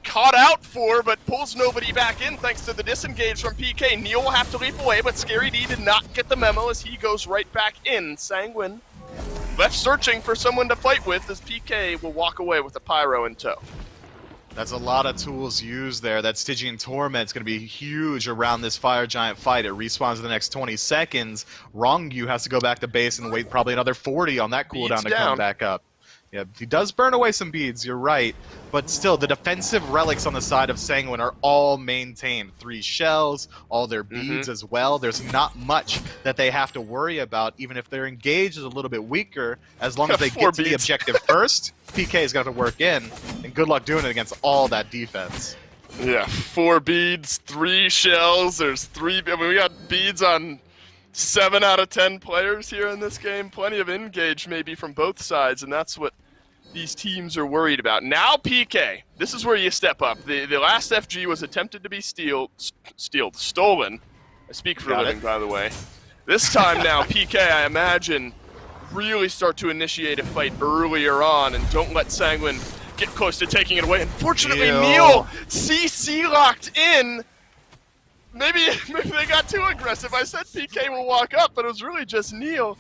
caught out for, but pulls nobody back in thanks to the disengage from PK. Neil will have to leap away, but Scary D did not get the memo as he goes right back in. Sanguine left searching for someone to fight with as PK will walk away with a Pyro in tow. That's a lot of tools used there. That Stygian Torment's going to be huge around this Fire Giant fight. It respawns in the next 20 seconds. Wrong You has to go back to base and wait probably another 40 on that cooldown to come back up. Yeah, he does burn away some beads, you're right. But still, the defensive relics on the side of Sanguine are all maintained. 3 shells, all their beads as well. There's not much that they have to worry about, even if their engage is a little bit weaker. As long as they get to the objective first, PK is going to have to work in. And good luck doing it against all that defense. Yeah, 4 beads, 3 shells. There's 3... I mean, we got beads on 7 out of 10 players here in this game. Plenty of engage maybe from both sides, and that's what these teams are worried about. Now PK, this is where you step up. The last FG was attempted to be stolen. I speak for a living, by the way. This time now, PK, I imagine, really start to initiate a fight earlier on and don't let Sanguine get close to taking it away. Unfortunately, Neil CC locked in. Maybe they got too aggressive. I said PK will walk up, but it was really just Neil.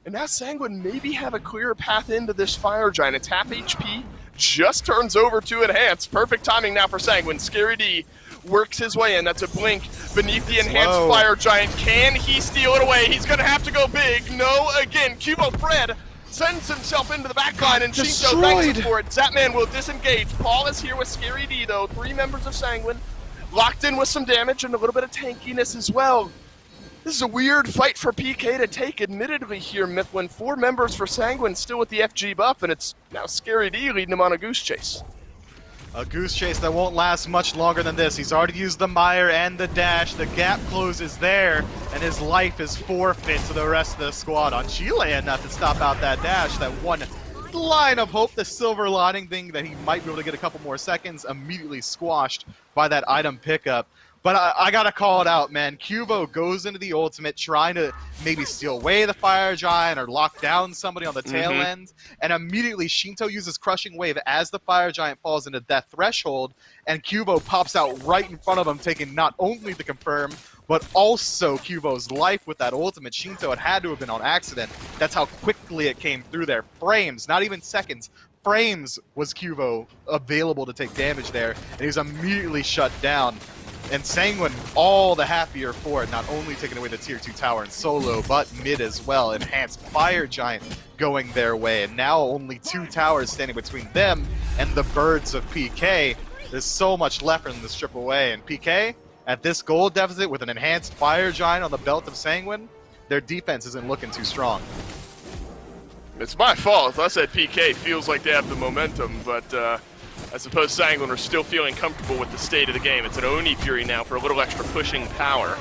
And now Sanguine maybe have a clearer path into this Fire Giant. It's half HP, just turns over to Enhance. Perfect timing now for Sanguine. Scary D works his way in. That's a Blink beneath the Enhanced Fire Giant. Can he steal it away? He's going to have to go big. No, again, Cubo Fred sends himself into the backline, and Shinto thanks him for it. Zapman will disengage. Paul is here with Scary D, though. 3 members of Sanguine locked in with some damage and a little bit of tankiness as well. This is a weird fight for PK to take, admittedly, here, Mythwin. 4 members for Sanguine still with the FG buff, and it's now Scary D leading him on a goose chase. A goose chase that won't last much longer than this. He's already used the mire and the dash. The gap closes there, and his life is forfeit to the rest of the squad. On Chile enough to stop out that dash. That one line of hope, the silver lining thing that he might be able to get a couple more seconds, immediately squashed by that item pickup. But I gotta call it out, man. Cubo goes into the ultimate trying to maybe steal away the Fire Giant or lock down somebody on the tail end, and immediately Shinto uses Crushing Wave as the Fire Giant falls into Death Threshold, and Cubo pops out right in front of him, taking not only the confirm, but also Cubo's life with that ultimate. Shinto had to have been on accident. That's how quickly it came through there. Frames, not even seconds. Frames was Cubo available to take damage there, and he was immediately shut down. And Sanguine all the happier for it, not only taking away the tier 2 tower in solo, but mid as well. Enhanced Fire Giant going their way, and now only 2 towers standing between them and the birds of PK. There's so much left for them to strip away, and PK, at this gold deficit with an Enhanced Fire Giant on the belt of Sanguine, their defense isn't looking too strong. It's my fault. I said PK feels like they have the momentum, but I suppose Sanguine are still feeling comfortable with the state of the game. It's an Oni Fury now for a little extra pushing power.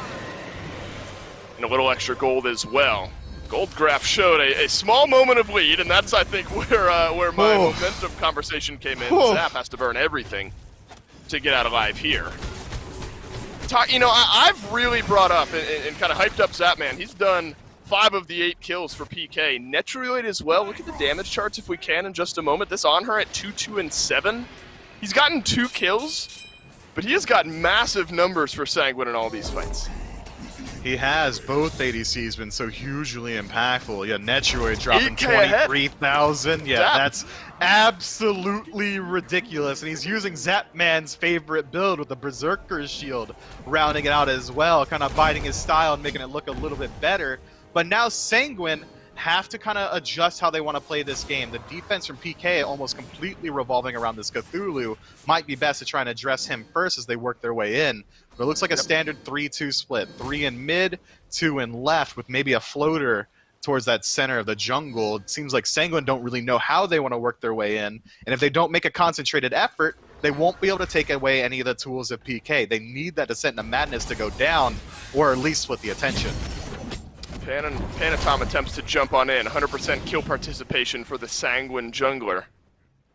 And a little extra gold as well. Goldgraph showed a small moment of lead, and that's, I think, where my momentum conversation came in. Zap has to burn everything to get out alive here. You know, I've really brought up and kind of hyped up Zapman. He's done 5 of the 8 kills for PK. Netrulate as well. Look at the damage charts if we can in just a moment. This on her at 2, 2, and 7. He's gotten 2 kills, but he has got massive numbers for Sanguine in all these fights. He has. Both ADCs been so hugely impactful. Yeah, Netroid dropping 8K ahead. 23,000. Yeah, Zap. that's absolutely ridiculous. And he's using Zapman's favorite build with the Berserker's Shield, rounding it out as well, kind of biding his style and making it look a little bit better. But now Sanguine have to kind of adjust how they want to play this game. The defense from PK almost completely revolving around this Cthulhu might be best to try and address him first as they work their way in. But it looks like a standard 3-2 split. 3 in mid, 2 in left, with maybe a floater towards that center of the jungle. It seems like Sanguine don't really know how they want to work their way in. And if they don't make a concentrated effort, they won't be able to take away any of the tools of PK. They need that Descent into Madness to go down, or at least split the attention. Panatom attempts to jump on in. 100% kill participation for the Sanguine jungler.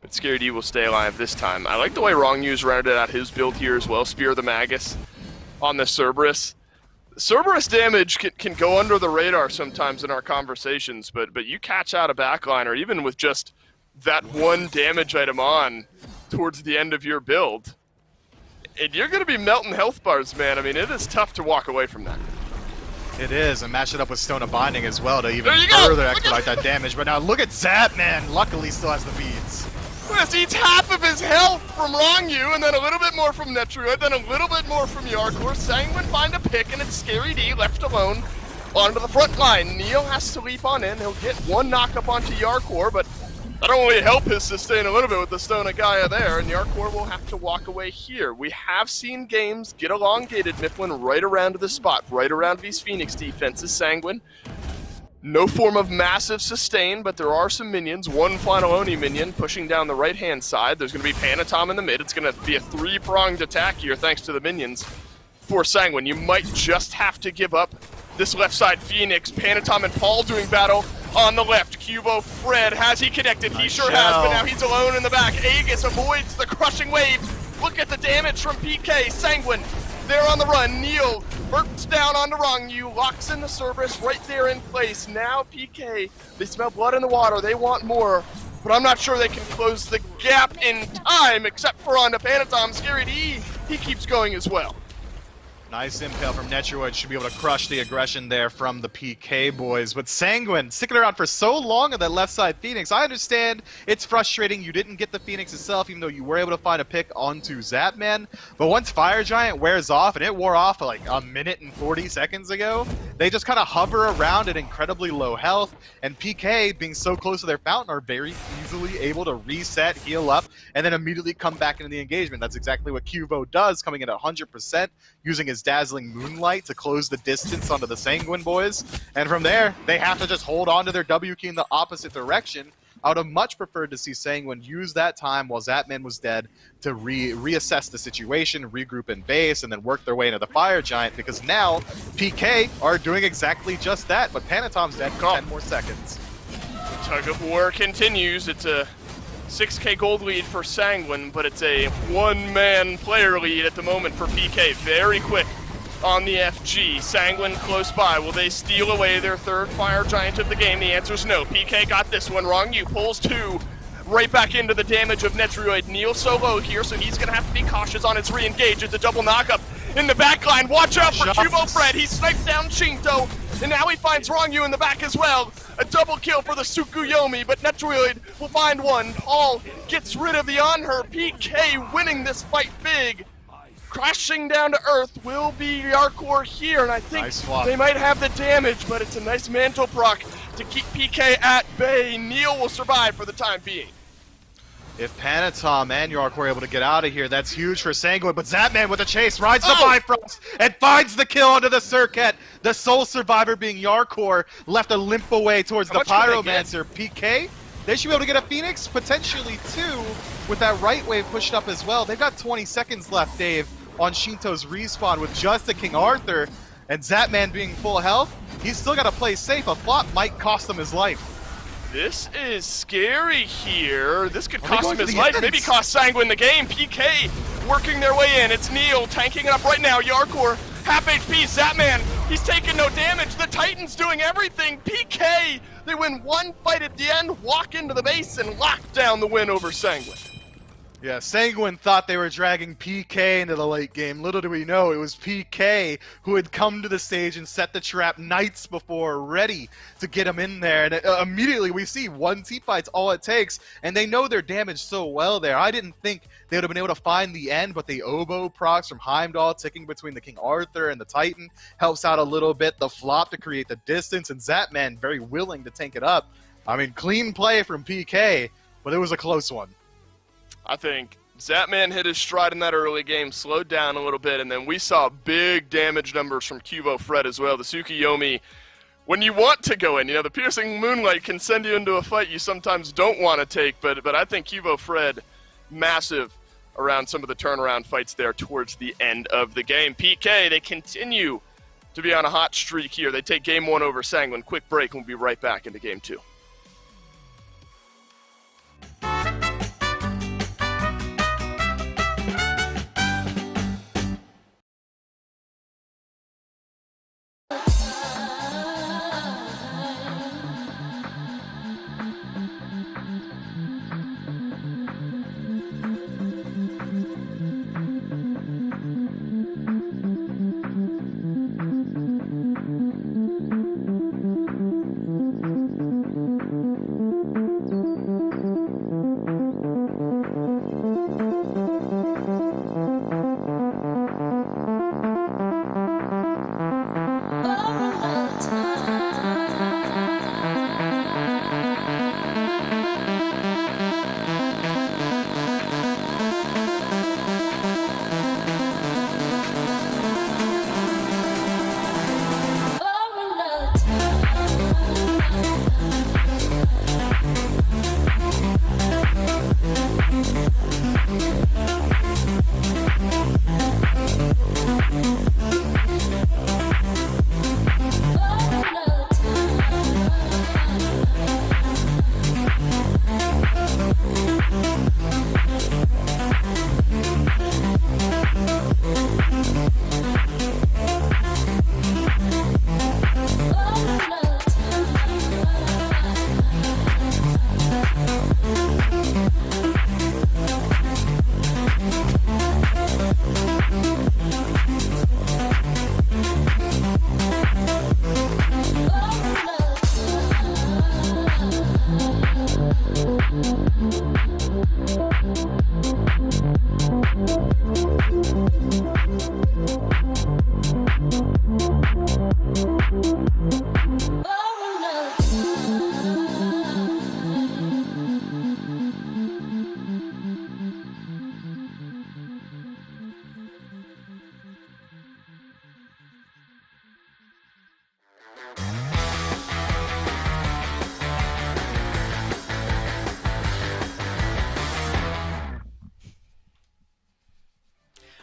But Scary D will stay alive this time. I like the way Wrongyu's rounded out his build here as well. Spear of the Magus on the Cerberus. Cerberus damage can go under the radar sometimes in our conversations, but you catch out a backliner even with just that one damage item on towards the end of your build. And you're going to be melting health bars, man. I mean, it is tough to walk away from that. It is, and match it up with Stone of Binding as well to even There you go. further expedite that damage. But now look at Zapman. Luckily, still has the beads. Yes, eats half of his health from Wrongyu, and then a little bit more from Netroid, then a little bit more from Yarkor. Sanguine find a pick, and it's Scary D left alone onto the front line. Neil has to leap on in. He'll get one knock up onto Yarkor, but that'll only help his sustain a little bit with the Stone of Gaia there, and Yarkor will have to walk away here. We have seen games get elongated, Mifflin, right around to the spot, right around these Phoenix defenses. Sanguine, no form of massive sustain, but there are some minions. One final Oni minion pushing down the right-hand side. There's going to be Panatom in the mid. It's going to be a three-pronged attack here thanks to the minions for Sanguine. You might just have to give up this left side Phoenix. Panatom and Paul doing battle on the left. Cubo, Fred, has he connected? He sure has, but now he's alone in the back. Aegis avoids the crushing wave. Look at the damage from PK. Sanguine, they're on the run. Neil bursts down onto Wrongyu, locks in the Cerberus right there in place. Now PK, they smell blood in the water. They want more, but I'm not sure they can close the gap in time, except for onto Panatom. Scary D, he keeps going as well. Nice impale from Netroid. Should be able to crush the aggression there from the PK boys. But Sanguine, sticking around for so long on that left side Phoenix. I understand it's frustrating you didn't get the Phoenix itself, even though you were able to find a pick onto Zapman. But once Fire Giant wears off, and it wore off like a minute and 40 seconds ago, they just kind of hover around at incredibly low health. And PK, being so close to their fountain, are very easily able to reset, heal up, and then immediately come back into the engagement. That's exactly what Cuvo does, coming in at 100%, using his dazzling moonlight to close the distance onto the Sanguine boys. And from there, they have to just hold on to their W key in the opposite direction. I would have much preferred to see Sanguine use that time while Zapman was dead to reassess the situation, regroup in base, and then work their way into the Fire Giant, because now PK are doing exactly just that, but Panatom's dead for 10 more seconds. The tug of war continues. It's a 6K gold lead for Sanguine, but it's a one-man player lead at the moment for PK. Very quick on the FG. Sanguine close by. Will they steal away their third Fire Giant of the game? The answer is no. PK got this one wrong. You pulls two right back into the damage of Netroid. Neil so low here, so he's going to have to be cautious on its re-engage. It's a double knockup in the back line. Watch out for Cubo Fred. He sniped down Shinto, and now he finds Wrongyu in the back as well. A double kill for the Tsukuyomi, but Netroid will find one. Paul gets rid of the on her. PK winning this fight big. Crashing down to earth will be Yarkor here, and I think they might have the damage, but it's a nice mantle proc to keep PK at bay. Neil will survive for the time being. If Panatom and Yark were able to get out of here, that's huge for Sanguine, but Zapman with a chase rides the Bifrost and finds the kill onto the Circuit. The sole survivor being Yarkor, left a limp away towards the Pyromancer. PK, they should be able to get a Phoenix, potentially two, with that right wave pushed up as well. They've got 20 seconds left, Dave, on Shinto's respawn with just the King Arthur, and Zapman being full health. He's still got to play safe. A flop might cost him his life. This is scary here. This could cost him his life, maybe cost Sanguine the game. PK working their way in. It's Neil tanking it up right now. Yarkor, half HP. Zapman, he's taking no damage. The Titan's doing everything. PK, they win one fight at the end, walk into the base, and lock down the win over Sanguine. Yeah, Sanguine thought they were dragging PK into the late game. Little do we know, it was PK who had come to the stage and set the trap nights before, ready to get him in there. And immediately we see one teamfight's all it takes, and they know their damage so well there. I didn't think they would have been able to find the end, but the oboe procs from Heimdall ticking between the King Arthur and the Titan helps out a little bit. The flop to create the distance, and Zapman very willing to tank it up. I mean, clean play from PK, but it was a close one. I think Zapman hit his stride in that early game, slowed down a little bit, and then we saw big damage numbers from Cubo Fred as well. The Tsukiyomi, when you want to go in, the Piercing Moonlight can send you into a fight you sometimes don't want to take, but I think Cubo Fred, massive around some of the turnaround fights there towards the end of the game. PK, they continue to be on a hot streak here. They take game 1 over Sanguine. Quick break, and we'll be right back into game 2.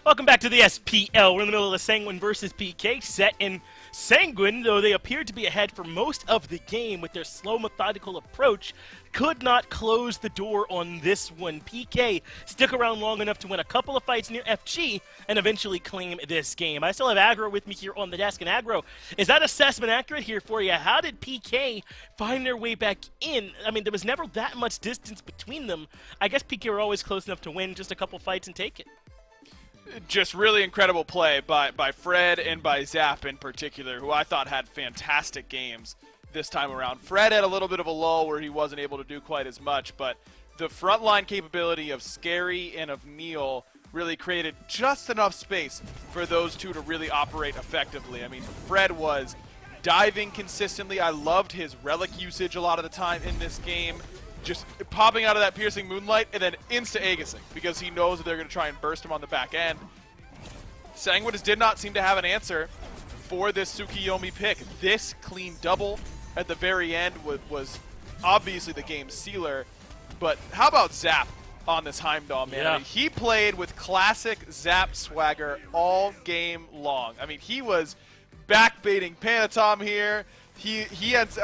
Welcome back to the SPL. We're in the middle of the Sanguine versus PK set, and Sanguine, though they appeared to be ahead for most of the game with their slow, methodical approach, could not close the door on this one. PK stick around long enough to win a couple of fights near FG and eventually claim this game. I still have Aggro with me here on the desk, and Aggro, is that assessment accurate here for you? How did PK find their way back in? I mean, there was never that much distance between them. I guess PK were always close enough to win just a couple fights and take it. Just really incredible play by Fred and by Zap in particular, who I thought had fantastic games this time around. Fred had a little bit of a lull where he wasn't able to do quite as much, but the frontline capability of Scary and of Neil really created just enough space for those two to really operate effectively. I mean, Fred was diving consistently. I loved his relic usage a lot of the time in this game. Just popping out of that Piercing Moonlight and then insta-Aegising because he knows that they're going to try and burst him on the back end. Sanguine did not seem to have an answer for this Tsukiyomi pick. This clean double at the very end was obviously the game sealer. But how about Zap on this Heimdall, man? Yeah. I mean, he played with classic Zap swagger all game long. I mean, he was backbaiting Panatom here. He ends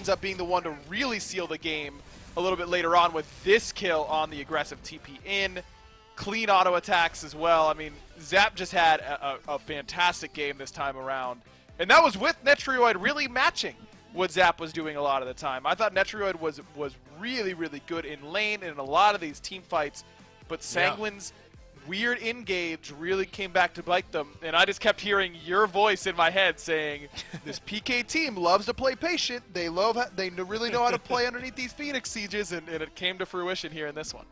up being the one to really seal the game a little bit later on with this kill on the aggressive TP in. Clean auto attacks as well. I mean, Zap just had a fantastic game this time around. And that was with Netrioid really matching what Zap was doing a lot of the time. I thought Netrioid was really, really good in lane and in a lot of these team fights but Sanguine's weird engage really came back to bite them, and I just kept hearing your voice in my head saying, "This PK team loves to play patient. They really know how to play underneath these Phoenix Sieges," and it came to fruition here in this one.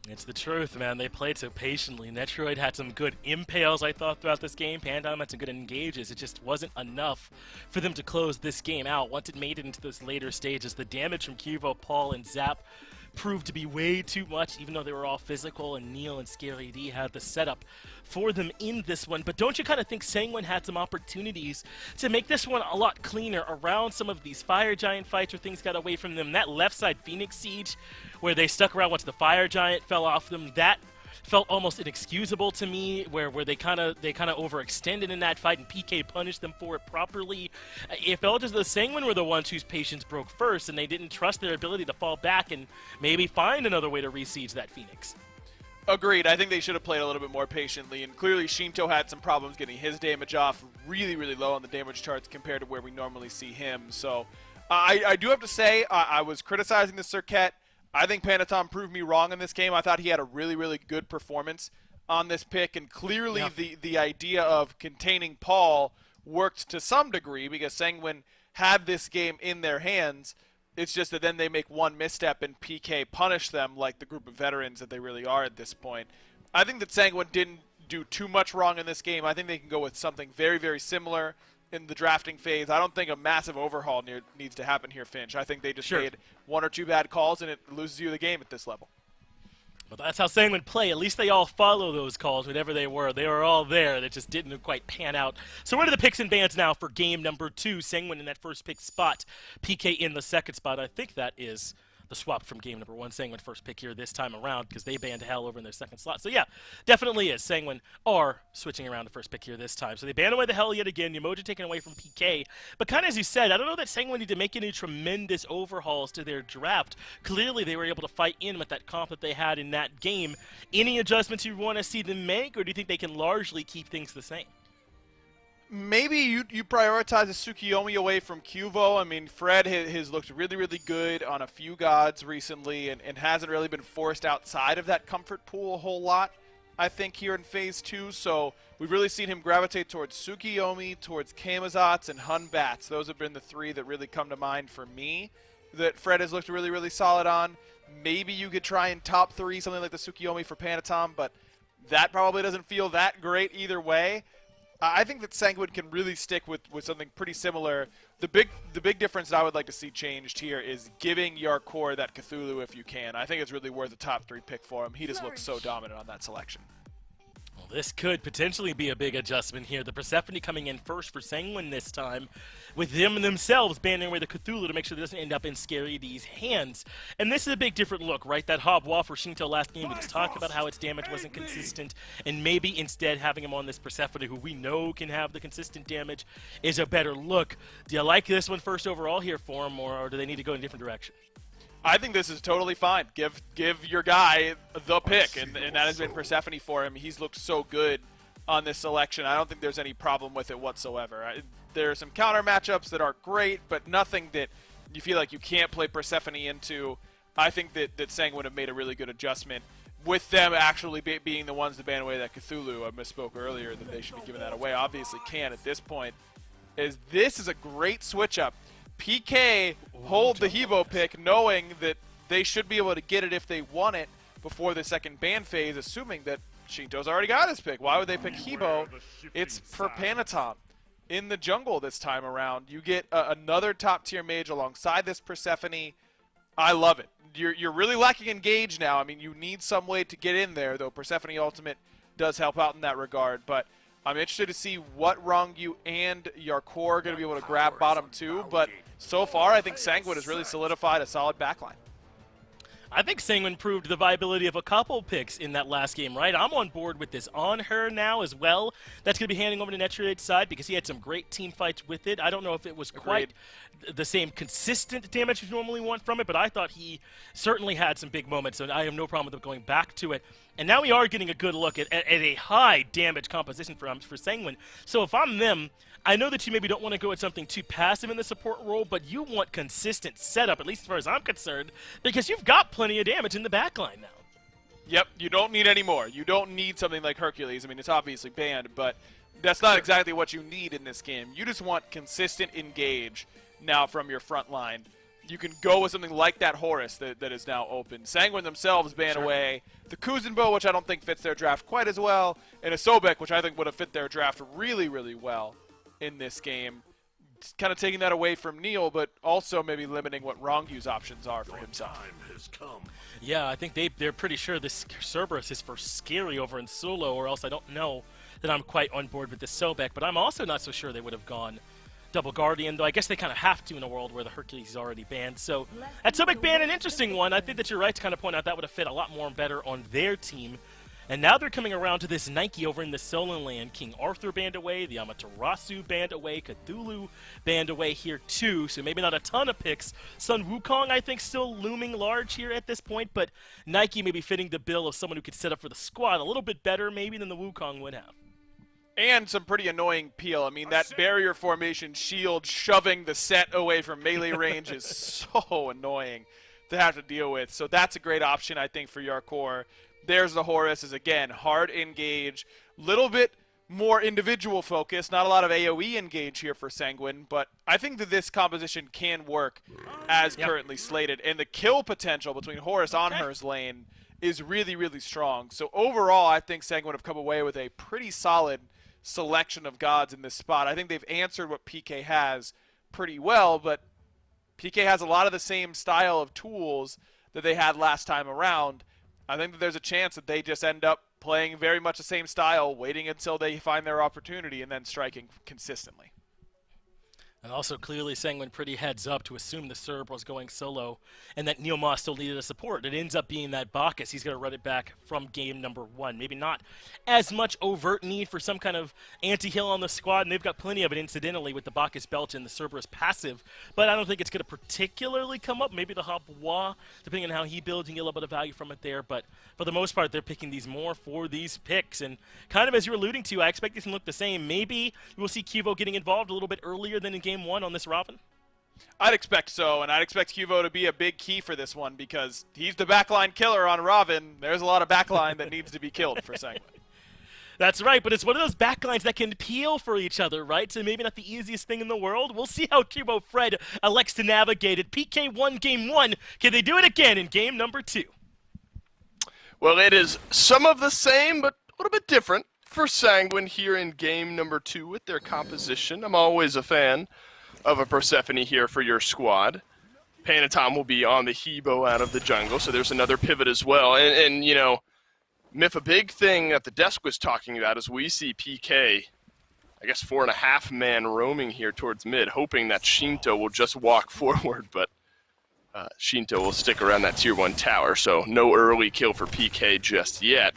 It's the truth, man. They played so patiently. Netroid had some good impales, I thought, throughout this game. Pantom had some good engages. It just wasn't enough for them to close this game out. Once it made it into those later stages, the damage from Cuvo, Paul, and Zap proved to be way too much, even though they were all physical, and Neil and Scary D had the setup for them in this one. But don't you kind of think Sanguine had some opportunities to make this one a lot cleaner around some of these Fire Giant fights where things got away from them? That left side Phoenix Siege, where they stuck around once the Fire Giant fell off them, that felt almost inexcusable to me, where they kind of overextended in that fight and PK punished them for it properly. It felt as though Sanguine were the ones whose patience broke first, and they didn't trust their ability to fall back and maybe find another way to re-siege that Phoenix. Agreed. I think they should have played a little bit more patiently, and clearly Shinto had some problems getting his damage off really, really low on the damage charts compared to where we normally see him. So I do have to say, I was criticizing the Circuit. I think Panatom proved me wrong in this game. I thought he had a really, really good performance on this pick, and clearly the idea of containing Paul worked to some degree because Sanguine had this game in their hands. It's just that then they make one misstep and PK punish them like the group of veterans that they really are at this point. I think that Sanguine didn't do too much wrong in this game. I think they can go with something very, very similar in the drafting phase. I don't think a massive overhaul needs to happen here, Finch. I think they just made one or two bad calls, and it loses you the game at this level. Well, that's how Sanguine play. At least they all follow those calls, whatever they were. They were all there. They just didn't quite pan out. So what are the picks and bans now for game number 2? Sanguine in that first pick spot, PK in the second spot. I think that is the swap from game number 1. Sanguine first pick here this time around because they banned Hell over in their second slot. So yeah, definitely is. Sanguine are switching around to first pick here this time. So they ban away the Hell yet again. Yamoja taken away from PK. But kind of as you said, I don't know that Sanguine need to make any tremendous overhauls to their draft. Clearly they were able to fight in with that comp that they had in that game. Any adjustments you want to see them make, or do you think they can largely keep things the same? Maybe you prioritize a Tsukiyomi away from Cuvo. I mean, Fred has looked really, really good on a few gods recently and hasn't really been forced outside of that comfort pool a whole lot, I think, here in Phase 2. So we've really seen him gravitate towards Tsukiyomi, towards Kamazats, and Hun Bats. Those have been the three that really come to mind for me that Fred has looked really, really solid on. Maybe you could try and top 3 something like the Tsukiyomi for Panatom, but that probably doesn't feel that great either way. I think that Sanguine can really stick with something pretty similar. The big difference that I would like to see changed here is giving Yarkor that Cthulhu if you can. I think it's really worth a top 3 pick for him. He just looks so dominant on that selection. Well, this could potentially be a big adjustment here. The Persephone coming in first for Sanguine this time, with them themselves banning away the Cthulhu to make sure it doesn't end up in Scary D's hands. And this is a big different look, right? That Hobwa for Shinto last game, we just talked about how its damage wasn't consistent, and maybe instead having him on this Persephone, who we know can have the consistent damage, is a better look. Do you like this one first overall here for him, or do they need to go in a different direction? I think this is totally fine. Give your guy the pick, and that has been Persephone for him. He's looked so good on this selection. I don't think there's any problem with it whatsoever. There are some counter matchups that aren't great, but nothing that you feel like you can't play Persephone into. I think that Sanguine have made a really good adjustment with them actually being the ones to ban away that Cthulhu. I misspoke earlier that they should be giving that away. Obviously can at this point. This is a great switch up. PK hold the Hebo pick knowing that they should be able to get it if they want it before the second ban phase, assuming that Shinto's already got his pick. Why would they pick Hebo? It's for Panatom. In the jungle this time around, you get another top-tier mage alongside this Persephone. I love it. You're really lacking engage now. I mean, you need some way to get in there, though Persephone Ultimate does help out in that regard. But I'm interested to see what Rongu and Yarkor are going to be able to grab bottom 2. But so far, I think Sanguine has really solidified a solid backline. I think Sanguine proved the viability of a couple picks in that last game, right? I'm on board with this on her now as well. That's going to be handing over to Netroid's side because he had some great team fights with it. I don't know if it was quite the same consistent damage you normally want from it, but I thought he certainly had some big moments, so I have no problem with him going back to it. And now we are getting a good look at a high damage composition for Sanguine. So if I'm them, I know that you maybe don't want to go at something too passive in the support role, but you want consistent setup, at least as far as I'm concerned, because you've got plenty of damage in the backline now. Yep, you don't need any more. You don't need something like Hercules. I mean, it's obviously banned, but that's not exactly what you need in this game. You just want consistent engage now from your front line. You can go with something like that Horus that is now open. Sanguine themselves ban away. The Kuzenbo, which I don't think fits their draft quite as well, and a Sobek, which I think would have fit their draft really, really well in this game. Kind of taking that away from Neil, but also maybe limiting what Rongyu's options are for himself. Yeah, I think they're pretty sure this Cerberus is for Scary over in solo, or else I don't know that I'm quite on board with the Sobek, but I'm also not so sure they would have gone Double Guardian, though I guess they kind of have to in a world where the Hercules is already banned. So that Sobek ban, an interesting one. I think that you're right to kind of point out that would have fit a lot more better on their team. And now they're coming around to this Nike over in the Solan land. King Arthur banned away, the Amaterasu banned away, Cthulhu banned away here too, so maybe not a ton of picks. Sun Wukong, I think, still looming large here at this point, but Nike may be fitting the bill of someone who could set up for the squad a little bit better maybe than the Wukong would have. And some pretty annoying peel. I mean, that barrier formation shield shoving the set away from melee range is so annoying to have to deal with. So that's a great option, I think, for Yarkor. There's the Horus, is again hard engage, little bit more individual focus, not a lot of AoE engage here for Sanguine, but I think that this composition can work as currently slated, and the kill potential between Horus on Her's lane is really, really strong. So overall, I think Sanguine have come away with a pretty solid selection of gods in this spot. I think they've answered what PK has pretty well, but PK has a lot of the same style of tools that they had last time around. I think that there's a chance that they just end up playing very much the same style, waiting until they find their opportunity, and then striking consistently. And also clearly Sanguine pretty heads up to assume the Cerb was going solo and that Neil Moss still needed a support. It ends up being that Bacchus. He's going to run it back from game number 1. Maybe not as much overt need for some kind of anti-heal on the squad, and they've got plenty of it incidentally with the Bacchus Belch and the Cerberus passive, but I don't think it's going to particularly come up. Maybe the Hop-Wa, depending on how he builds, you get a little bit of value from it there, but for the most part, they're picking these more for these picks, and kind of as you're alluding to, I expect these to look the same. Maybe we'll see Cuvo getting involved a little bit earlier than in game 1 on this Robin? I'd expect so, and I'd expect Cuvo to be a big key for this one because he's the backline killer on Robin. There's a lot of backline that needs to be killed for Sanguine. That's right, but it's one of those backlines that can peel for each other, right? So maybe not the easiest thing in the world. We'll see how Cubo Fred elects to navigate it. PK won game 1. Can they do it again in game number 2? Well, it is some of the same, but a little bit different for Sanguine here in game number 2 with their composition. I'm always a fan of a Persephone here for your squad. Panatom will be on the Hebo out of the jungle, so there's another pivot as well. And you know, Miff, a big thing that the desk was talking about is we see PK, I guess 4.5-man roaming here towards mid, hoping that Shinto will just walk forward, but Shinto will stick around that tier 1 tower, so no early kill for PK just yet.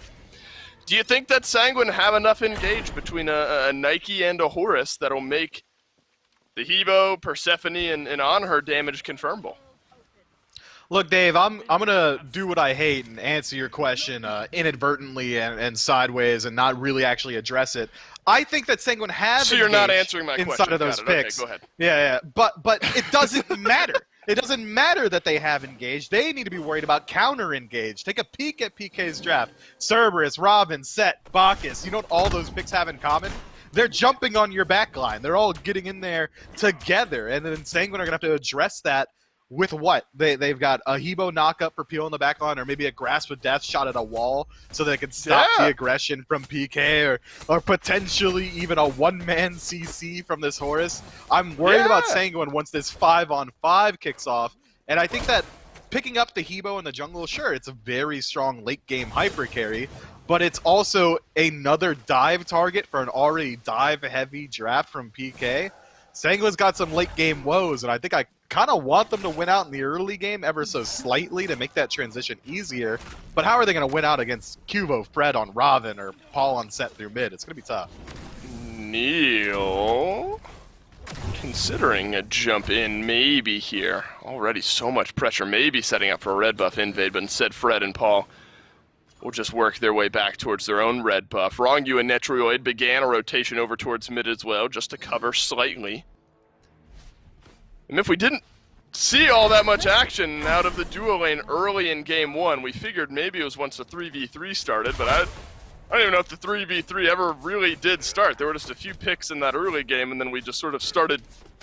Do you think that Sanguine have enough engage between a Nike and a Horus that'll make the Hebo, Persephone, and on her damage confirmable? Look, Dave, I'm gonna do what I hate and answer your question inadvertently and sideways and not really actually address it. I think that Sanguine have so you're not answering my inside question. of those picks. Okay, go ahead. Yeah, but it doesn't matter. It doesn't matter that they have engaged. They need to be worried about counter engage. Take a peek at PK's draft. Cerberus, Robin, Set, Bacchus. You know what all those picks have in common? They're jumping on your backline. They're all getting in there together. And then Sanguine are going to have to address that with what? They've got a Hebo knockup for Peel in the backline, or maybe a Grasp of Death shot at a wall so they can stop the aggression from PK, or potentially even a one-man CC from this Horus. I'm worried about Sanguine once this 5-on-5 kicks off. And I think that picking up the Hebo in the jungle, sure, it's a very strong late-game hyper carry, but it's also another dive target for an already dive-heavy draft from PK. Sanguine's got some late-game woes, and I think I kind of want them to win out in the early game ever so slightly to make that transition easier. But how are they going to win out against Cuvo, Fred on Robin, or Paul on Set through mid? It's going to be tough. Neil, considering a jump in maybe here. Already so much pressure, maybe setting up for a red buff invade, but instead Fred and Paul will just work their way back towards their own red buff. Rongu and Netrioid began a rotation over towards mid as well, just to cover slightly. And if we didn't see all that much action out of the duo lane early in game 1. We figured maybe it was once the 3v3 started, but I don't even know if the 3v3 ever really did start. There were just a few picks in that early game, and then we just sort of started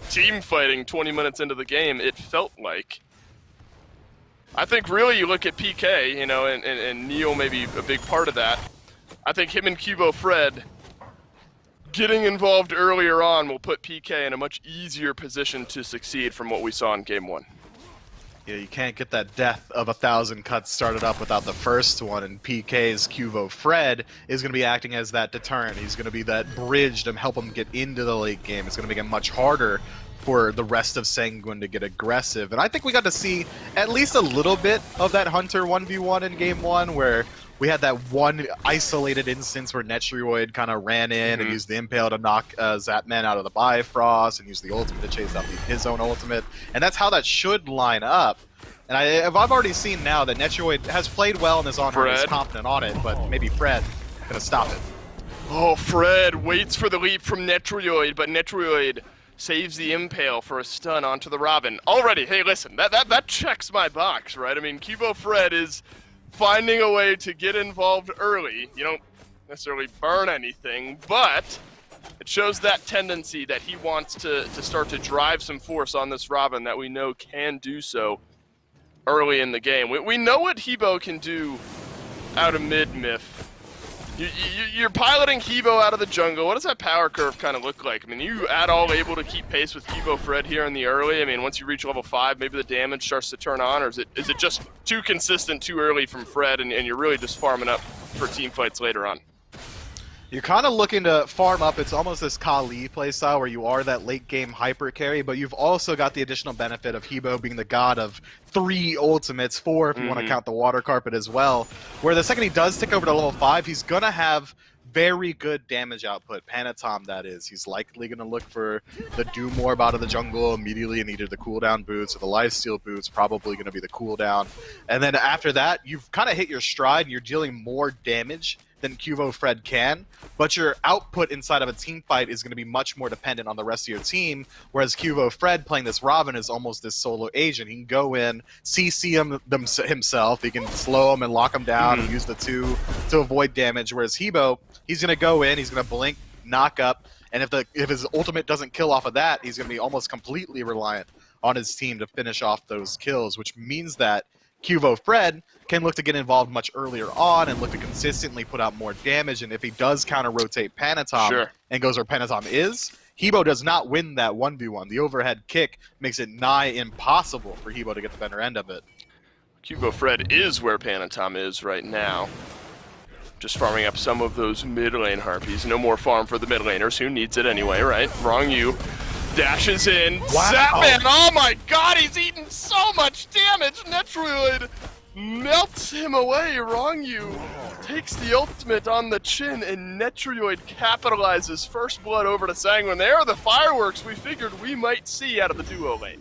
team fighting 20 minutes into the game, it felt like. I think really you look at PK, you know, and Neil may be a big part of that. I think him and Cubo Fred getting involved earlier on will put PK in a much easier position to succeed from what we saw in game 1. Yeah, you can't get that death of 1,000 cuts started up without the first one, and PK's Cubo Fred is going to be acting as that deterrent. He's going to be that bridge to help him get into the late game. It's going to make it much harder for the rest of Sanguine to get aggressive. And I think we got to see at least a little bit of that Hunter 1v1 in game 1, where we had that one isolated instance where Netrioid kind of ran in and used the Impale to knock Zapman out of the Bifrost and used the ultimate to chase out his own ultimate. And that's how that should line up. And I've already seen now that Netrioid has played well and is confident on it, but maybe Fred going to stop it. Oh, Fred waits for the leap from Netrioid, but Netrioid saves the Impale for a stun onto the Robin. Already, hey, listen, that checks my box, right? I mean, Cubo Fred is finding a way to get involved early. You don't necessarily burn anything, but it shows that tendency that he wants to start to drive some force on this Robin that we know can do so early in the game. We know what Hebo can do out of mid-Myth. You're piloting Hebo out of the jungle. What does that power curve kind of look like? I mean, you at all able to keep pace with Hebo Fred here in the early? I mean, once you reach level 5, maybe the damage starts to turn on, or is it just too consistent too early from Fred, and you're really just farming up for team fights later on? You're kind of looking to farm up. It's almost this Kali playstyle where you are that late game hyper carry, but you've also got the additional benefit of Hebo being the god of 3 ultimates, 4 if you want to count the water carpet as well, where the second he does tick over to level 5, he's going to have very good damage output. Panatom, that is. He's likely going to look for the Doom Orb out of the jungle immediately in either the cooldown boots or the lifesteal boots, probably going to be the cooldown. And then after that, you've kind of hit your stride and you're dealing more damage than Cubo Fred can, but your output inside of a team fight is going to be much more dependent on the rest of your team, whereas Cubo Fred playing this Robin is almost this solo agent. He can go in, CC himself, he can slow him and lock him down and use the 2 to avoid damage, whereas Hebo, he's going to go in, he's going to blink, knock up, and if his ultimate doesn't kill off of that, he's going to be almost completely reliant on his team to finish off those kills, which means that Cubo Fred can look to get involved much earlier on and look to consistently put out more damage, and if he does counter-rotate Panatom and goes where Panatom is, Hebo does not win that 1v1. The overhead kick makes it nigh impossible for Hebo to get the better end of it. Cubo Fred is where Panatom is right now. Just farming up some of those mid lane harpies. No more farm for the mid laners. Who needs it anyway, right? Wrong you. Dashes in. Wow. Zapman, oh my god, he's eating so much damage. Netrioid melts him away. Wrong you. Takes the ultimate on the chin, and Netrioid capitalizes first blood over to Sanguine. They are the fireworks we figured we might see out of the duo lane.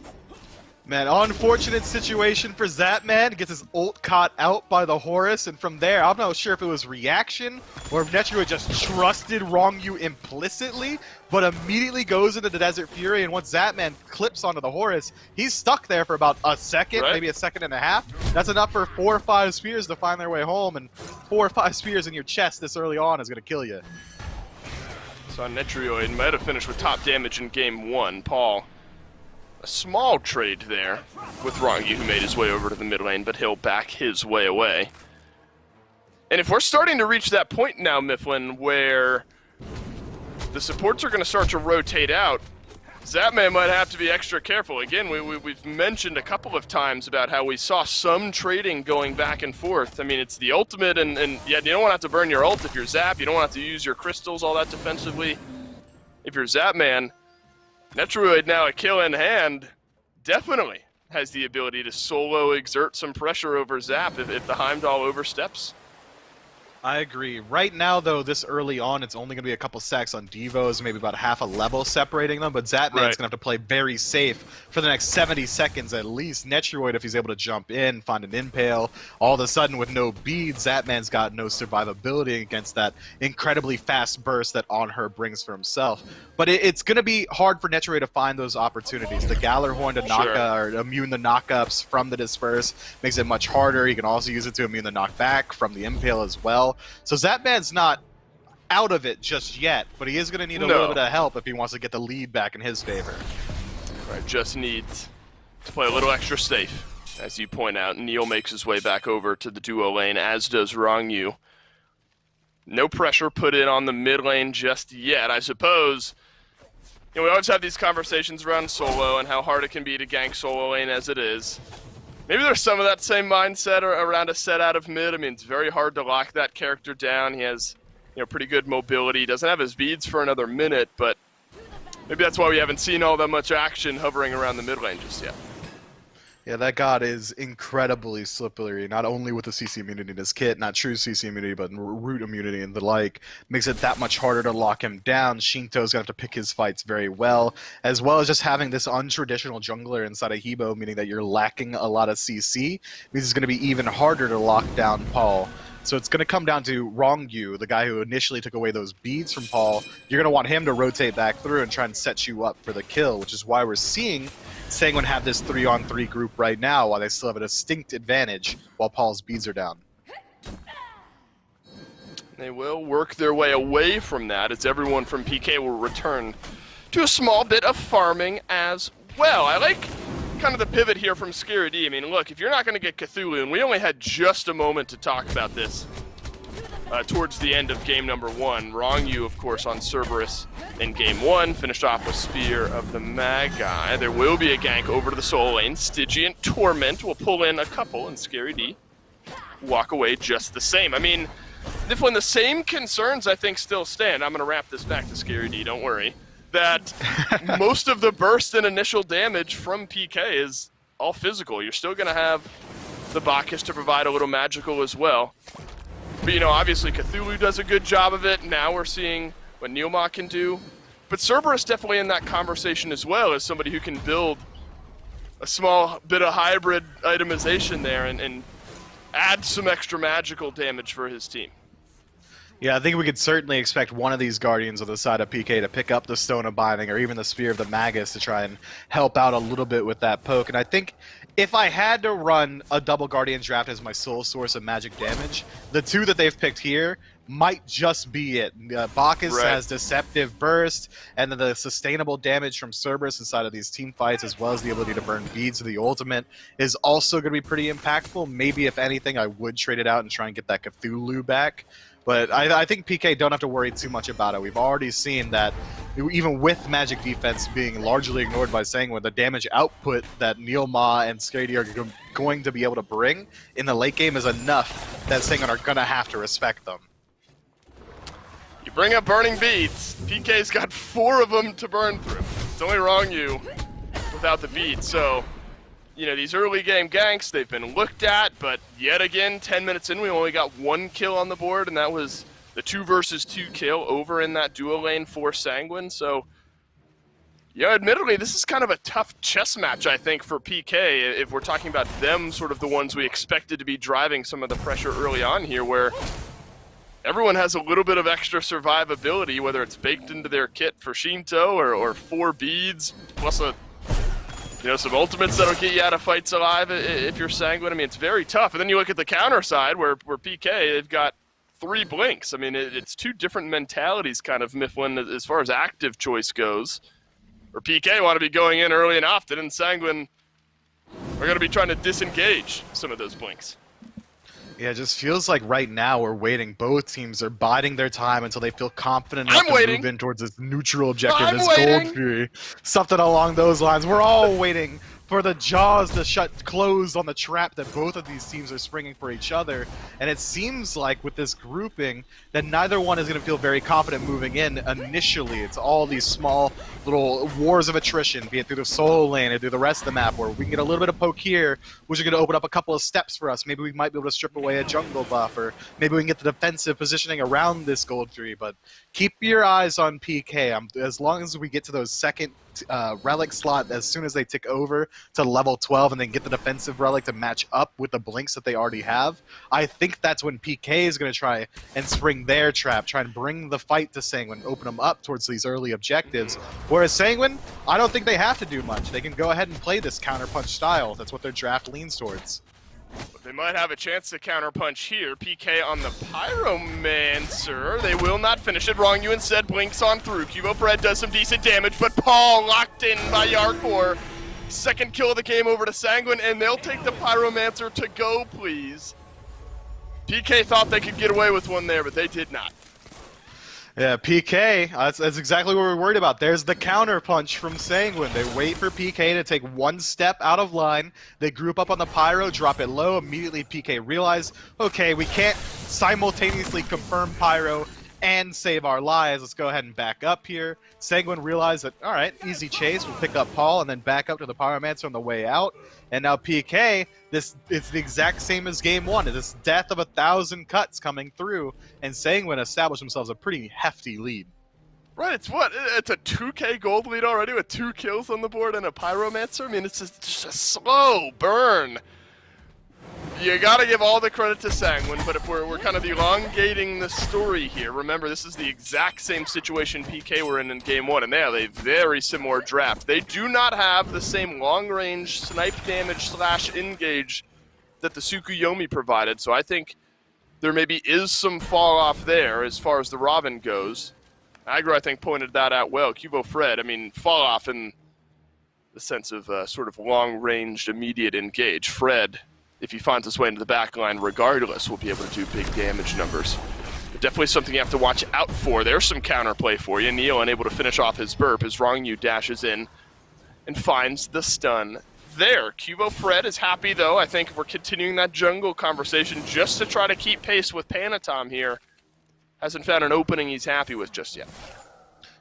Man, unfortunate situation for Zapman. Gets his ult caught out by the Horus, and from there, I'm not sure if it was reaction or if Netrioid just trusted Wrong You implicitly, but immediately goes into the Desert Fury, and once Zapman clips onto the Horus, he's stuck there for about a second, maybe a second and a half. That's enough for 4 or 5 spears to find their way home, and 4 or 5 spears in your chest this early on is going to kill you. So Netrioid might have finished with top damage in game 1. Paul, a small trade there with Rangi, who made his way over to the mid lane, but he'll back his way away. And if we're starting to reach that point now, Mifflin, where the supports are going to start to rotate out, Zapman might have to be extra careful. Again, we've mentioned a couple of times about how we saw some trading going back and forth. I mean, it's the ultimate, and yeah, you don't want to have to burn your ult if you're Zap. You don't want to have to use your crystals all that defensively if you're Zapman. Netrioid now a kill in hand definitely has the ability to solo exert some pressure over Zap if the Heimdall oversteps. I agree. Right now, though, this early on, it's only going to be a couple sacks on Devos, maybe about half a level separating them, but Zatman's Right. going to have to play very safe for the next 70 seconds at least. Netroid, if he's able to jump in, find an impale, all of a sudden with no beads, Zatman's got no survivability against that incredibly fast burst that On Her brings for himself. But it's going to be hard for Netroid to find those opportunities. The Gallarhorn to knock or immune the knockups from the Disperse makes it much harder. He can also use it to immune the knockback from the impale as well. So Zatman's not out of it just yet, but he is going to need a little bit of help if he wants to get the lead back in his favor. Right, just needs to play a little extra safe. As you point out, Neil makes his way back over to the duo lane, as does Rongyu. No pressure put in on the mid lane just yet. I suppose, you know, we always have these conversations around solo and how hard it can be to gank solo lane as it is. Maybe there's some of that same mindset around a set out of mid. I mean, it's very hard to lock that character down. He has, you know, pretty good mobility. He doesn't have his beads for another minute, but maybe that's why we haven't seen all that much action hovering around the mid lane just yet. Yeah, that god is incredibly slippery, not only with the CC immunity in his kit, not true CC immunity, but root immunity and the like. Makes it that much harder to lock him down. Shinto's going to have to pick his fights very well as just having this untraditional jungler inside of Hebo, meaning that you're lacking a lot of CC, means it's going to be even harder to lock down Paul. So it's going to come down to Rongyu, the guy who initially took away those beads from Paul. You're going to want him to rotate back through and try and set you up for the kill, which is why we're seeing Sanguine have this 3-on-3 group right now while they still have a distinct advantage while Paul's beads are down. They will work their way away from that as everyone from PK will return to a small bit of farming as well. I like kind of the pivot here from Scary D. I mean, look, if you're not going to get Cthulhu, and we only had just a moment to talk about this towards the end of game number 1. Rongyu, of course, on Cerberus in game 1, finished off with Spear of the Magi. There will be a gank over to the solo lane. Stygian Torment will pull in a couple, and Scary D walk away just the same. I mean, when the same concerns, I think, still stand. I'm going to wrap this back to Scary D, don't worry. That most of the burst and initial damage from PK is all physical. You're still going to have the Bacchus to provide a little magical as well. But, you know, obviously Cthulhu does a good job of it. Now we're seeing what Neilma can do. But Cerberus definitely in that conversation as well as somebody who can build a small bit of hybrid itemization there and add some extra magical damage for his team. Yeah, I think we could certainly expect one of these Guardians on the side of PK to pick up the Stone of Binding or even the Spear of the Magus to try and help out a little bit with that poke. And I think if I had to run a double Guardian draft as my sole source of magic damage, the two that they've picked here might just be it. Bacchus has Deceptive Burst, and then the sustainable damage from Cerberus inside of these team fights, as well as the ability to burn beads of the ultimate, is also going to be pretty impactful. Maybe, if anything, I would trade it out and try and get that Cthulhu back. But I think PK don't have to worry too much about it. We've already seen that even with magic defense being largely ignored by Sanguine, the damage output that Neilma and Skady are going to be able to bring in the late game is enough that Sanguine are going to have to respect them. You bring up burning beads. PK's got 4 of them to burn through. It's only Rongyu without the beads. So, you know, these early game ganks, they've been looked at, but yet again, 10 minutes in, we only got 1 kill on the board, and that was the 2 versus 2 kill over in that duo lane for Sanguine. So, yeah, admittedly, this is kind of a tough chess match, I think, for PK, if we're talking about them sort of the ones we expected to be driving some of the pressure early on here, where everyone has a little bit of extra survivability, whether it's baked into their kit for Shinto or 4 beads, plus some ultimates that'll get you out of fights alive if you're Sanguine. I mean, it's very tough. And then you look at the counter side where PK, they've got 3 blinks. I mean, it's 2 different mentalities kind of, Mifflin, as far as active choice goes. Or PK want to be going in early and often, and Sanguine are going to be trying to disengage some of those blinks. Yeah, it just feels like right now we're waiting. Both teams are biding their time until they feel confident enough to move in towards this neutral objective, this Gold Fury. Something along those lines. We're all waiting for the jaws to close on the trap that both of these teams are springing for each other. And it seems like with this grouping that neither one is going to feel very confident moving in initially. It's all these small little wars of attrition, be it through the solo lane or through the rest of the map, where we can get a little bit of poke here, which is going to open up a couple of steps for us. Maybe we might be able to strip away a jungle buff, or maybe we can get the defensive positioning around this gold tree. But keep your eyes on PK. As long as we get to those second relic slot, as soon as they tick over to level 12 and then get the defensive relic to match up with the blinks that they already have, I think that's when PK is going to try and spring their trap, try and bring the fight to Sanguine, open them up towards these early objectives. Whereas Sanguine, I don't think they have to do much. They can go ahead and play this counterpunch style. That's what their draft leans towards. But they might have a chance to counterpunch here. PK on the Pyromancer. They will not finish it. Wrong you instead blinks on through. Cubo Fred does some decent damage, but Paul locked in by Yarkor. Second kill of the game over to Sanguine, and they'll take the Pyromancer to go, please. PK thought they could get away with one there, but they did not. Yeah, PK, that's exactly what we're worried about. There's the counter punch from Sanguine. They wait for PK to take one step out of line. They group up on the Pyro, drop it low. Immediately PK realize, okay, we can't simultaneously confirm Pyro and save our lives. Let's go ahead and back up here. Sanguine realized that, all right, easy chase. We'll pick up Paul and then back up to the Pyromancer on the way out. And now PK, it's the exact same as game one. It's this death of 1,000 cuts coming through, and Sanguine established themselves a pretty hefty lead. Right, it's what? It's a 2k gold lead already with 2 kills on the board and a Pyromancer? I mean, it's just a slow burn. You gotta give all the credit to Sanguine, but if we're kind of elongating the story here, remember this is the exact same situation PK were in game one, and they have a very similar draft. They do not have the same long-range snipe damage / engage that the Tsukuyomi provided, so I think there maybe is some fall-off there as far as the Robin goes. Agro, I think, pointed that out well. Cubo Fred, I mean, fall-off in the sense of sort of long-ranged immediate engage. Fred, if he finds his way into the back line regardless, will be able to do big damage numbers. But definitely something you have to watch out for. There's some counterplay for you. Neo unable to finish off his burp as Wrong You dashes in and finds the stun there. Cubo Fred is happy, though. I think we're continuing that jungle conversation just to try to keep pace with Panatom here. Hasn't found an opening he's happy with just yet.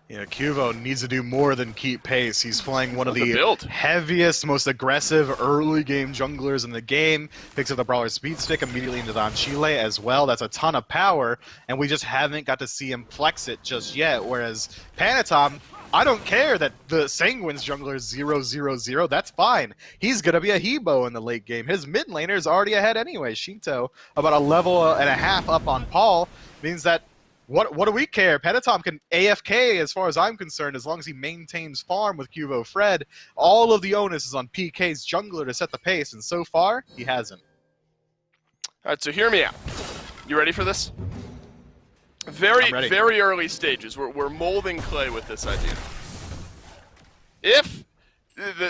Yeah, Cubo needs to do more than keep pace. He's playing one of the build. heaviest, most aggressive early game junglers in the game. Picks up the Brawler Speed Stick immediately into Don Chile as well. That's a ton of power, and we just haven't got to see him flex it just yet. Whereas Panatom, I don't care that the Sanguine's jungler is 0-0-0. That's fine. He's going to be a Hebo in the late game. His mid laner is already ahead anyway. Shinto, about a level and a half up on Paul, means that what do we care? Panatom can AFK as far as I'm concerned, as long as he maintains farm with Cubo Fred. All of the onus is on PK's jungler to set the pace, and so far, he hasn't. All right, so hear me out. You ready for this? Very early stages. We're molding clay with this idea. If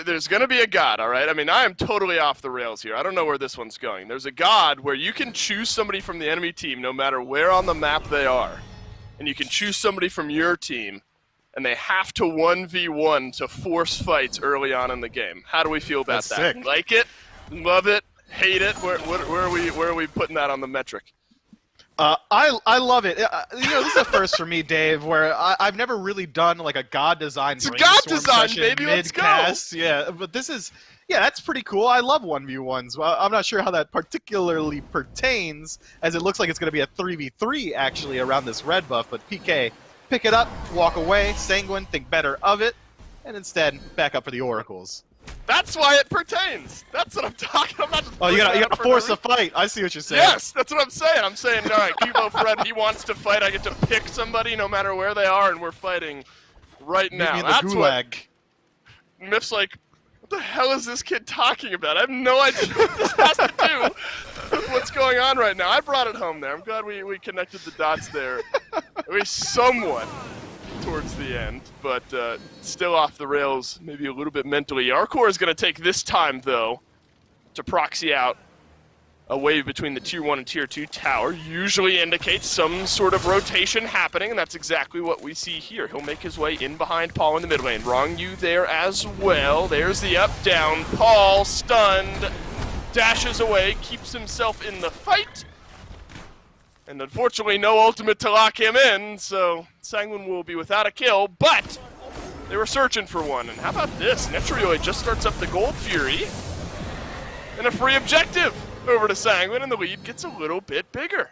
there's going to be a god, all right? I mean, I am totally off the rails here. I don't know where this one's going. There's a god where you can choose somebody from the enemy team no matter where on the map they are. And you can choose somebody from your team, and they have to 1v1 to force fights early on in the game. How do we feel about That's that? sick. Like it? Love it? Hate it? Where are we putting that on the metric? I love it. You know, this is a first for me, Dave, where I've never really done like a god design. It's a god design, baby. Let's go. Yeah, but this is, yeah, that's pretty cool. I love 1v1s. Well, I'm not sure how that particularly pertains, as it looks like it's going to be a 3v3 actually around this red buff. But PK, pick it up, walk away. Sanguine, think better of it, and instead back up for the oracles. That's why it pertains. That's what I'm talking about. I'm not just Oh, you bringing gotta it up force for a fight. I see what you're saying. Yes, that's what I'm saying. I'm saying, all right, Cubo Fred, he wants to fight. I get to pick somebody no matter where they are, and we're fiighting right Meet now. me in the That's gulag. what Myth's like, what the hell is this kid talking about? I have no idea what this has to do with what's going on right now. I brought it home there. I'm glad we connected the dots there. At least somewhat towards the end, but still off the rails, maybe a little bit mentally. Arcor is going to take this time, though, to proxy out A wave between the Tier 1 and Tier 2 tower usually indicates some sort of rotation happening, and that's exactly what we see here. He'll make his way in behind Paul in the mid lane. Wrong you there as well. There's the up, down. Paul stunned, dashes away, keeps himself in the fight. And unfortunately, no ultimate to lock him in, so Sanguine will be without a kill, but they were searching for one. And how about this? Netrioid just starts up the Gold Fury and a free objective over to Sanguine, and the lead gets a little bit bigger.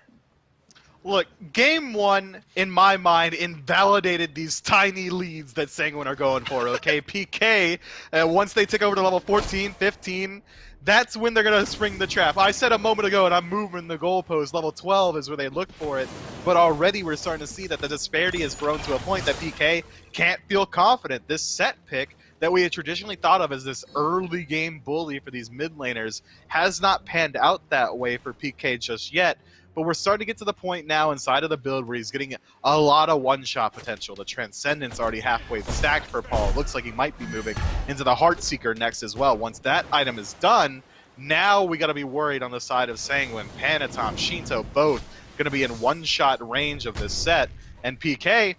Look, game one, in my mind, invalidated these tiny leads that Sanguine are going for, okay? PK, once they take over to level 14, 15, that's when they're going to spring the trap. I said a moment ago, and I'm moving the goalpost, level 12 is where they look for it, but already we're starting to see that the disparity has grown to a point that PK can't feel confident. This set pick that we had traditionally thought of as this early game bully for these mid laners has not panned out that way for PK just yet. But we're starting to get to the point now inside of the build where he's getting a lot of one-shot potential. The Transcendence already halfway stacked for Paul. Looks like he might be moving into the Heartseeker next as well. Once that item is done, now we got to be worried on the side of Sanguine. Panatom, Shinto, both going to be in one-shot range of this set. And PK,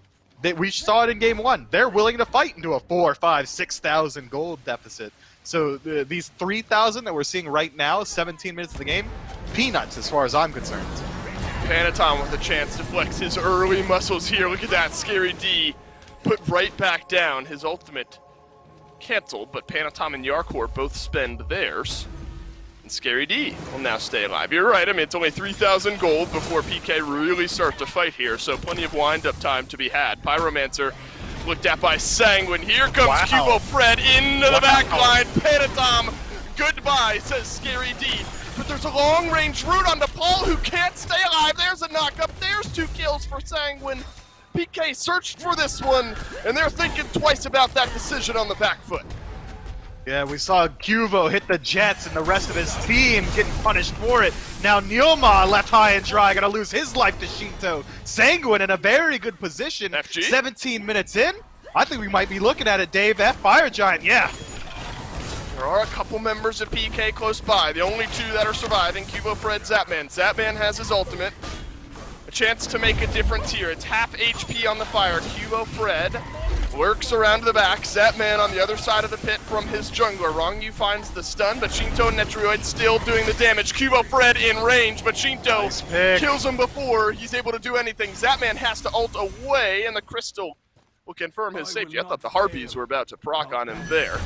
we saw it in game one. They're willing to fight into a 4, 5, 6,000 gold deficit. So these 3,000 that we're seeing right now, 17 minutes of the game, peanuts as far as I'm concerned. Panatom with a chance to flex his early muscles here. Look at that, Scary D put right back down. His ultimate canceled, but Panatom and Yarkor both spend theirs. And Scary D will now stay alive. You're right, I mean, it's only 3,000 gold before PK really start to fight here, so plenty of wind-up time to be had. Pyromancer looked at by Sanguine. Here comes Cubo Fred into the back line. Panatom, goodbye, says Scary D. But there's a long-range route onto Paul who can't stay alive. There's a knock-up. There's 2 kills for Sanguine. PK searched for this one, and they're thinking twice about that decision on the back foot. Yeah, we saw Cuvo hit the Jets and the rest of his team getting punished for it. Now Neoma left high and dry, gonna lose his life to Shinto. Sanguine in a very good position. FG? 17 minutes in. I think we might be looking at it, Dave. That Fire Giant, yeah. There are a couple members of PK close by. The only 2 that are surviving, Cubo Fred, Zapman. Zapman has his ultimate. A chance to make a difference here. It's half HP on the fire. Cubo Fred lurks around the back. Zapman on the other side of the pit from his jungler. Wrong finds the stun, but Shinto and Netrioid still doing the damage. Cubo Fred in range, but Shinto kills him before he's able to do anything. Zapman has to ult away, and the Crystal will confirm his safety. I thought the Harpies were about to proc on him there.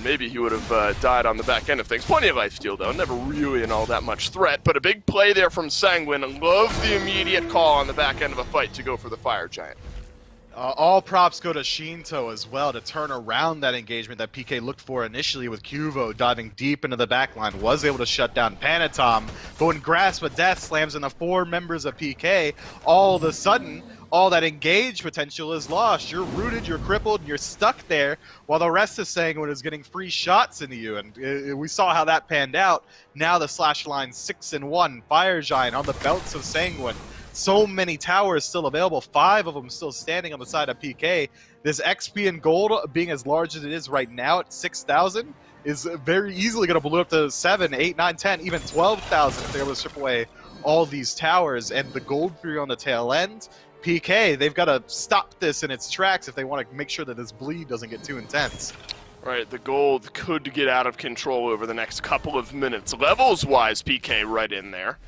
Maybe he would have died on the back end of things. Plenty of lifesteal, though. Never really an all that much threat, but a big play there from Sanguine. Love the immediate call on the back end of a fight to go for the Fire Giant. All props go to Shinto as well to turn around that engagement that PK looked for initially with Cuvo diving deep into the backline. Was able to shut down Panatom, but when Grasp of Death slams in the 4 members of PK, all of a sudden, all that engage potential is lost. You're rooted, you're crippled, you're stuck there, while the rest of Sanguine is getting free shots into you. And we saw how that panned out. Now the slash line 6-1, Fire Giant on the belts of Sanguine. So many towers still available, 5 of them still standing on the side of PK. This XP and gold being as large as it is right now at 6,000 is very easily going to blow up to 7, 8, 9, 10, even 12,000 if they're able to strip away all these towers. And the gold fury on the tail end, PK, they've got to stop this in its tracks if they want to make sure that this bleed doesn't get too intense. Right, the gold could get out of control over the next couple of minutes. Levels-wise, PK right in there.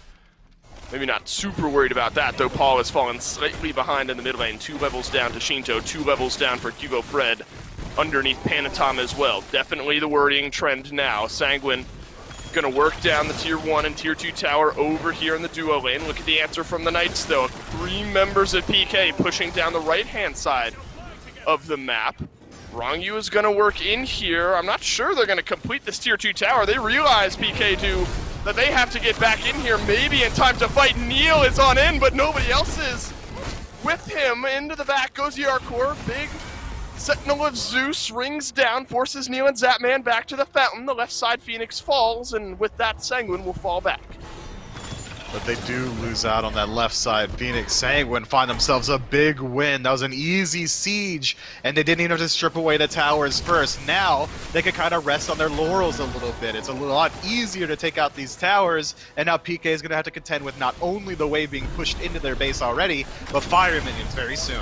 Maybe not super worried about that, though Paul has fallen slightly behind in the mid lane. 2 levels down to Shinto, 2 levels down for Cubo Fred underneath Panatom as well. Definitely the worrying trend now. Sanguine gonna work down the tier 1 and tier 2 tower over here in the duo lane. Look at the answer from the Knights, though. 3 members of PK pushing down the right-hand side of the map. Wrongyu is gonna work in here. I'm not sure they're gonna complete this tier 2 tower. They realize, PK do, that they have to get back in here maybe in time to fight. Neil is on in, but nobody else is with him. Into the back goes Yarkor. Big Sentinel of Zeus rings down, forces Neil and Zapman back to the fountain. The left side Phoenix falls, and with that, Sanguine will fall back. But they do lose out on that left side. Phoenix Sanguine find themselves a big win. That was an easy siege, and they didn't even have to strip away the towers first. Now, they can kind of rest on their laurels a little bit. It's a lot easier to take out these towers, and now PK is going to have to contend with not only the wave being pushed into their base already, but fire minions very soon.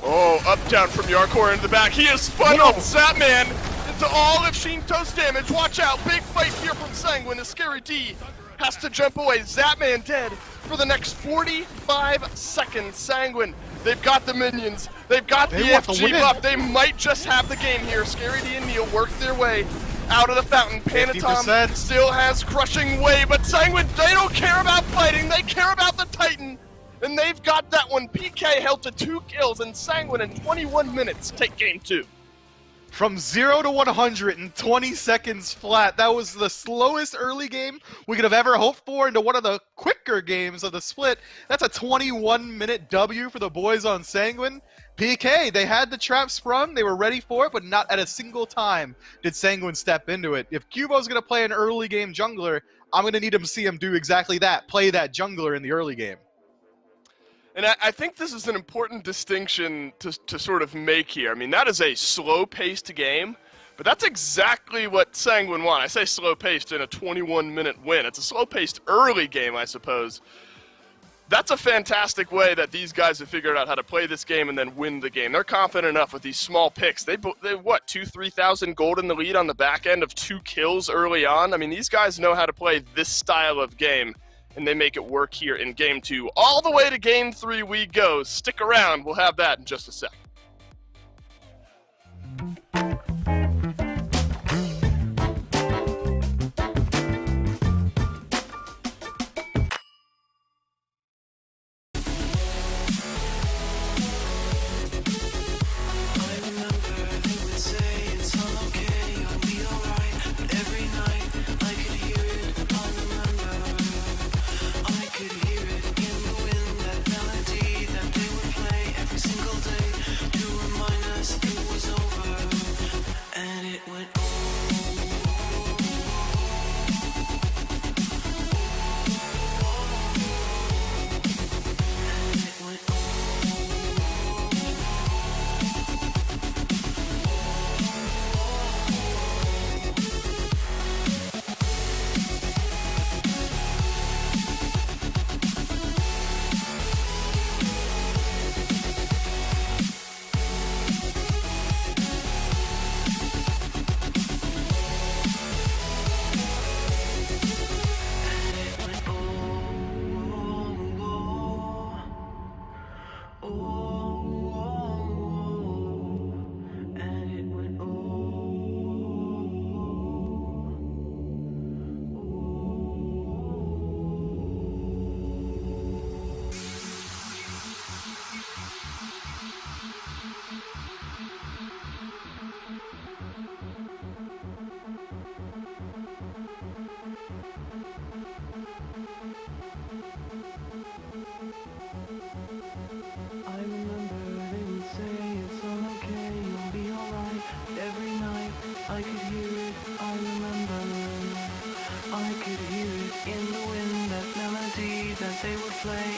Oh, up down from Yarkor into the back. He has spun on Zapman into all of Shinto's damage. Watch out, big fight here from Sanguine as Scary D has to jump away. Zapman dead for the next 45 seconds. Sanguine, they've got the minions. They've got the FG buff. They might just have the game here. Scary D and Neil work their way out of the fountain. Panatom still has crushing wave, but Sanguine, they don't care about fighting. They care about the Titan. And they've got that one. PK held to 2 kills, and Sanguine in 21 minutes take game 2. From 0 to 100 in 20 seconds flat. That was the slowest early game we could have ever hoped for into one of the quicker games of the split. That's a 21-minute W for the boys on Sanguine. PK, they had the trap sprung, they were ready for it, but not at a single time did Sanguine step into it. If Cubo's going to play an early game jungler, I'm going to need him to see him do exactly that, play that jungler in the early game. And I think this is an important distinction to sort of make here. I mean, that is a slow-paced game, but that's exactly what Sanguine won. I say slow-paced in a 21-minute win. It's a slow-paced early game, I suppose. That's a fantastic way that these guys have figured out how to play this game and then win the game. They're confident enough with these small picks. They what, 2,000-3,000 gold in the lead on the back end of 2 kills early on? I mean, these guys know how to play this style of game, and they make it work here in game 2. All the way to game 3 we go. Stick around. We'll have that in just a sec.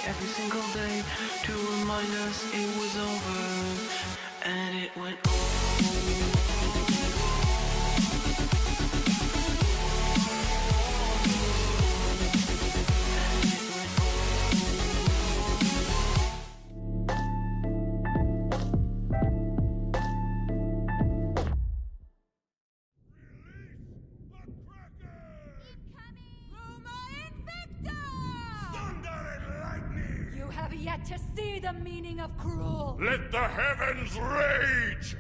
every single day to remind us it was over, and it went yet to see the meaning of cruel. Let the heavens rage!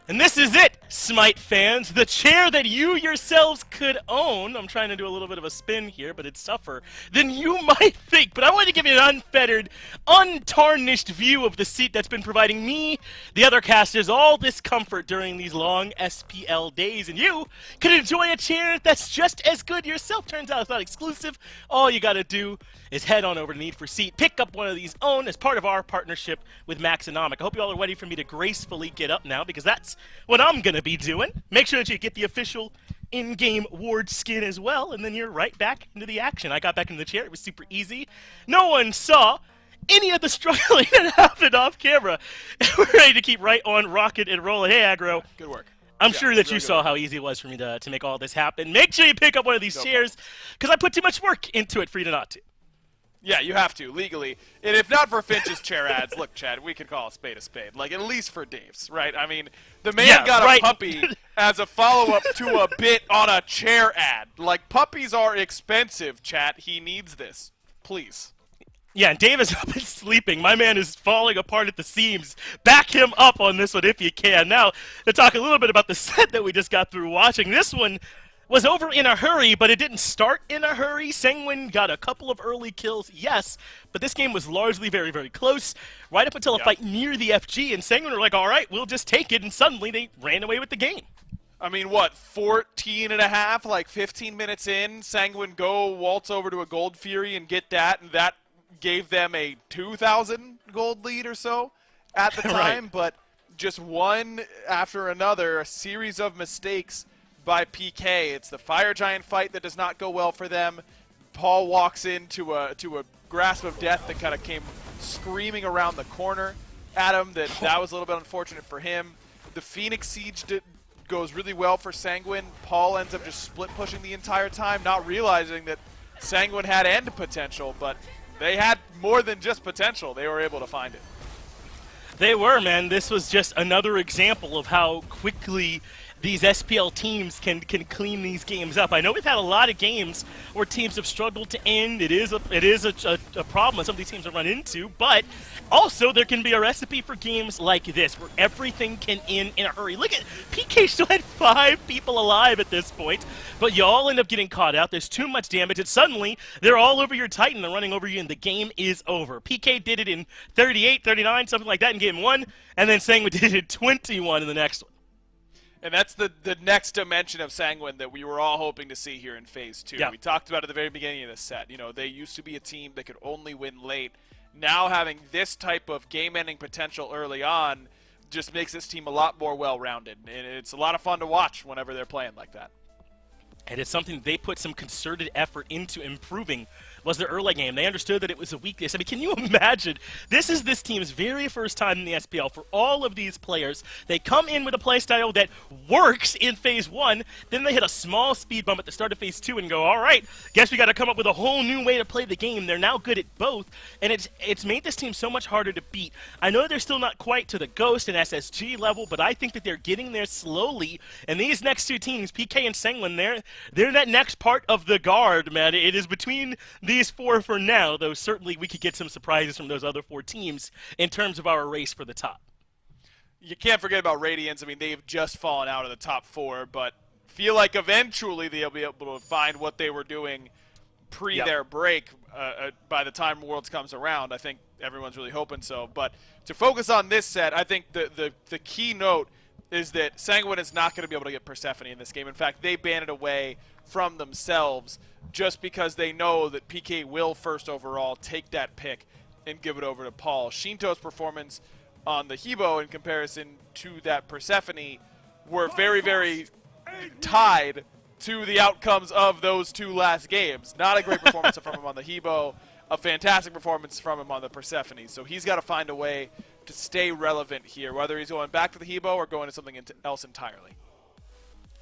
And this is it, Smite fans, the chair that you yourselves could own. I'm trying to do a little bit of a spin here, but it's tougher than you might think. But I want to give you an unfettered, untarnished view of the seat that's been providing me, the other casters, all this comfort during these long SPL days. And you could enjoy a chair that's just as good yourself. Turns out it's not exclusive. All you got to do is head on over to Need for Seat, pick up one of these own as part of our partnership with Maxonomic. I hope you all are ready for me to gracefully get up now, because that's what I'm going to be doing. Make sure that you get the official in-game Ward skin as well, and then you're right back into the action. I got back into the chair. It was super easy. No one saw any of the struggling that happened off camera. We're ready to keep right on rocking and rolling. Hey, Aggro. Good work. I'm sure that really you saw how easy it was for me to make all this happen. Make sure you pick up one of these chairs, because I put too much work into it for you to not to. Yeah, you have to, legally. And if not for Finch's chair ads, look, Chad, we could call a spade a spade. Like, at least for Dave's, right? I mean, the man got a puppy as a follow-up to a bit on a chair ad. Like, puppies are expensive, chat. He needs this. Please. Yeah, and Dave is up and sleeping. My man is falling apart at the seams. Back him up on this one if you can. Now, to talk a little bit about the set that we just got through watching. This one was over in a hurry, but it didn't start in a hurry. Sangwin got a couple of early kills, yes, but this game was largely very, very close, right up until a fight near the FG, and Sangwin were like, all right, we'll just take it, and suddenly they ran away with the game. I mean, what, 14 and a half, like 15 minutes in, Sangwin go waltz over to a Gold Fury and get that, and that gave them a 2,000 gold lead or so at the time, but just one after another, a series of mistakes by PK. It's the Fire Giant fight that does not go well for them. Paul walks into a grasp of death that kind of came screaming around the corner at him. That was a little bit unfortunate for him. The Phoenix Siege goes really well for Sanguine. Paul ends up just split pushing the entire time, not realizing that Sanguine had end potential, but they had more than just potential. They were able to find it. They were, man. This was just another example of how quickly these SPL teams can clean these games up. I know we've had a lot of games where teams have struggled to end. It is a problem that some of these teams have run into, but also there can be a recipe for games like this where everything can end in a hurry. Look at PK still had 5 people alive at this point, but you all end up getting caught out. There's too much damage, and suddenly they're all over your Titan. They're running over you, and the game is over. PK did it in 38, 39, something like that in game 1, and then Sangwin did it in 21 in the next one. And that's the next dimension of Sanguine that we were all hoping to see here in Phase 2. Yeah. We talked about at the very beginning of this set. You know, they used to be a team that could only win late. Now having this type of game-ending potential early on just makes this team a lot more well-rounded. And it's a lot of fun to watch whenever they're playing like that. And it's something they put some concerted effort into improving, was their early game. They understood that it was a weakness. I mean, can you imagine? This is this team's very first time in the SPL for all of these players. They come in with a playstyle that works in Phase 1, then they hit a small speed bump at the start of Phase 2 and go, all right, guess we got to come up with a whole new way to play the game. They're now good at both, and it's made this team so much harder to beat. I know they're still not quite to the Ghost and SSG level, but I think that they're getting there slowly, and these next two teams, PK and Sengwin, they're that next part of the guard, man. It is between these 4 for now, though certainly we could get some surprises from those other 4 teams in terms of our race for the top. You can't forget about Radiance. I mean, they've just fallen out of the top 4, but feel like eventually they'll be able to find what they were doing pre their break by the time Worlds comes around. I think everyone's really hoping so. But to focus on this set, I think the key note is that Sanguine is not going to be able to get Persephone in this game. In fact, they ban it away from themselves just because they know that PK will first overall take that pick and give it over to Paul. Shinto's performance on the Hebo in comparison to that Persephone were very, very tied to the outcomes of those 2 last games. Not a great performance from him on the Hebo, a fantastic performance from him on the Persephone. So he's got to find a way to stay relevant here, whether he's going back to the Hebo or going to something else entirely.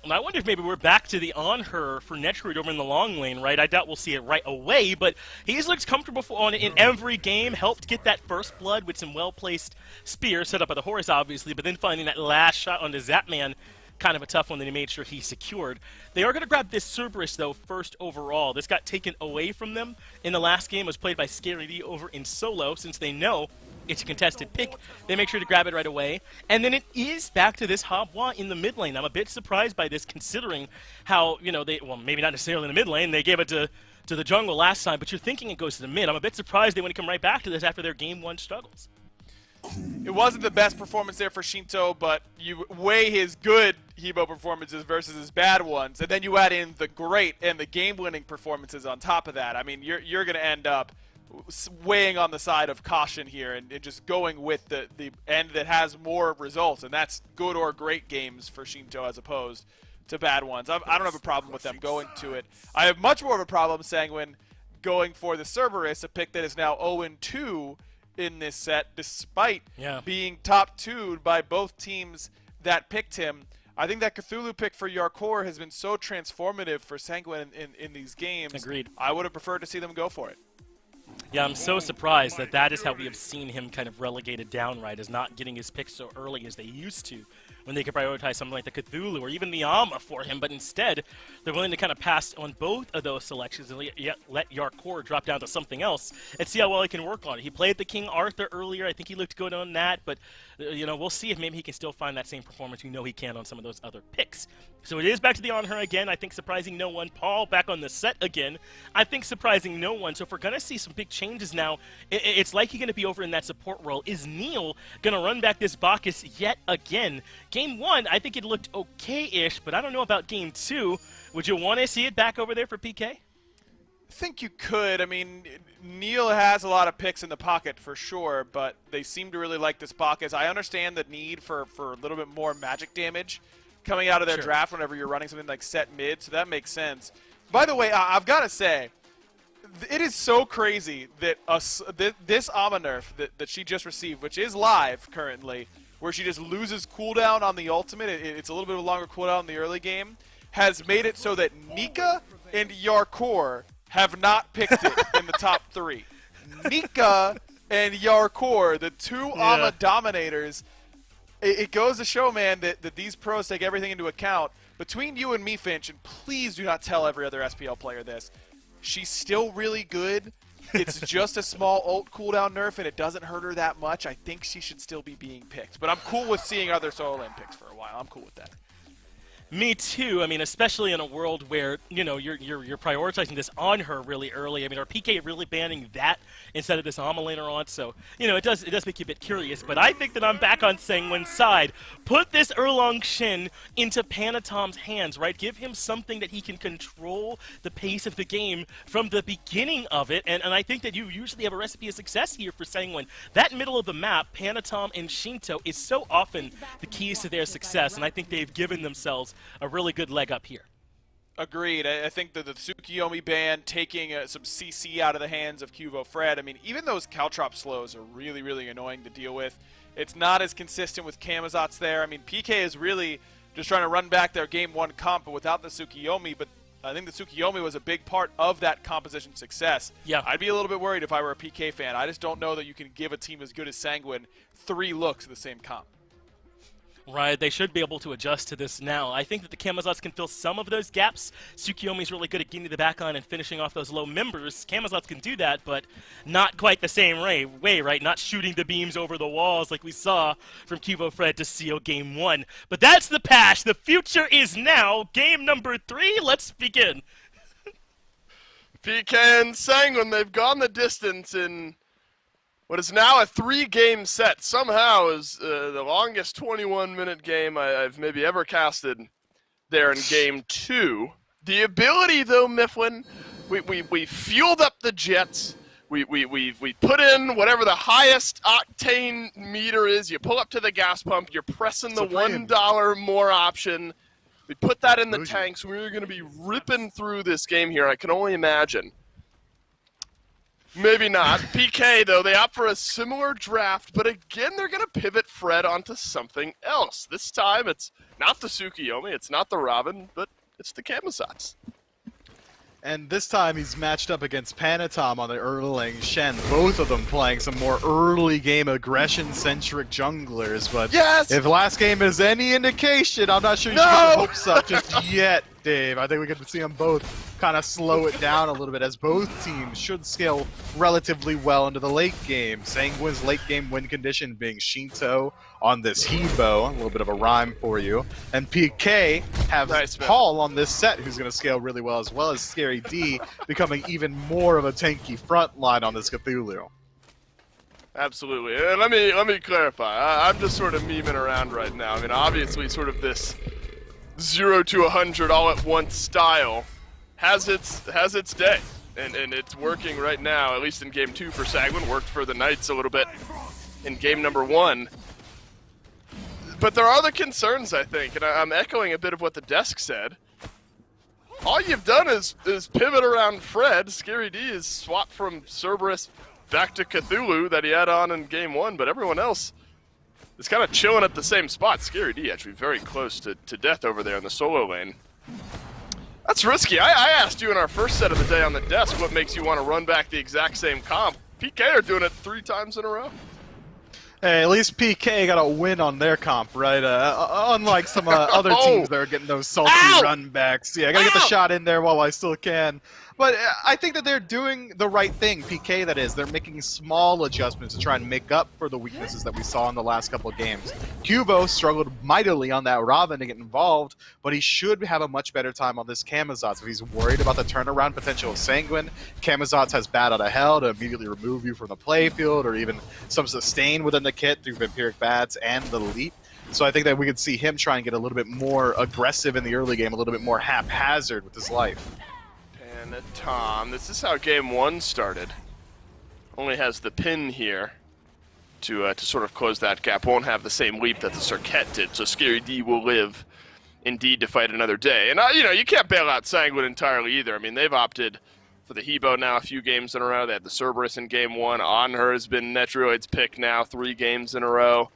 And I wonder if maybe we're back to the on-her for Netrud over in the long lane, right? I doubt we'll see it right away, but he's looked comfortable on it in every game, helped get that first blood with some well-placed spears set up by the Horus, obviously, but then finding that last shot on the Zapman, kind of a tough one that he made sure he secured. They are going to grab this Cerberus, though, first overall. This got taken away from them in the last game. It was played by Scary D over in solo, since they know it's a contested pick, they make sure to grab it right away. And then it is back to this Habwa in the mid lane. I'm a bit surprised by this, considering how, well, maybe not necessarily in the mid lane, they gave it to the jungle last time, but you're thinking it goes to the mid. I'm a bit surprised they want to come right back to this after their game 1 struggles. It wasn't the best performance there for Shinto, but you weigh his good Hebo performances versus his bad ones, and then you add in the great and the game-winning performances on top of that. I mean, you're going to end up weighing on the side of caution here and just going with the end that has more results, and that's good or great games for Shinto as opposed to bad ones. I don't have a problem with them going to it. I have much more of a problem, Sanguine, going for the Cerberus, a pick that is now 0-2 in this set, despite being top 2'd by both teams that picked him. I think that Cthulhu pick for Yarkor has been so transformative for Sanguine in these games. Agreed. I would have preferred to see them go for it. Yeah, I'm so surprised that is how we have seen him kind of relegated down, right, as not getting his picks so early as they used to, when they could prioritize something like the Cthulhu or even the Amma for him, but instead they're willing to kind of pass on both of those selections and let Yarkor drop down to something else and see how well he can work on it. He played the King Arthur earlier. I think he looked good on that, but we'll see if maybe he can still find that same performance we know he can on some of those other picks. So it is back to the on-her again. I think surprising no one. Paul back on the set again. I think surprising no one. So if we're going to see some big changes now, it's likely going to be over in that support role. Is Neil going to run back this Bacchus yet again? Game 1, I think it looked okay-ish, but I don't know about Game 2. Would you want to see it back over there for PK? I think you could. I mean, Neil has a lot of picks in the pocket for sure, but they seem to really like this Bacchus. I understand the need for a little bit more magic damage coming out of their draft whenever you're running something like set mid, so that makes sense. By the way, I've got to say, it is so crazy that this Amma nerf that she just received, which is live currently, where she just loses cooldown on the ultimate, it's a little bit of a longer cooldown in the early game, has made it so that Nika and Yarkor have not picked it in the top 3. Nika and Yarkor, the two Amma dominators, it goes to show, man, that these pros take everything into account. Between you and me, Finch, and please do not tell every other SPL player this, she's still really good. It's just a small ult cooldown nerf, and it doesn't hurt her that much. I think she should still be being picked. But I'm cool with seeing other solo lane picks for a while. I'm cool with that. Me too. I mean, especially in a world where you're prioritizing this on her really early. I mean, are PK really banning that instead of this Amma laner on? So it does make you a bit curious. But I think that I'm back on Sanguine's side. Put this Erlong Shin into Panatom's hands, right? Give him something that he can control the pace of the game from the beginning of it. And I think that you usually have a recipe of success here for Sanguine. That middle of the map, Panatom and Shinto, is so often the keys to their success. And I think they've given themselves a really good leg up here. Agreed. I think that the Tsukiyomi ban taking some CC out of the hands of Cuvo Fred, I mean, even those Caltrop slows are really, really annoying to deal with. It's not as consistent with Camazotz there. I mean, PK is really just trying to run back their Game 1 comp, but without the Tsukiyomi, but I think the Tsukiyomi was a big part of that composition success. Yeah. I'd be a little bit worried if I were a PK fan. I just don't know that you can give a team as good as Sanguine 3 looks at the same comp. Right, they should be able to adjust to this now. I think that the Camazotz can fill some of those gaps. Tsukiyomi's really good at getting to the back line and finishing off those low members. Camazotz can do that, but not quite the same way, right? Not shooting the beams over the walls like we saw from Cuvo Fred to seal Game 1. But that's the past. The future is now. Game number 3, let's begin. PK and Sanguine, they've gone the distance in what is now a 3-game set. Somehow is the longest 21-minute game I've maybe ever casted there in Game 2. The ability, though, Mifflin, we fueled up the jets. We put in whatever the highest octane meter is. You pull up to the gas pump. You're pressing the $1 more option. We put that in the tanks. We're going to be ripping through this game here. I can only imagine. Maybe not. PK, though, they opt for a similar draft, but again, they're going to pivot Fred onto something else. This time, it's not the Tsukiyomi, it's not the Robin, but it's the Camazotz. And this time, he's matched up against Panatom on the Erlang Shen, both of them playing some more early game aggression-centric junglers, but if last game is any indication, I'm not sure you should get your hopes up just yet, Dave. I think we get to see them both kind of slow it down a little bit, as both teams should scale relatively well into the late game. Sanguine's late game win condition being Shinto on this Hebo, a little bit of a rhyme for you. And PK have Paul on this set, who's going to scale really well as Scary D becoming even more of a tanky front line on this Cthulhu. Absolutely. Let me clarify. I'm just sort of memeing around right now. I mean, obviously, sort of this 0 to 100 all at once style has its day, and it's working right now. At least in game 2 for Sanguine, worked for the Knights a little bit in game number 1. But there are other concerns, I think, and I'm echoing a bit of what the desk said. All you've done is pivot around Fred. Scary D is swapped from Cerberus back to Cthulhu that he had on in game 1, but everyone else is kind of chilling at the same spot. Scary D actually very close to death over there in the solo lane. That's risky. I asked you in our first set of the day on the desk what makes you want to run back the exact same comp. PK are doing it 3 times in a row. Hey, at least PK got a win on their comp, right? Unlike some other teams that are getting those salty run backs. Yeah, I gotta get the shot in there while I still can. But I think that they're doing the right thing, PK that is. They're making small adjustments to try and make up for the weaknesses that we saw in the last couple of games. Cubo struggled mightily on that Robin to get involved, but he should have a much better time on this Camazotz. If he's worried about the turnaround potential of Sanguine, Camazotz has Bat Out of Hell to immediately remove you from the playfield, or even some sustain within the kit through Vampiric Bats and the Leap. So I think that we could see him try and get a little bit more aggressive in the early game, a little bit more haphazard with his life. And Tom, this is how game 1 started. Only has the pin here to sort of close that gap. Won't have the same leap that the Cirquette did, so Scary D will live indeed to fight another day. And you know, you can't bail out Sanguine entirely either. I mean, they've opted for the Hebo now a few games in a row. They had the Cerberus in game 1. On Her has been Netroid's pick now 3 games in a row.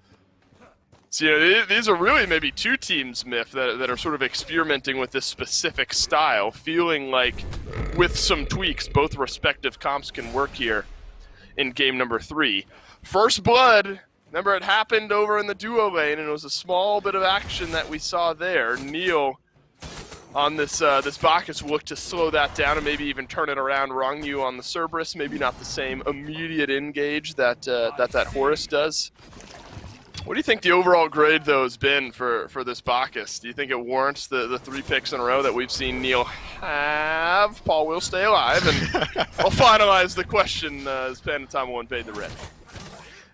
So, you know, these are really maybe 2 teams, Miff, that are sort of experimenting with this specific style, feeling like with some tweaks, both respective comps can work here in game number 3. First Blood, remember it happened over in the duo lane, and it was a small bit of action that we saw there. Neil on this Bacchus will look to slow that down and maybe even turn it around. Rongyu on the Cerberus, maybe not the same immediate engage that Horus does. What do you think the overall grade, though, has been for this Bacchus? Do you think it warrants the 3 picks in a row that we've seen Neil have? Paul will stay alive, and I'll finalize the question as Panatama will invade the red.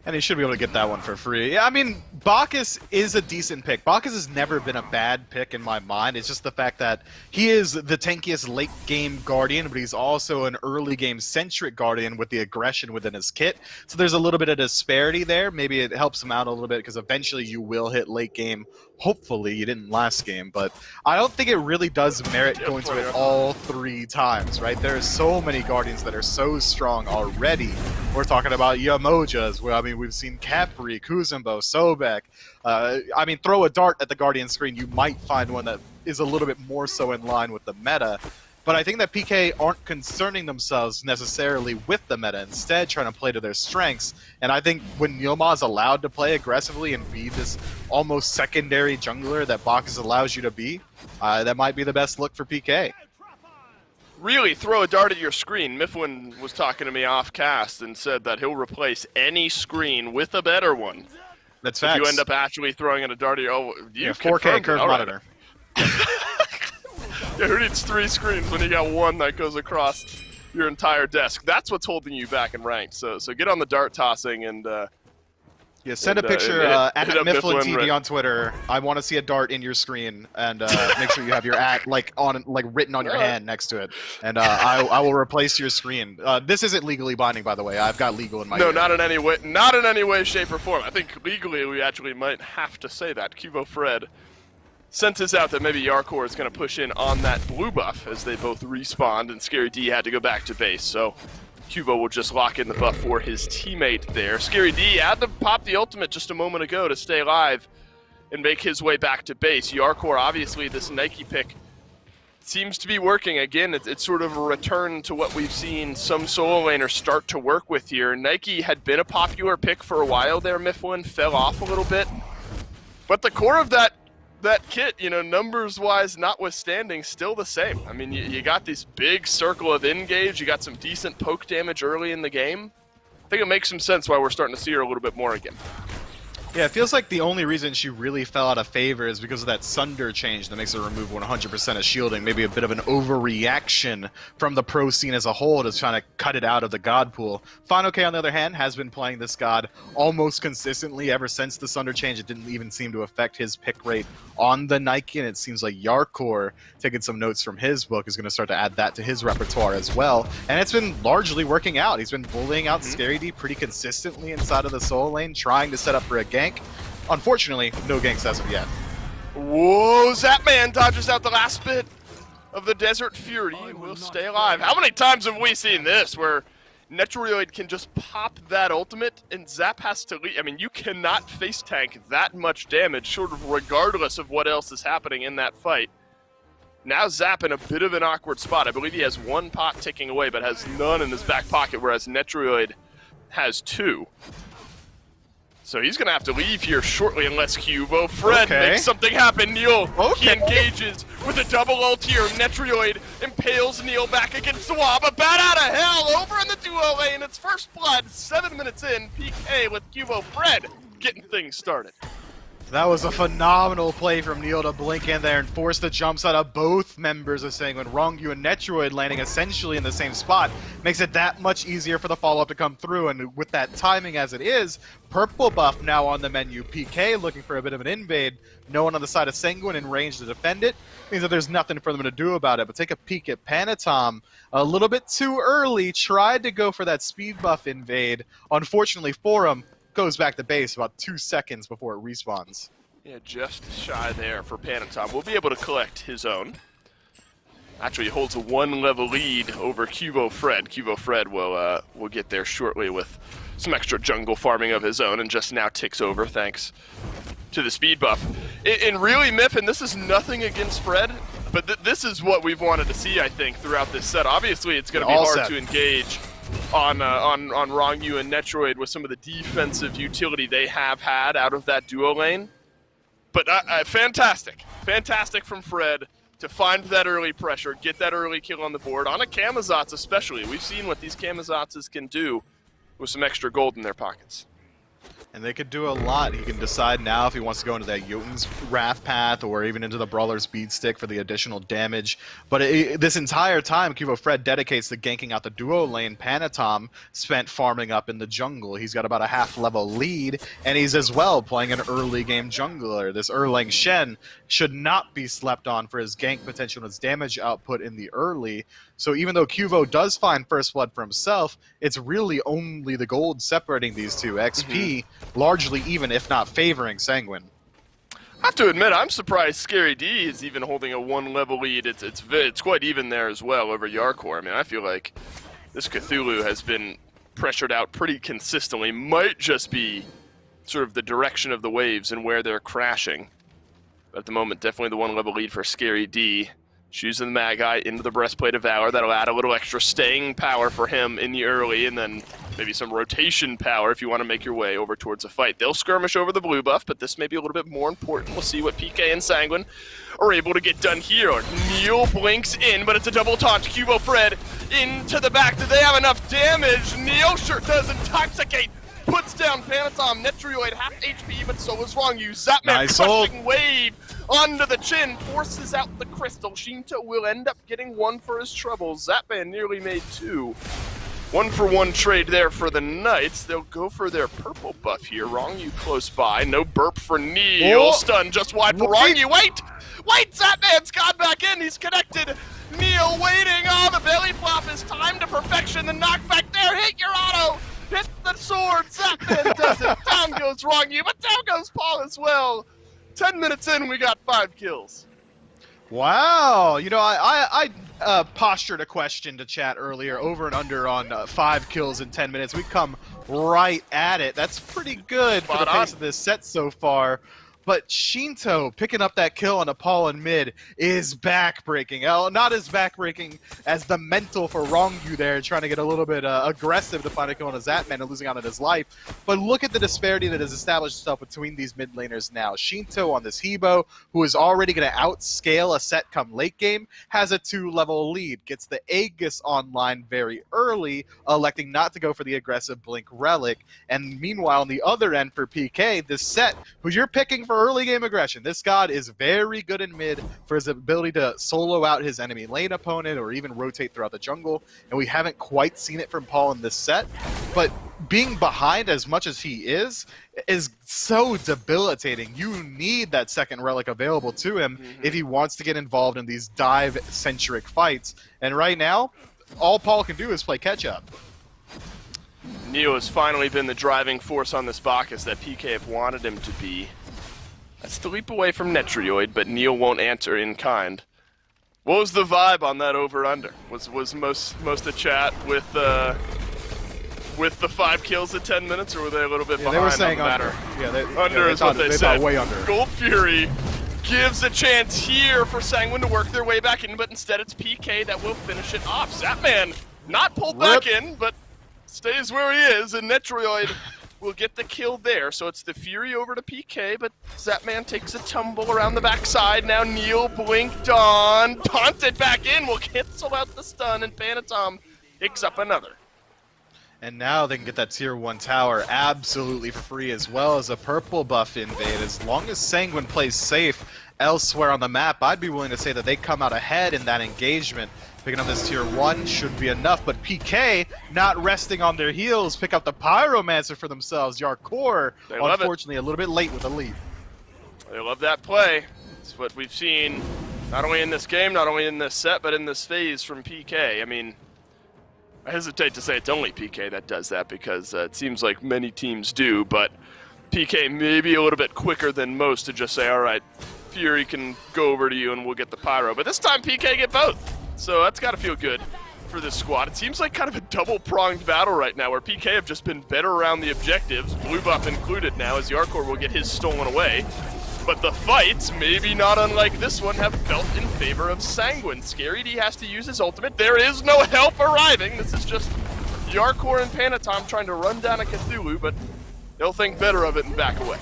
And he should be able to get that one for free. Yeah, I mean, Bacchus is a decent pick. Bacchus has never been a bad pick in my mind. It's just the fact that he is the tankiest late-game Guardian, but he's also an early-game-centric Guardian with the aggression within his kit. So there's a little bit of disparity there. Maybe it helps him out a little bit because eventually you will hit late-game. Hopefully, you didn't last game, but I don't think it really does merit going to it all 3 times, right? There are so many Guardians that are so strong already. We're talking about Yamojas, where, I mean, we've seen Capri, Kuzumbo, Sobek. I mean, throw a dart at the Guardian screen, you might find one that is a little bit more so in line with the meta. But I think that PK aren't concerning themselves necessarily with the meta, instead trying to play to their strengths. And I think when Yoma is allowed to play aggressively and be this almost secondary jungler that Bacchus allows you to be, that might be the best look for PK. Really, throw a dart at your screen. Mifflin was talking to me off cast and said that he'll replace any screen with a better one. That's facts. If you end up actually throwing in a dart at your... Yeah, 4K curved monitor. Yeah, who needs 3 screens when you got one that goes across your entire desk? That's what's holding you back in ranked. So get on the dart tossing and... yeah, send a picture at Mifflin TV on Twitter. I want to see a dart in your screen, and make sure you have your written on your hand next to it. And I will replace your screen. This isn't legally binding, by the way. I've got legal in my ear. Not in any way. Not in any way, shape, or form. I think legally we actually might have to say that. Cubo Fred sent us out that maybe Yarkor is going to push in on that blue buff as they both respawned, and Scary D had to go back to base. So Cubo will just lock in the buff for his teammate there. Scary D had to pop the ultimate just a moment ago to stay alive and make his way back to base. Yarkor, obviously, this Nike pick seems to be working. Again, it's sort of a return to what we've seen some solo laners start to work with here. Nike had been a popular pick for a while there, Mifflin, fell off a little bit. But the core of that that kit, you know, numbers-wise notwithstanding, still the same. I mean, you got this big circle of engage, you got some decent poke damage early in the game. I think it makes some sense why we're starting to see her a little bit more again. Yeah, it feels like the only reason she really fell out of favor is because of that Sunder change that makes her remove 100% of shielding. Maybe a bit of an overreaction from the pro scene as a whole to trying to cut it out of the god pool. Final K, on the other hand, has been playing this god almost consistently ever since the Sunder change. It didn't even seem to affect his pick rate on the Nike, and it seems like Yarkor, taking some notes from his book, is going to start to add that to his repertoire as well. And it's been largely working out. He's been bullying out Scary D pretty consistently inside of the solo lane, trying to set up for a gank. Unfortunately, no ganks as of yet. Whoa, Zapman dodges out the last bit of the Desert Fury. Will stay alive. How many times have we seen this where Netroid can just pop that ultimate and Zap has to leave? I mean, you cannot face tank that much damage, sort of regardless of what else is happening in that fight. Now Zap in a bit of an awkward spot. I believe he has one pot ticking away, but has none in his back pocket, whereas Netroid has two. So he's going to have to leave here shortly unless Cubo Fred makes something happen. Neil, he engages with a double ult here. Netroid impales Neil back against Swab. A bat out of hell over in the duo lane. It's first blood, 7 minutes in. PK with Cubo Fred getting things started. That was a phenomenal play from Neil to blink in there and force the jumps out of both members of Sanguine. Rongyu and Netroid landing essentially in the same spot makes it that much easier for the follow-up to come through, and with that timing as it is, purple buff now on the menu. PK looking for a bit of an invade. No one on the side of Sanguine in range to defend it. Means that there's nothing for them to do about it, but take a peek at Panatom. A little bit too early, tried to go for that speed buff invade. Unfortunately for him, goes back to base about 2 seconds before it respawns. Yeah, just shy there for Panatom. We'll be able to collect his own. Actually, he holds a 1-level lead over Cubo Fred. Cubo Fred will get there shortly with some extra jungle farming of his own, and just now ticks over thanks to the speed buff. And really, Miffin, this is nothing against Fred, but this is what we've wanted to see, I think, throughout this set. Obviously, it's going to be hard to engage on Rongyu and Netroid with some of the defensive utility they have had out of that duo lane. But fantastic from Fred to find that early pressure, get that early kill on the board, on a Camazotz especially. We've seen what these Camazotzes can do with some extra gold in their pockets. And they could do a lot. He can decide now if he wants to go into that Jotun's Wrath path or even into the Brawler's Speed Stick for the additional damage. But this entire time, Cubo Fred dedicates to ganking out the duo lane. Panatom spent farming up in the jungle. He's got about a half-level lead, and he's as well playing an early-game jungler. This Erlang Shen should not be slept on for his gank potential and his damage output in the early. So even though Cubo does find First Blood for himself, it's really only the gold separating these two. XP largely even, if not favoring Sanguine. I have to admit, I'm surprised Scary D is even holding a 1-level lead. It's quite even there as well over Yarkor. I mean, I feel like this Cthulhu has been pressured out pretty consistently. Might just be sort of the direction of the waves and where they're crashing. But at the moment, definitely the 1-level lead for Scary D. Shoes of the Magi into the Breastplate of Valor. That'll add a little extra staying power for him in the early, and then maybe some rotation power if you want to make your way over towards a fight. They'll skirmish over the blue buff, but this may be a little bit more important. We'll see what PK and Sanguine are able to get done here. Neil blinks in, but it's a double taunt. Cubo Fred into the back. Do they have enough damage? Neil sure does. Intoxicate puts down Panatom. Netroid half HP, but so is Rongyu. Zapman crushing wave onto the chin, forces out the crystal. Shinto will end up getting one for his troubles. Zapman nearly made two. 1-for-1 trade there for the Knights. They'll go for their purple buff here. Rongyu close by. No burp for Neil. Oh. Stun just wide for Rongyu. Wait! Zapman's gone back in. He's connected. Neil waiting. Oh, the belly flop is timed to perfection. The knockback there. Hit your auto. Hit the sword. Zapman does it. Down goes Rongyu, but down goes Paul as well. 10 minutes in, we got 5 kills. Wow, you know, I postured a question to chat earlier, over and under on 5 kills in 10 minutes. We come right at it. That's pretty good for the pace of this set so far. But Shinto picking up that kill on Paul in mid is backbreaking. Not as backbreaking as the mental for Rongyu there, trying to get a little bit aggressive to find a kill on a Zapman and losing out on his life. But look at the disparity that has established itself between these mid laners now. Shinto on this Hebo, who is already going to outscale a set come late game, has a 2-level lead, gets the Aegis online very early, electing not to go for the aggressive Blink Relic. And meanwhile, on the other end for PK, this set, who you're picking for early game aggression, this god is very good in mid for his ability to solo out his enemy lane opponent or even rotate throughout the jungle. And we haven't quite seen it from Paul in this set. But being behind as much as he is so debilitating. You need that second relic available to him if he wants to get involved in these dive-centric fights. And right now, all Paul can do is play catch-up. Neo has finally been the driving force on this Bacchus that PK have wanted him to be. That's the leap away from Netrioid, but Neo won't answer in kind. What was the vibe on that over-under? Was most the chat with the 5 kills at 10 minutes, or were they a little bit behind? They were saying on the under. Matter? Yeah, Under is what they said. Way under. Gold Fury gives a chance here for Sanguine to work their way back in, but instead it's PK that will finish it off. Zapman not pulled back in, but stays where he is, and Netrioid will get the kill there. So it's the Fury over to PK, but Zapman takes a tumble around the backside. Now Neil blinked on, taunted back in, will cancel out the stun, and Panatom picks up another. And now they can get that tier 1 tower absolutely for free, as well as a purple buff invade. As long as Sanguine plays safe elsewhere on the map, I'd be willing to say that they come out ahead in that engagement. Picking up this tier 1 should be enough, but PK, not resting on their heels, pick up the Pyromancer for themselves. Yarkor, unfortunately, a little bit late with the lead. They love that play. It's what we've seen not only in this game, not only in this set, but in this phase from PK. I mean, I hesitate to say it's only PK that does that, because it seems like many teams do, but PK may be a little bit quicker than most to just say, all right, Fury can go over to you and we'll get the Pyro. But this time PK get both. So that's got to feel good for this squad. It seems like kind of a double-pronged battle right now, where PK have just been better around the objectives, blue buff included now, as Yarkor will get his stolen away. But the fights, maybe not unlike this one, have felt in favor of Sanguine. Scary D has to use his ultimate. There is no help arriving. This is just Yarkor and Panatom trying to run down a Cthulhu, but they'll think better of it and back away.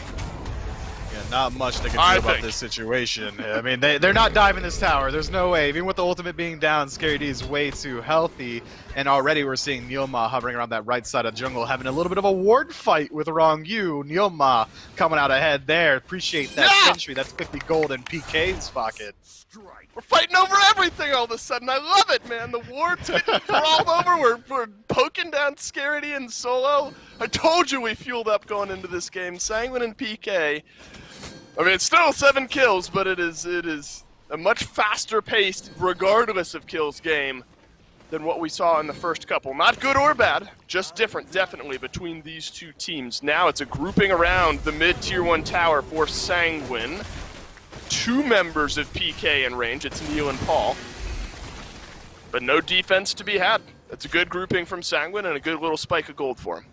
Yeah, not much they can do about this situation. I mean, they're not diving this tower. There's no way. Even with the ultimate being down, Scary D is way too healthy. And already we're seeing Neilma hovering around that right side of the jungle, having a little bit of a ward fight with Rongyu. Neilma coming out ahead there. Appreciate that century. That's 50 gold in PK's pocket. We're fighting over everything all of a sudden. I love it, man. The wards getting crawled over. We're poking down Scary D and Solo. I told you we fueled up going into this game. Sanguine and PK. I mean, it's still 7 kills, but it is a much faster paced, regardless of kills, game than what we saw in the first couple. Not good or bad, just different, definitely, between these two teams. Now it's a grouping around the mid-tier 1 tower for Sanguine. 2 members of PK in range. It's Neil and Paul. But no defense to be had. That's a good grouping from Sanguine and a good little spike of gold for him.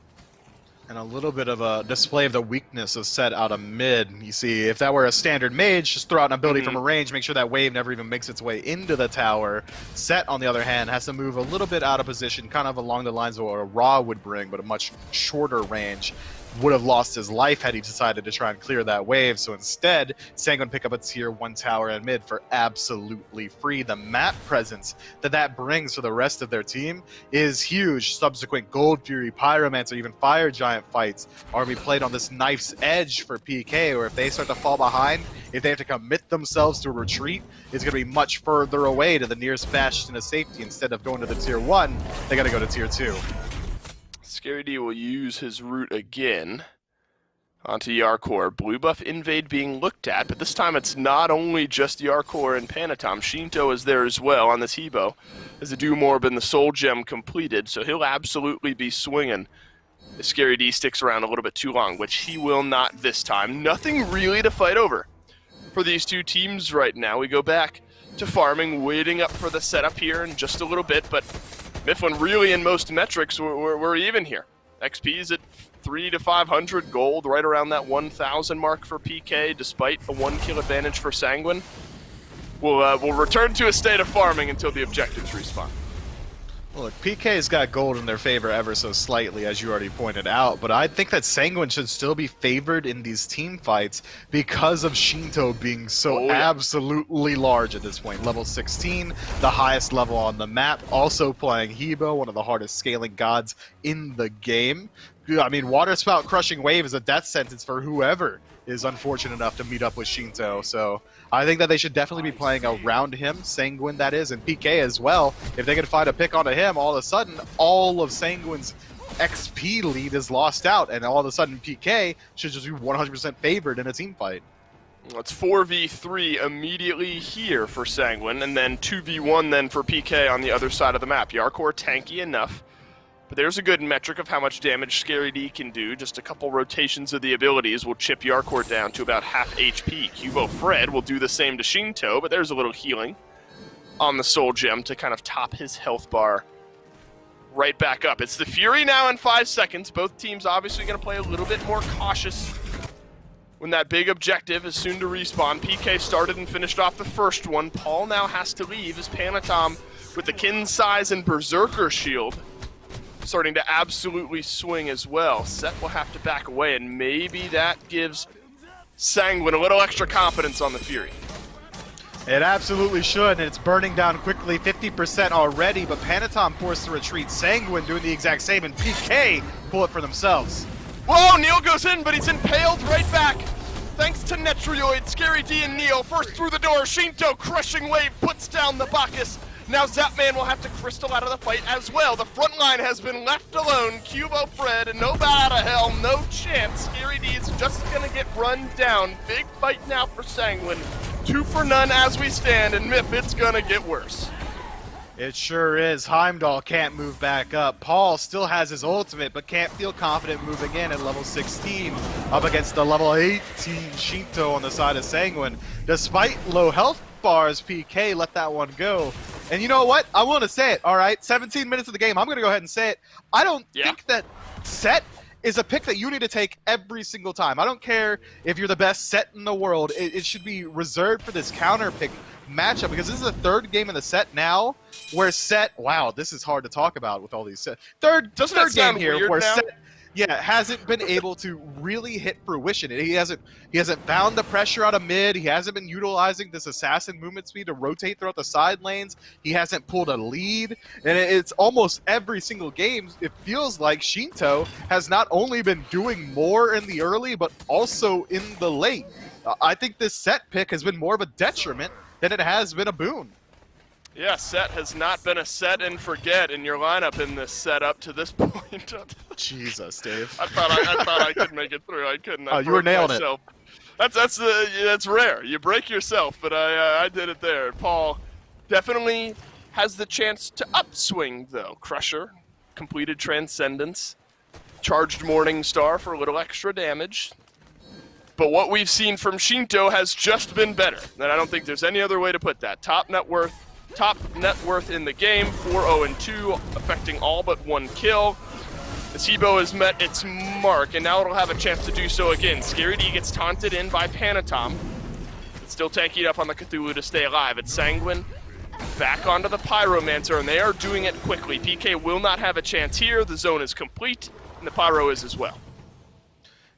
And a little bit of a display of the weakness of set out of mid. You see, if that were a standard mage, just throw out an ability from a range, make sure that wave never even makes its way into the tower. Set, on the other hand, has to move a little bit out of position, kind of along the lines of what a Ra would bring, but a much shorter range. Would have lost his life had he decided to try and clear that wave. So instead, Sanguine pick up a tier 1 tower in mid for absolutely free. The map presence that brings for the rest of their team is huge. Subsequent Gold Fury, Pyromancer, even Fire Giant fights are being played on this knife's edge for PK, or if they start to fall behind, if they have to commit themselves to a retreat, it's going to be much further away to the nearest bastion of safety. Instead of going to the tier 1, they got to go to tier 2. Scary D will use his root again onto Yarkor. Blue buff invade being looked at, but this time it's not only just Yarkor and Panatom. Shinto is there as well on this Hebo, as the Doomorb and the Soul Gem completed, so he'll absolutely be swinging if Scary D sticks around a little bit too long, which he will not this time. Nothing really to fight over for these two teams right now. We go back to farming, waiting up for the setup here in just a little bit, but Mifflin really in most metrics we're even here. XP is at 300 to 500 gold, right around that 1,000 mark for PK, despite a 1-kill advantage for Sanguine. We'll return to a state of farming until the objectives respawn. Look, PK's got gold in their favor ever so slightly, as you already pointed out, but I think that Sanguine should still be favored in these team fights because of Shinto being so absolutely large at this point. Level 16, the highest level on the map, also playing Hebo, one of the hardest scaling gods in the game. I mean, Water Spout Crushing Wave is a death sentence for whoever is unfortunate enough to meet up with Shinto, so I think that they should definitely be playing around him, Sanguine that is, and PK as well. If they can find a pick onto him, all of a sudden, all of Sanguine's XP lead is lost out, and all of a sudden PK should just be 100% favored in a team fight. It's 4v3 immediately here for Sanguine, and then 2v1 then for PK on the other side of the map. Yarkor tanky enough, but there's a good metric of how much damage Scary D can do. Just a couple rotations of the abilities will chip Yarkor down to about half HP. Cubo Fred will do the same to Shinto, but there's a little healing on the Soul Gem to kind of top his health bar right back up. It's the Fury now in 5 seconds. Both teams obviously going to play a little bit more cautious when that big objective is soon to respawn. PK started and finished off the first one. Paul now has to leave as Panatom with the Kin Size and Berserker Shield starting to absolutely swing as well. Set will have to back away, and maybe that gives Sanguine a little extra confidence on the Fury. It absolutely should, and it's burning down quickly, 50% already, but Panatom forced to retreat. Sanguine doing the exact same, and PK pull it for themselves. Whoa, Neil goes in, but he's impaled right back. Thanks to Netrioid, Scary D and Neil first through the door. Shinto, Crushing Wave, puts down the Bacchus. Now Zapman will have to crystal out of the fight as well. The front line has been left alone. Cubo Fred and no bat out of hell, no chance. Scary D is just gonna get run down. Big fight now for Sanguine. 2 for none as we stand, and Myth, it's gonna get worse. It sure is. Heimdall can't move back up. Paul still has his ultimate, but can't feel confident moving in at level 16 up against the level 18 Shinto on the side of Sanguine. Despite low health bars, PK let that one go. And you know what? I want to say it, all right? 17 minutes of the game, I'm going to go ahead and say it. I don't think that Set is a pick that you need to take every single time. I don't care if you're the best Set in the world. It should be reserved for this counter pick matchup, because this is the third game in the set now where Set, wow, this is hard to talk about with all these set. Third game here where Set, hasn't been able to really hit fruition. He hasn't found the pressure out of mid. He hasn't been utilizing this assassin movement speed to rotate throughout the side lanes. He hasn't pulled a lead, and it's almost every single game. It feels like Shinto has not only been doing more in the early, but also in the late. I think this Set pick has been more of a detriment than it has been a boon. Yeah, Set has not been a set and forget in your lineup in this setup to this point. Jesus, Dave. I thought I could make it through. I couldn't. Oh, you were nailing it. That's rare. You break yourself, but I did it there. Paul definitely has the chance to upswing though. Crusher completed Transcendence, charged Morning Star for a little extra damage. But what we've seen from Shinto has just been better, and I don't think there's any other way to put that. Top net worth in the game, 4-0-2, affecting all but 1 kill. As Hebo has met its mark, and now it'll have a chance to do so again. Scary D gets taunted in by Panatom. It's still tanky enough on the Cthulhu to stay alive. It's Sanguine back onto the Pyromancer, and they are doing it quickly. PK will not have a chance here. The zone is complete, and the Pyro is as well.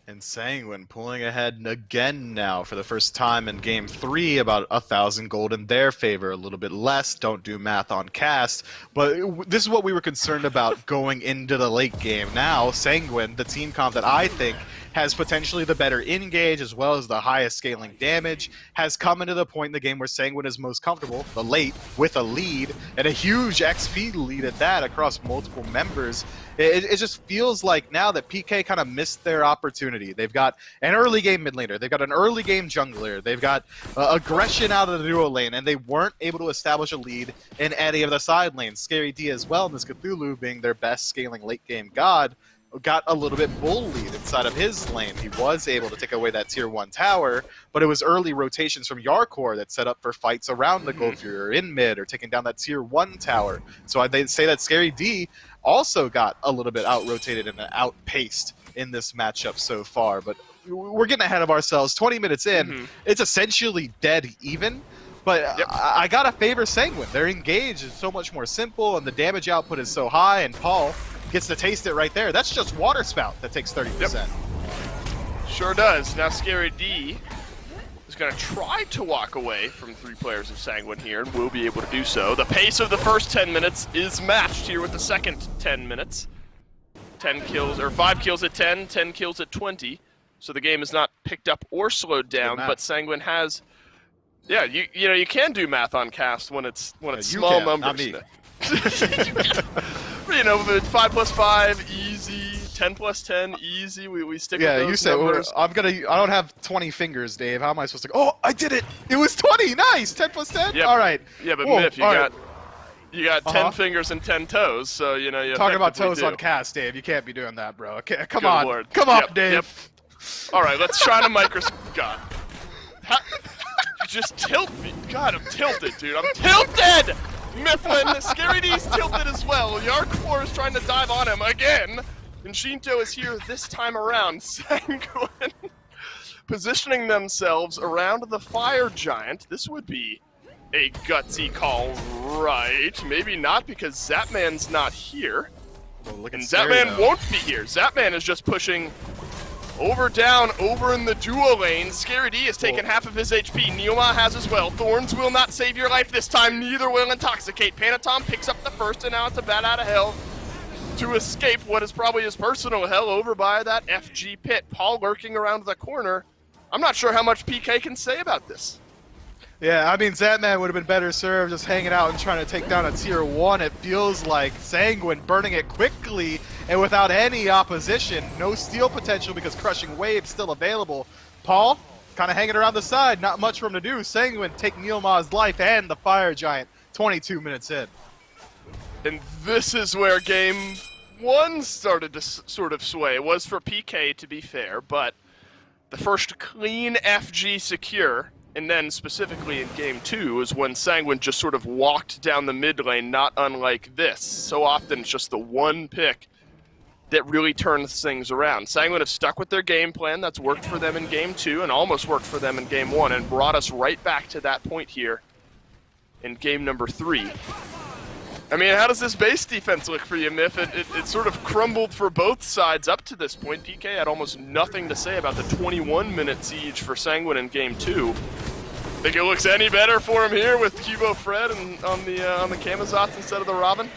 And Sanguine pulling ahead again now for the first time in Game 3, about 1,000 gold in their favor, a little bit less, don't do math on cast, but this is what we were concerned about going into the late game. Now, Sanguine, the team comp that I think has potentially the better engage as well as the highest scaling damage, has come into the point in the game where Sanguine is most comfortable, the late, with a lead, and a huge XP lead at that across multiple members. It just feels like now that PK kind of missed their opportunity. They've got an early game mid laner, they've got an early game jungler, they've got aggression out of the duo lane, and they weren't able to establish a lead in any of the side lanes. Scary D as well, and this Cthulhu being their best scaling late game god. got a little bit bullied inside of his lane. He was able to take away that tier 1 tower, but it was early rotations from Yarkor that set up for fights around the Gold Fury or in mid or taking down that tier 1 tower. So they say that Scary D also got a little bit out-rotated and outpaced in this matchup so far, but we're getting ahead of ourselves. 20 minutes in, it's essentially dead even. But I gotta favor Sanguine. Their engage is so much more simple, and the damage output is so high, and Paul gets to taste it right there. That's just Water Spout that takes 30%. Sure does. Now Scary D is going to try to walk away from 3 players of Sanguine here, and will be able to do so. The pace of the first 10 minutes is matched here with the second 10 minutes. 10 kills, or 5 kills at 10, 10 kills at 20. So the game is not picked up or slowed down, but Sanguine has... Yeah, you know, you can do math on cast when it's small numbers. Not me. You know, 5 plus 5, easy. 10 plus 10, easy. We stick with those you said numbers. I don't have 20 fingers, Dave. How am I supposed to go? Oh, I did it! It was 20! Nice! 10 plus 10? Yep. All right. Yeah, but Whoa, Miff, you got 10 fingers and 10 toes, so you know you talking about toes do. on cast, Dave. You can't be doing that, bro. Okay, come Good on. Lord. Come on, Yep, Dave. Yep. All right, let's try to microscope. God. You just tilt me. God, I'm tilted, dude. I'm tilted! Mifflin, Scary D's tilted as well. Yarkor is trying to dive on him again. And Shinto is here this time around. Sanguine positioning themselves around the Fire Giant. This would be a gutsy call, right? Maybe not, because Zapman's not here. Look at And Scary, Zapman though. won't be here. Zapman is just pushing over, down, over in the duo lane. Scary D has taken half of his HP. Neoma has as well. Thorns will not save your life this time. Neither will Intoxicate. Panatom picks up the first, and now it's a bat out of hell to escape what is probably his personal hell over by that FG pit. Paul lurking around the corner. I'm not sure how much PK can say about this. Yeah, I mean, Zapman would have been better served just hanging out and trying to take down a tier 1. It feels like Sanguine burning it quickly and without any opposition. No steal potential because Crushing Wave's still available. Paul, kind of hanging around the side, not much for him to do. Sanguine take Neoma's life and the Fire Giant 22 minutes in. And this is where game 1 started to sort of sway. It was for PK, to be fair, but the first clean FG secure, and then specifically in game 2, is when Sanguine just sort of walked down the mid lane, not unlike this. So often it's just the one pick that really turns things around. Sanguine have stuck with their game plan that's worked for them in game 2 and almost worked for them in game 1 and brought us right back to that point here in game number 3. I mean, how does this base defense look for you, Miff? It sort of crumbled for both sides up to this point. PK had almost nothing to say about the 21-minute siege for Sanguine in Game 2. Think it looks any better for him here with Cubo Fred and on the Kamazots instead of the Robin?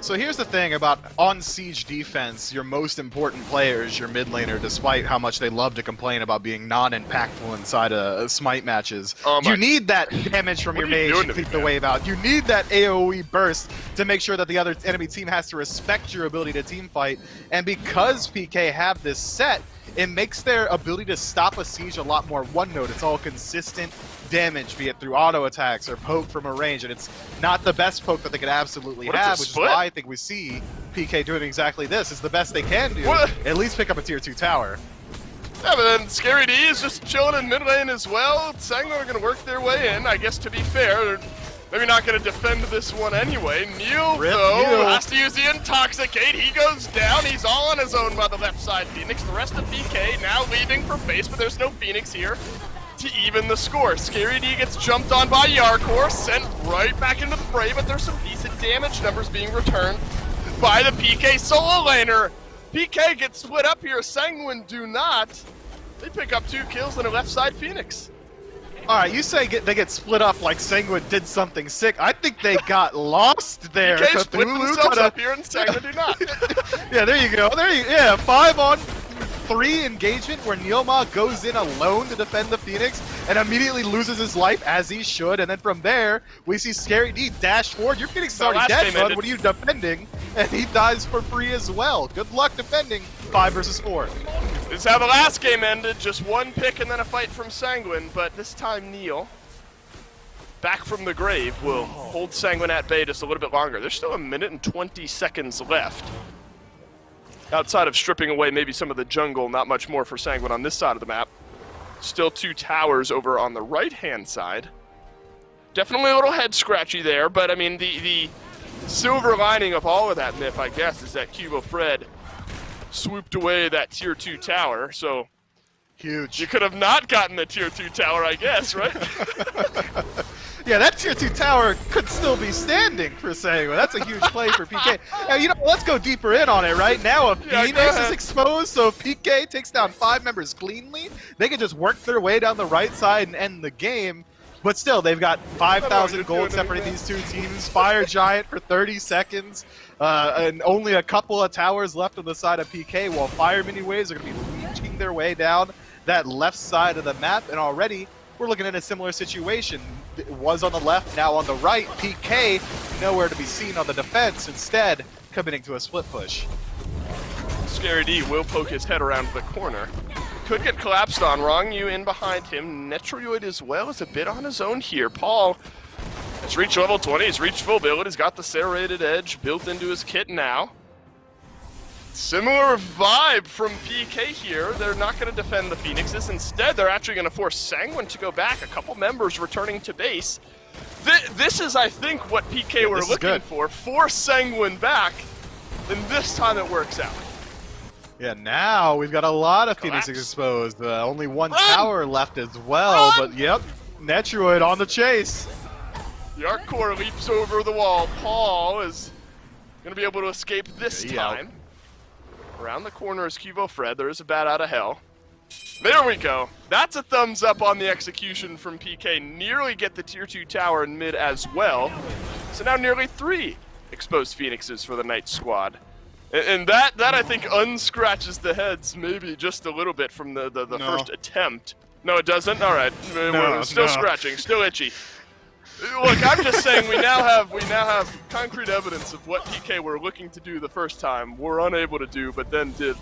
So here's the thing about on siege defense, your most important player is your mid laner, despite how much they love to complain about being non-impactful inside of SMITE matches. You need that damage from your mage to keep the wave out. You need that AoE burst to make sure that the other enemy team has to respect your ability to team fight. And because PK have this set, it makes their ability to stop a siege a lot more one-note. It's all consistent damage, be it through auto attacks or poke from a range, and it's not the best poke that they could absolutely have, which is why I think we see PK doing exactly this. It's the best they can do. At least pick up a tier 2 tower. Yeah, but then Scary D is just chilling in mid lane as well. Sanguine are going to work their way in. I guess to be fair, they're maybe not going to defend this one anyway. Neil, though, has to use the Intoxicate. He goes down. He's all on his own by the left side. Phoenix, the rest of PK now leaving for base, but there's no Phoenix here to even the score. Scary D gets jumped on by Yarkor, sent right back into the fray, but there's some decent damage numbers being returned by the PK solo laner. PK gets split up here. Sanguine do not. They pick up 2 kills and a left side Phoenix. Alright, you say they get split up like Sanguine did something sick. I think they got lost there. PK split themselves up here and Sanguine do not. Yeah, there you go. Yeah, 5-on-3 engagement where Neoma goes in alone to defend the Phoenix and immediately loses his life as he should. And then from there, we see Scary D dash forward. Your Phoenix is already dead, bud. What are you defending? And he dies for free as well. Good luck defending 5 versus 4. This is how the last game ended. Just one pick and then a fight from Sanguine. But this time Neil, back from the grave, will hold Sanguine at bay just a little bit longer. There's still 1 minute and 20 seconds left Outside of stripping away maybe some of the jungle, not much more for Sanguine on this side of the map. Still 2 towers over on the right-hand side. Definitely a little head-scratchy there, but I mean, the silver lining of all of that myth, I guess, is that Cubo Fred swooped away that tier 2 tower, so Huge. you could have not gotten the tier 2 tower, I guess, right? Yeah, that tier 2 tower could still be standing for Sanguine. That's a huge play for PK. Now, you know, let's go deeper in on it, right? Now, if Yeah, Phoenix is exposed, so if PK takes down 5 members cleanly, they can just work their way down the right side and end the game. But still, they've got 5,000 gold separating these 2 teams. Fire Giant for 30 seconds, and only a couple of towers left on the side of PK, while Fire Mini Waves are going to be reaching their way down that left side of the map, and already we're looking at a similar situation. It was on the left, now on the right. PK nowhere to be seen on the defense, instead committing to a split push. Scary D will poke his head around the corner. Could get collapsed on. Wrong you in behind him. Netroid as well is a bit on his own here. Paul has reached level 20. He's reached full build. He's got the serrated edge built into his kit now. Similar vibe from PK here. They're not going to defend the Phoenixes. Instead, they're actually going to force Sanguine to go back. A couple members returning to base. This is, I think, what PK were looking for. Force Sanguine back, and this time it works out. Yeah, now we've got a lot of Phoenixes exposed. Only 1 tower left as well, but yep, Netroid on the chase. The Arc Core leaps over the wall. Paul is going to be able to escape this time. Around the corner is Cubo Fred. There is a bat out of hell. There we go. That's a thumbs up on the execution from PK. Nearly get the tier 2 tower in mid as well. So now nearly 3 exposed Phoenixes for the Knight squad. And that I think unscratches the heads maybe just a little bit from the first attempt. No, it doesn't? All right. We're still scratching, still itchy. Look, I'm just saying we now have concrete evidence of what PK were looking to do the first time, were unable to do, but then did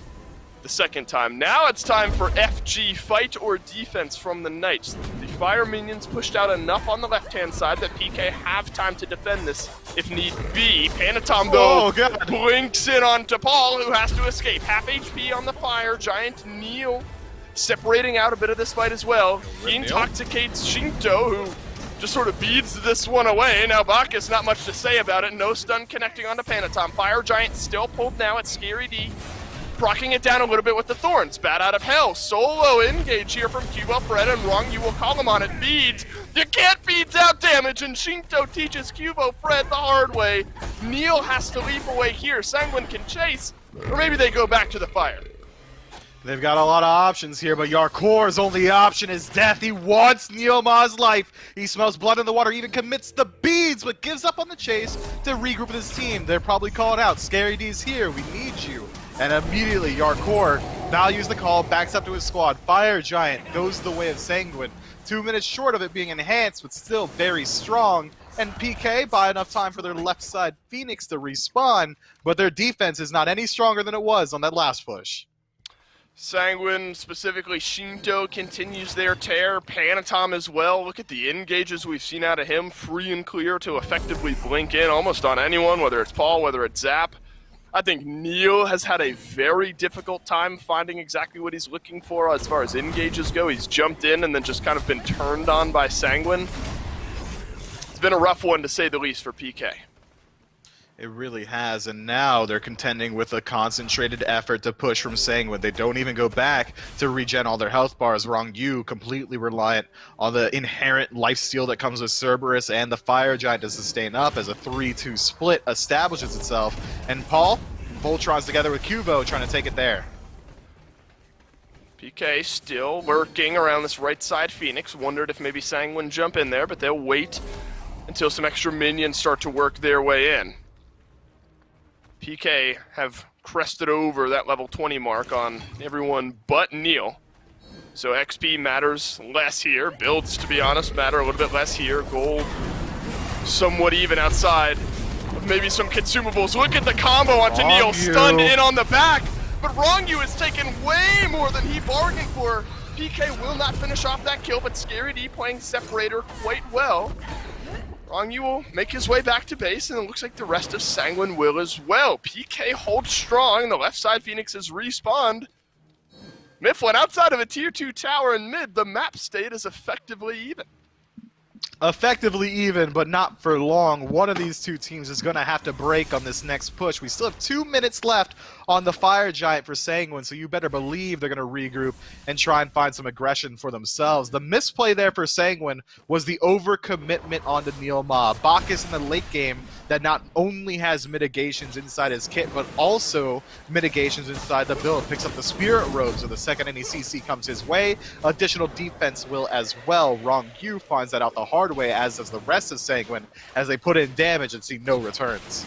the second time. Now it's time for FG, fight or defense from the Knights. The Fire Minions pushed out enough on the left-hand side that PK have time to defend this if need be. Panatom, though, blinks in onto Paul, who has to escape. Half HP on the Fire Giant. Neil separating out a bit of this fight as well. He intoxicates Shinto, who just sort of beads this one away. Now Bacchus, not much to say about it. No stun connecting onto Panatom. Fire Giant still pulled now at Scary D. Procking it down a little bit with the Thorns. Bat out of hell. Solo engage here from Cubo Fred, and Wrong you will call him on it. Beads. You can't beads out damage, and Shinto teaches Cubo Fred the hard way. Neil has to leap away here. Sanguine can chase, or maybe they go back to the fire. They've got a lot of options here, but Yarkor's only option is death. He wants Neoma's life. He smells blood in the water, even commits the beads, but gives up on the chase to regroup with his team. They're probably calling out, Scary D's here, we need you. And immediately Yarkor values the call, backs up to his squad. Fire Giant goes the way of Sanguine. 2 minutes short of it being enhanced, but still very strong. And PK buy enough time for their left side Phoenix to respawn, but their defense is not any stronger than it was on that last push. Sanguine, specifically Shinto, continues their tear. Panatom as well. Look at the engages we've seen out of him. Free and clear to effectively blink in almost on anyone, whether it's Paul, whether it's Zap. I think Neil has had a very difficult time finding exactly what he's looking for as far as engages go. He's jumped in and then just kind of been turned on by Sanguine. It's been a rough one, to say the least, for PK. It really has, and now they're contending with a concentrated effort to push from Sanguine. They don't even go back to regen all their health bars. Wrong you, completely reliant on the inherent lifesteal that comes with Cerberus and the Fire Giant to sustain up as a 3-2 split establishes itself. And Paul, Voltron's together with Cubo trying to take it there. PK still lurking around this right side Phoenix. Wondered if maybe Sanguine jump in there, but they'll wait until some extra minions start to work their way in. PK have crested over that level 20 mark on everyone but Neil. So XP matters less here. Builds, to be honest, matter a little bit less here. Gold somewhat even outside of maybe some consumables. Look at the combo onto Neil. Stunned in on the back. But Wrong You has taken way more than he bargained for. PK will not finish off that kill, but Scary D playing Separator quite well. Rongyu will make his way back to base, and it looks like the rest of Sanguine will as well. PK holds strong. The left side Phoenix has respawned. Mifflin outside of a tier 2 tower in mid, the map state is effectively even. Effectively even, but not for long. One of these two teams is going to have to break on this next push. We still have 2 minutes left on the Fire Giant for Sanguine, so you better believe they're going to regroup and try and find some aggression for themselves. The misplay there for Sanguine was the overcommitment onto Neil Ma. Bacchus in the late game that not only has mitigations inside his kit, but also mitigations inside the build. Picks up the Spirit Robe, so the second any CC comes his way, additional defense will as well. Rongyu finds that out the hard way, as does the rest of Sanguine, as they put in damage and see no returns.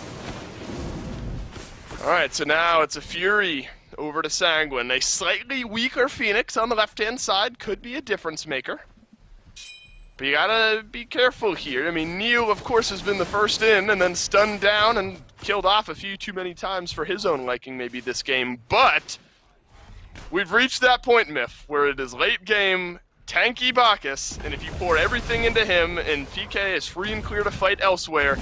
Alright, so now it's a Fury over to Sanguine. A slightly weaker Phoenix on the left-hand side could be a difference maker. But you gotta be careful here. I mean, Neil, of course, has been the first in and then stunned down and killed off a few too many times for his own liking maybe this game. But we've reached that point, Miff, where it is late game, tanky Bacchus, and if you pour everything into him and PK is free and clear to fight elsewhere,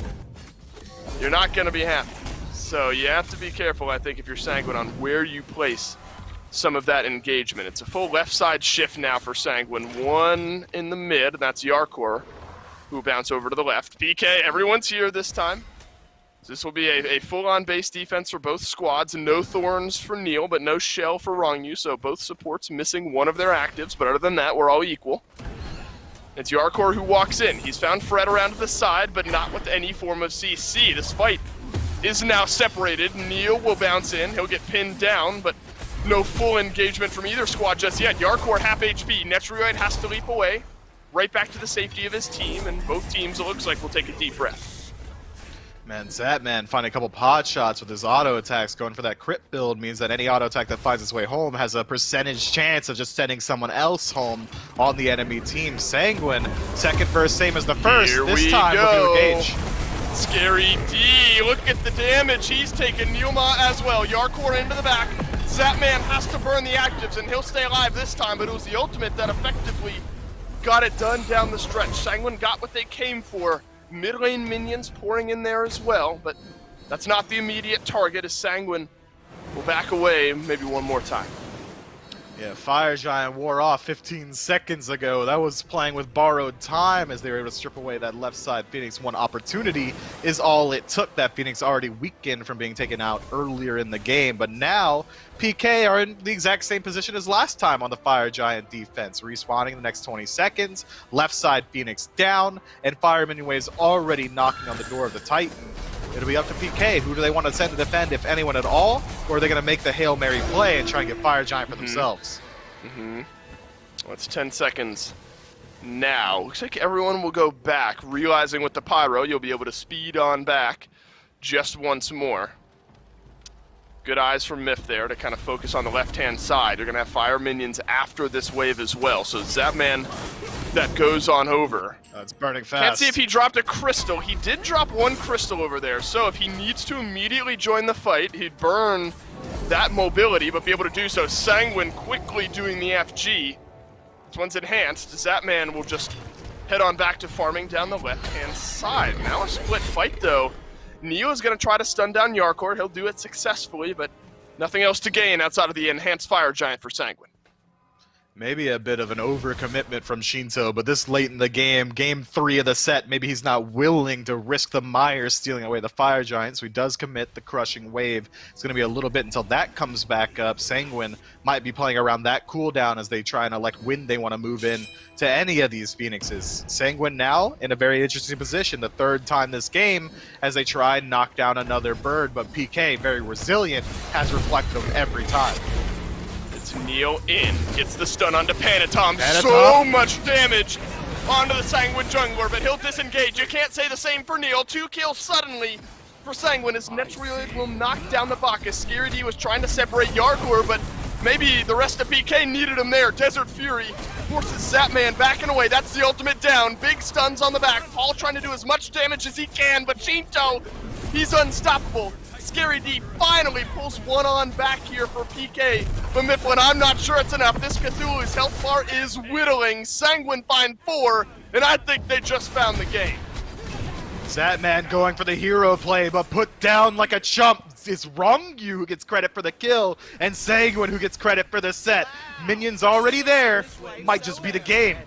you're not gonna be happy. So you have to be careful, I think, if you're Sanguine on where you place some of that engagement. It's a full left side shift now for Sanguine. One in the mid, and that's Yarkor, who will bounce over to the left. PK, everyone's here this time. So this will be a full-on base defense for both squads. No Thorns for Neil, but no Shell for Rongyu, so both supports missing one of their actives, but other than that, we're all equal. It's Yarkor who walks in. He's found Fred around to the side, but not with any form of CC. This fight is now separated. Neil will bounce in. He'll get pinned down, but no full engagement from either squad just yet. Yarkor half HP. Netrioid has to leap away, right back to the safety of his team, and both teams, it looks like, will take a deep breath. Man, Zatman finding a couple pod shots with his auto attacks. Going for that crit build means that any auto attack that finds its way home has a percentage chance of just sending someone else home on the enemy team. Sanguine, second verse, same as the first. Here this we time go. with engage. Scary D, look at the damage he's taken. Nilma as well. Yarkor into the back. Zatman has to burn the actives, and he'll stay alive this time, but it was the ultimate that effectively got it done down the stretch. Sanguine got what they came for. Mid lane minions pouring in there as well, but that's not the immediate target, as Sanguine will back away maybe one more time. Yeah, Fire Giant wore off 15 seconds ago. That was playing with borrowed time as they were able to strip away that left side Phoenix. One opportunity is all it took. That Phoenix already weakened from being taken out earlier in the game. But now, PK are in the exact same position as last time on the Fire Giant defense. Respawning in the next 20 seconds, left side Phoenix down, and Fire Minion Wave's already knocking on the door of the Titan. It'll be up to PK. Who do they want to send to defend, if anyone at all? Or are they going to make the Hail Mary play and try and get Fire Giant for themselves? Well, it's 10 seconds now. Looks like everyone will go back, realizing with the Pyro, you'll be able to speed on back just once more. Good eyes from Miff there to kind of focus on the left-hand side. You're going to have Fire Minions after this wave as well. So Zapman, that goes on over. It's burning fast. Can't see if he dropped a crystal. He did drop one crystal over there, so if he needs to immediately join the fight, he'd burn that mobility, but be able to do so. Sanguine quickly doing the FG. This one's enhanced. Zapman will just head on back to farming down the left-hand side. Now a split fight, though. Neo is going to try to stun down Yarkor. He'll do it successfully, but nothing else to gain outside of the enhanced Fire Giant for Sanguine. Maybe a bit of an overcommitment from Shinto, but this late in the game, game 3 of the set, maybe he's not willing to risk the Myers stealing away the Fire Giant, so he does commit the Crushing Wave. It's going to be a little bit until that comes back up. Sanguine might be playing around that cooldown as they try and elect when they want to move in to any of these Phoenixes. Sanguine now in a very interesting position, the third time this game, as they try and knock down another bird, but PK, very resilient, has reflected them every time. Neil in, gets the stun onto Panatom. Panatom. So much damage onto the Sanguine jungler, but he'll disengage. You can't say the same for Neil. 2 kills suddenly for Sanguine as Netrioid will knock down the Bacchus. Scary D was trying to separate Yarkor, but maybe the rest of PK needed him there. Desert Fury forces Zapman backing away. That's the ultimate down. Big stuns on the back. Paul trying to do as much damage as he can, but Shinto, he's unstoppable. Scary D finally pulls one on back here for PK. But Mifflin, I'm not sure it's enough. This Cthulhu's health bar is whittling. Sanguine find 4, and I think they just found the game. Zatman going for the hero play, but put down like a chump. It's Rongyu who gets credit for the kill, and Sanguine who gets credit for the set. Minions already there. Might just be the game.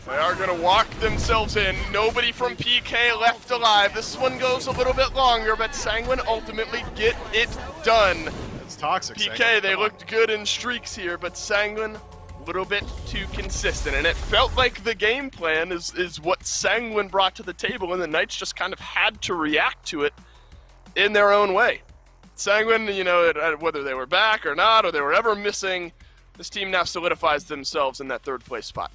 They are going to walk themselves in. Nobody from PK left alive. This one goes a little bit longer, but Sanguine ultimately get it done. It's toxic. PK, Sanguine. they looked good in streaks here, but Sanguine a little bit too consistent. And it felt like the game plan is what Sanguine brought to the table, and the Knights just kind of had to react to it in their own way. Sanguine, you know, whether they were back or not, or they were ever missing, this team now solidifies themselves in that third place spot.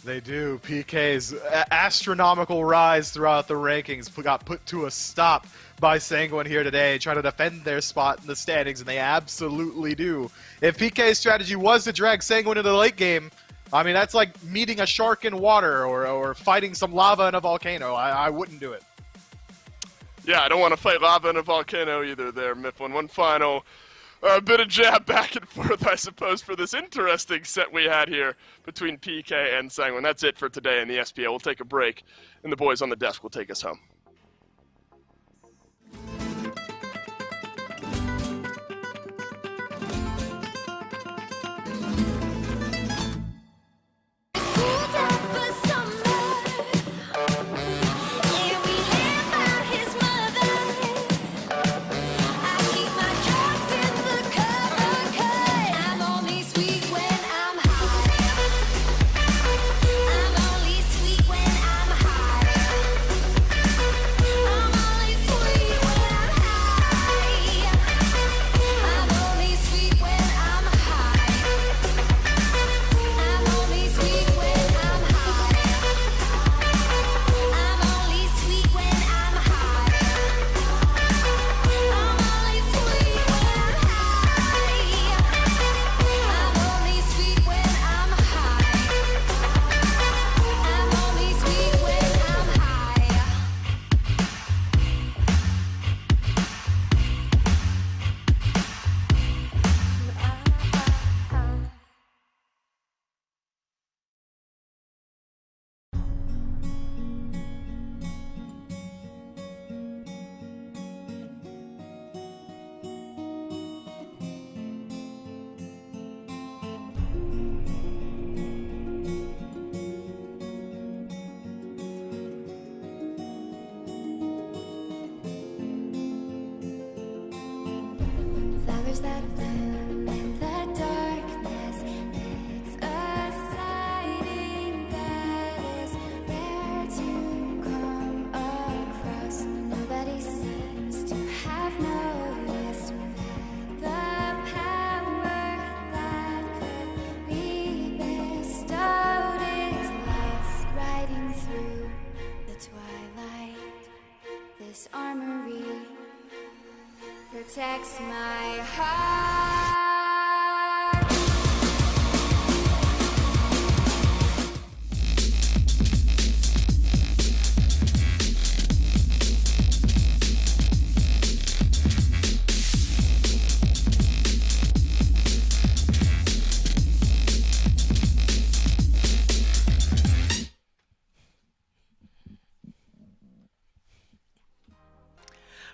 They do. PK's astronomical rise throughout the rankings got put to a stop by Sanguine here today, trying to defend their spot in the standings, and they absolutely do. If PK's strategy was to drag Sanguine into the late game, I mean, that's like meeting a shark in water or fighting some lava in a volcano. I wouldn't do it. Yeah, I don't want to fight lava in a volcano either there, Mifflin. One final bit of jab back and forth, I suppose, for this interesting set we had here between PK and Sanguine. That's it for today in the SPL. We'll take a break, and the boys on the desk will take us home. Protects my heart.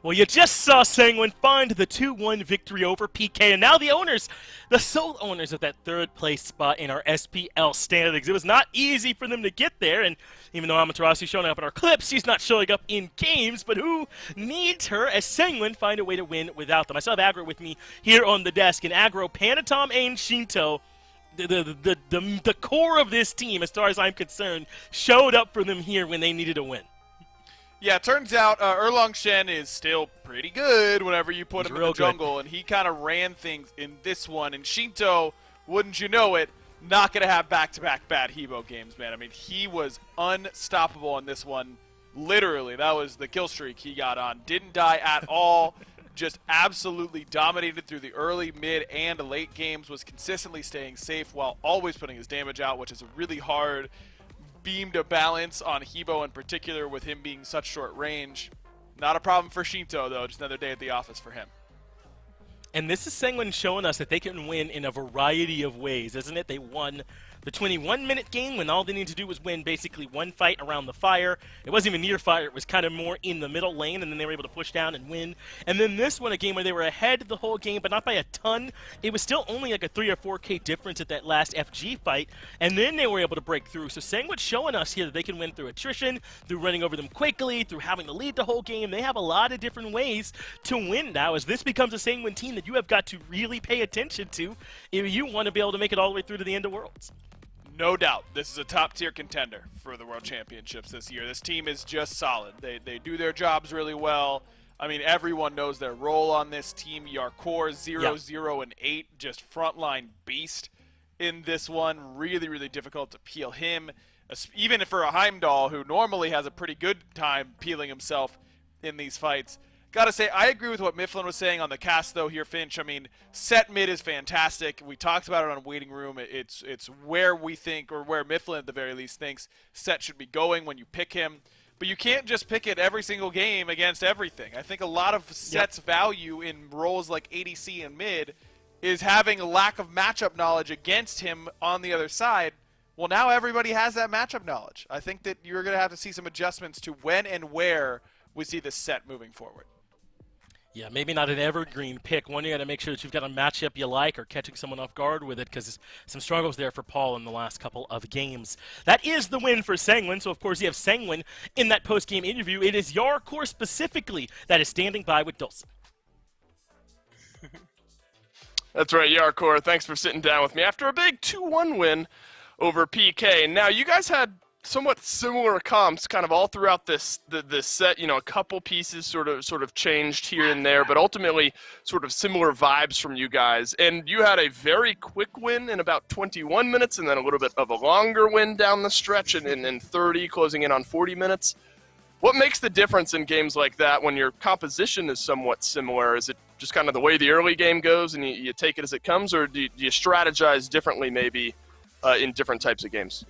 Well, you just saw Sanguine find the 2-1 victory over PK, and now the owners, the sole owners of that third place spot in our SPL standings. It was not easy for them to get there, and even though Amaterasu's showing up in our clips, she's not showing up in games, but who needs her as Sanguine find a way to win without them? I still have Aggro with me here on the desk, and Aggro, Panatom, and Shinto, the core of this team, as far as I'm concerned, showed up for them here when they needed a win. Yeah, it turns out Erlong Shen is still pretty good whenever you put him in the jungle, and he kind of ran things in this one. And Shinto, wouldn't you know it, not going to have back-to-back bad Hebo games, man. I mean, he was unstoppable on this one. Literally, that was the kill streak he got on. Didn't die at all. Just absolutely dominated through the early, mid, and late games. Was consistently staying safe while always putting his damage out, which is a really hard beam to balance on Hebo in particular with him being such short range. Not a problem for Shinto, though. Just another day at the office for him. And this is Sanguine showing us that they can win in a variety of ways, isn't it? They won the 21-minute game when all they needed to do was win basically one fight around the fire. It wasn't even near fire. It was kind of more in the middle lane, and then they were able to push down and win. And then this one, a game where they were ahead the whole game, but not by a ton. It was still only like a 3 or 4K difference at that last FG fight, and then they were able to break through. So Sangwon's showing us here that they can win through attrition, through running over them quickly, through having to lead the whole game. They have a lot of different ways to win now, as this becomes a Sangwon team that you have got to really pay attention to if you want to be able to make it all the way through to the end of Worlds. No doubt, this is a top-tier contender for the World Championships this year. This team is just solid. They do their jobs really well. I mean, everyone knows their role on this team. Yarkor, 0, 0, and 8, just frontline beast in this one. Really, really difficult to peel him, even for a Heimdall, who normally has a pretty good time peeling himself in these fights. Gotta say, I agree with what Mifflin was saying on the cast, though, here, Finch. I mean, set mid is fantastic. We talked about it on Waiting Room. It's where we think, or where Mifflin at the very least thinks, set should be going when you pick him. But you can't just pick it every single game against everything. I think a lot of set's value in roles like ADC and mid is having a lack of matchup knowledge against him on the other side. Well, now everybody has that matchup knowledge. I think that you're going to have to see some adjustments to when and where we see this set moving forward. Yeah, maybe not an evergreen pick. One, you got to make sure that you've got a matchup you like or catching someone off guard with it, because some struggles there for Paul in the last couple of games. That is the win for Sangwon. So, of course, you have Sangwon in that post-game interview. It is Yarkor specifically that is standing by with Dulcin. That's right, Yarkor. Thanks for sitting down with me after a big 2-1 win over PK. Now, you guys had somewhat similar comps kind of all throughout this set. You know, a couple pieces sort of changed here and there, but ultimately sort of similar vibes from you guys. And you had a very quick win in about 21 minutes, and then a little bit of a longer win down the stretch in 30, closing in on 40 minutes. What makes the difference in games like that when your composition is somewhat similar? Is it just kind of the way the early game goes and you take it as it comes, or do you strategize differently maybe in different types of games?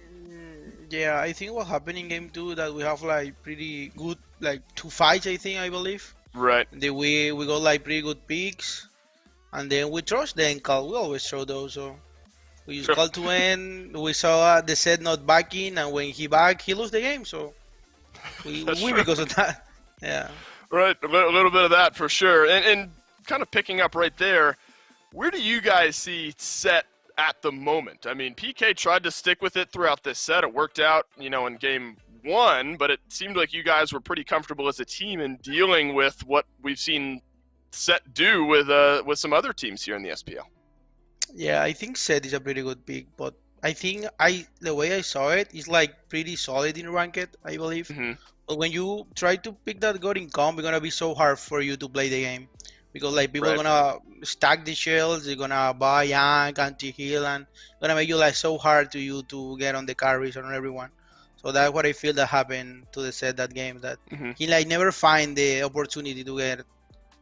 Yeah, I think what happened in game 2 that we have like pretty good, like 2 fights, I believe. Right. We got like pretty good picks, and then we trust the end call. We always throw those, so we use call to end. We saw the set not backing, and when he back, he lose the game. So we win because of that. Yeah. Right, a little bit of that for sure. And kind of picking up right there, where do you guys see set at the moment? I mean, PK tried to stick with it throughout this set. It worked out, you know, in game 1, but it seemed like you guys were pretty comfortable as a team in dealing with what we've seen set do with some other teams here in the SPL. Yeah, I think set is a pretty good pick, but I think the way I saw it is like pretty solid in ranked, I believe. Mm-hmm. But when you try to pick that god in comp, it's gonna be so hard for you to play the game. Because like people are gonna stack the shells, they're gonna buy Yank, anti-heal, and gonna make you like so hard to you to get on the carries on everyone. So that's what I feel that happened to the set that game. That he like never find the opportunity to get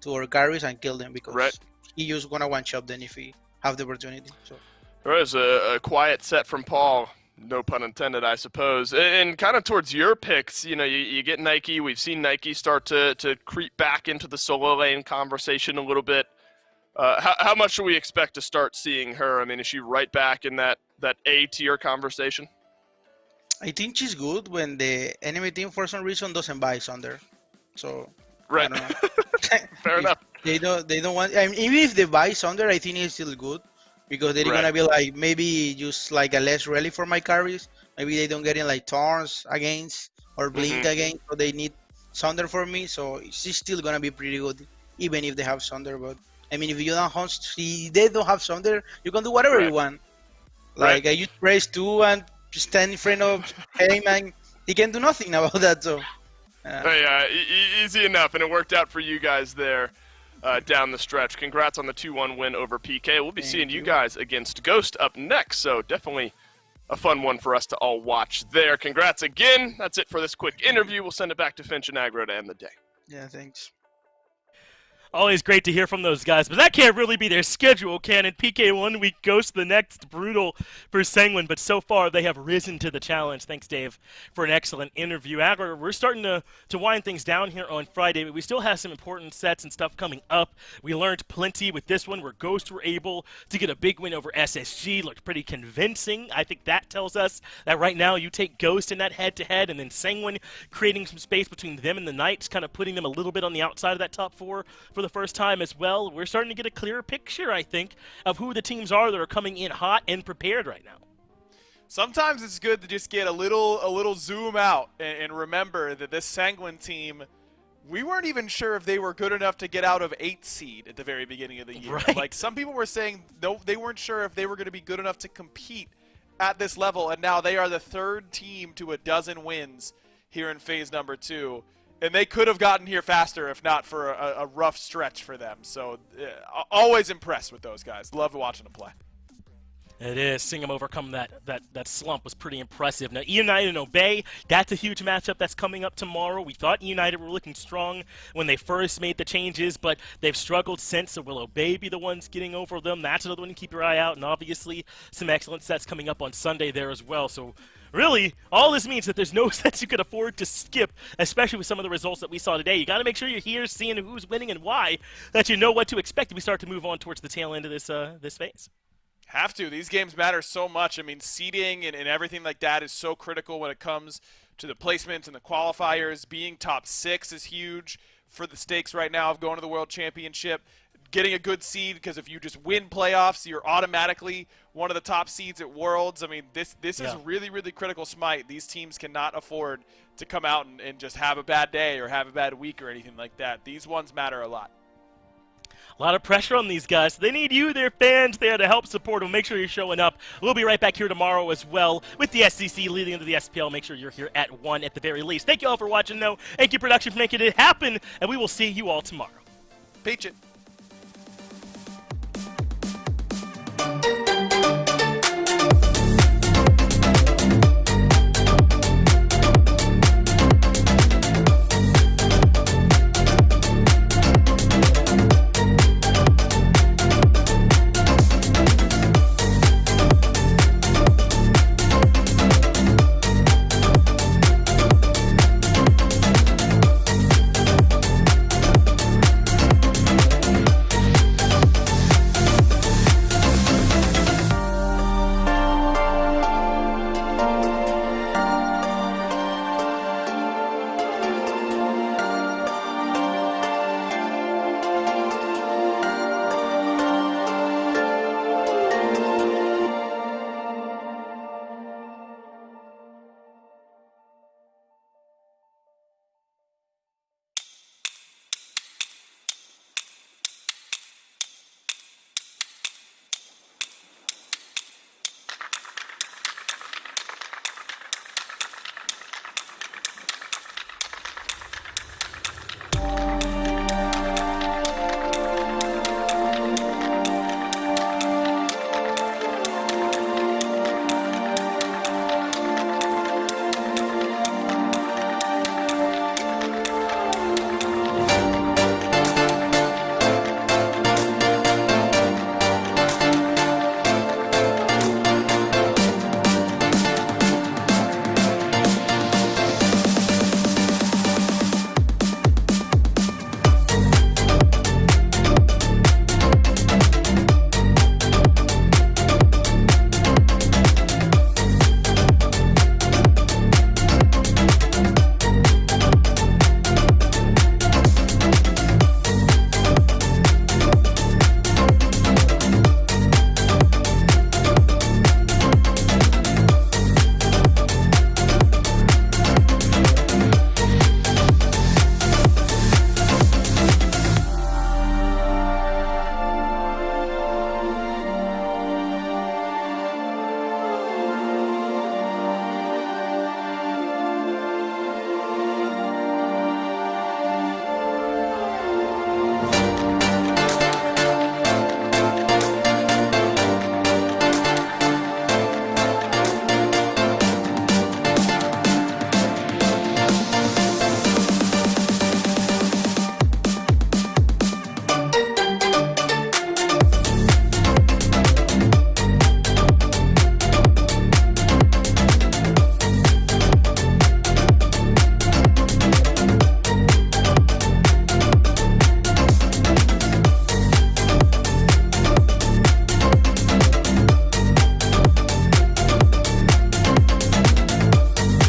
to our carries and kill them because he just gonna one shot them if he have the opportunity. So There was a quiet set from Paul. No pun intended, I suppose. And kind of towards your picks, you know, you get Nike. We've seen Nike start to creep back into the solo lane conversation a little bit. How much should we expect to start seeing her? I mean, is she right back in that A-tier conversation? I think she's good when the enemy team for some reason doesn't buy Sunder. So right. I don't know. Fair enough. They don't want. I mean, even if they buy Sunder, I think it's still good. Because they're gonna be like maybe just like a less rally for my carries. Maybe they don't get in like turns against or blink against, so they need Sunder for me. So she's still gonna be pretty good, even if they have Sunder. But I mean, if you don't have, if they don't have Sunder, you can do whatever you want. Like I use raise 2 and stand in front of him, and he can do nothing about that. So easy enough, and it worked out for you guys there. Down the stretch. Congrats on the 2-1 win over PK. We'll be seeing you guys against Ghost up next, so definitely a fun one for us to all watch there. Congrats again. That's it for this quick interview. We'll send it back to Finch and Agro to end the day. Yeah, thanks. Always great to hear from those guys, but that can't really be their schedule, can it? PK 1 week, Ghost the next, brutal for Sanguine, but so far they have risen to the challenge. Thanks, Dave, for an excellent interview. Agler, we're starting to wind things down here on Friday, but we still have some important sets and stuff coming up. We learned plenty with this one where Ghost were able to get a big win over SSG, looked pretty convincing. I think that tells us that right now you take Ghost in that head-to-head, and then Sanguine creating some space between them and the Knights, kind of putting them a little bit on the outside of that top 4 for the first time as well. We're starting to get a clearer picture, I think, of who the teams are that are coming in hot and prepared right now. Sometimes it's good to just get a little zoom out and remember that this Sanguine team, we weren't even sure if they were good enough to get out of 8th seed at the very beginning of the year. Right. Like, some people were saying no, they weren't sure if they were going to be good enough to compete at this level, and now they are the 3rd team to a dozen wins here in phase number 2. And they could have gotten here faster if not for a rough stretch for them. So always impressed with those guys. Love watching them play. It is. Seeing them overcome that slump was pretty impressive. Now, United and Obey, that's a huge matchup that's coming up tomorrow. We thought United were looking strong when they first made the changes, but they've struggled since, so will Obey be the ones getting over them? That's another one to keep your eye out, and obviously some excellent sets coming up on Sunday there as well. So really, all this means that there's no sets you could afford to skip, especially with some of the results that we saw today. You got to make sure you're here seeing who's winning and why, that you know what to expect as we start to move on towards the tail end of this phase. Have to. These games matter so much. I mean, seeding and everything like that is so critical when it comes to the placements and the qualifiers. Being top 6 is huge for the stakes right now of going to the World Championship. Getting a good seed, because if you just win playoffs, you're automatically one of the top seeds at Worlds. I mean, this is really, really critical SMITE. These teams cannot afford to come out and just have a bad day or have a bad week or anything like that. These ones matter a lot. A lot of pressure on these guys. They need you, their fans, there to help support them. Make sure you're showing up. We'll be right back here tomorrow as well with the SCC leading into the SPL. Make sure you're here at 1 at the very least. Thank you all for watching, though. Thank you, production, for making it happen, and we will see you all tomorrow. Peach it.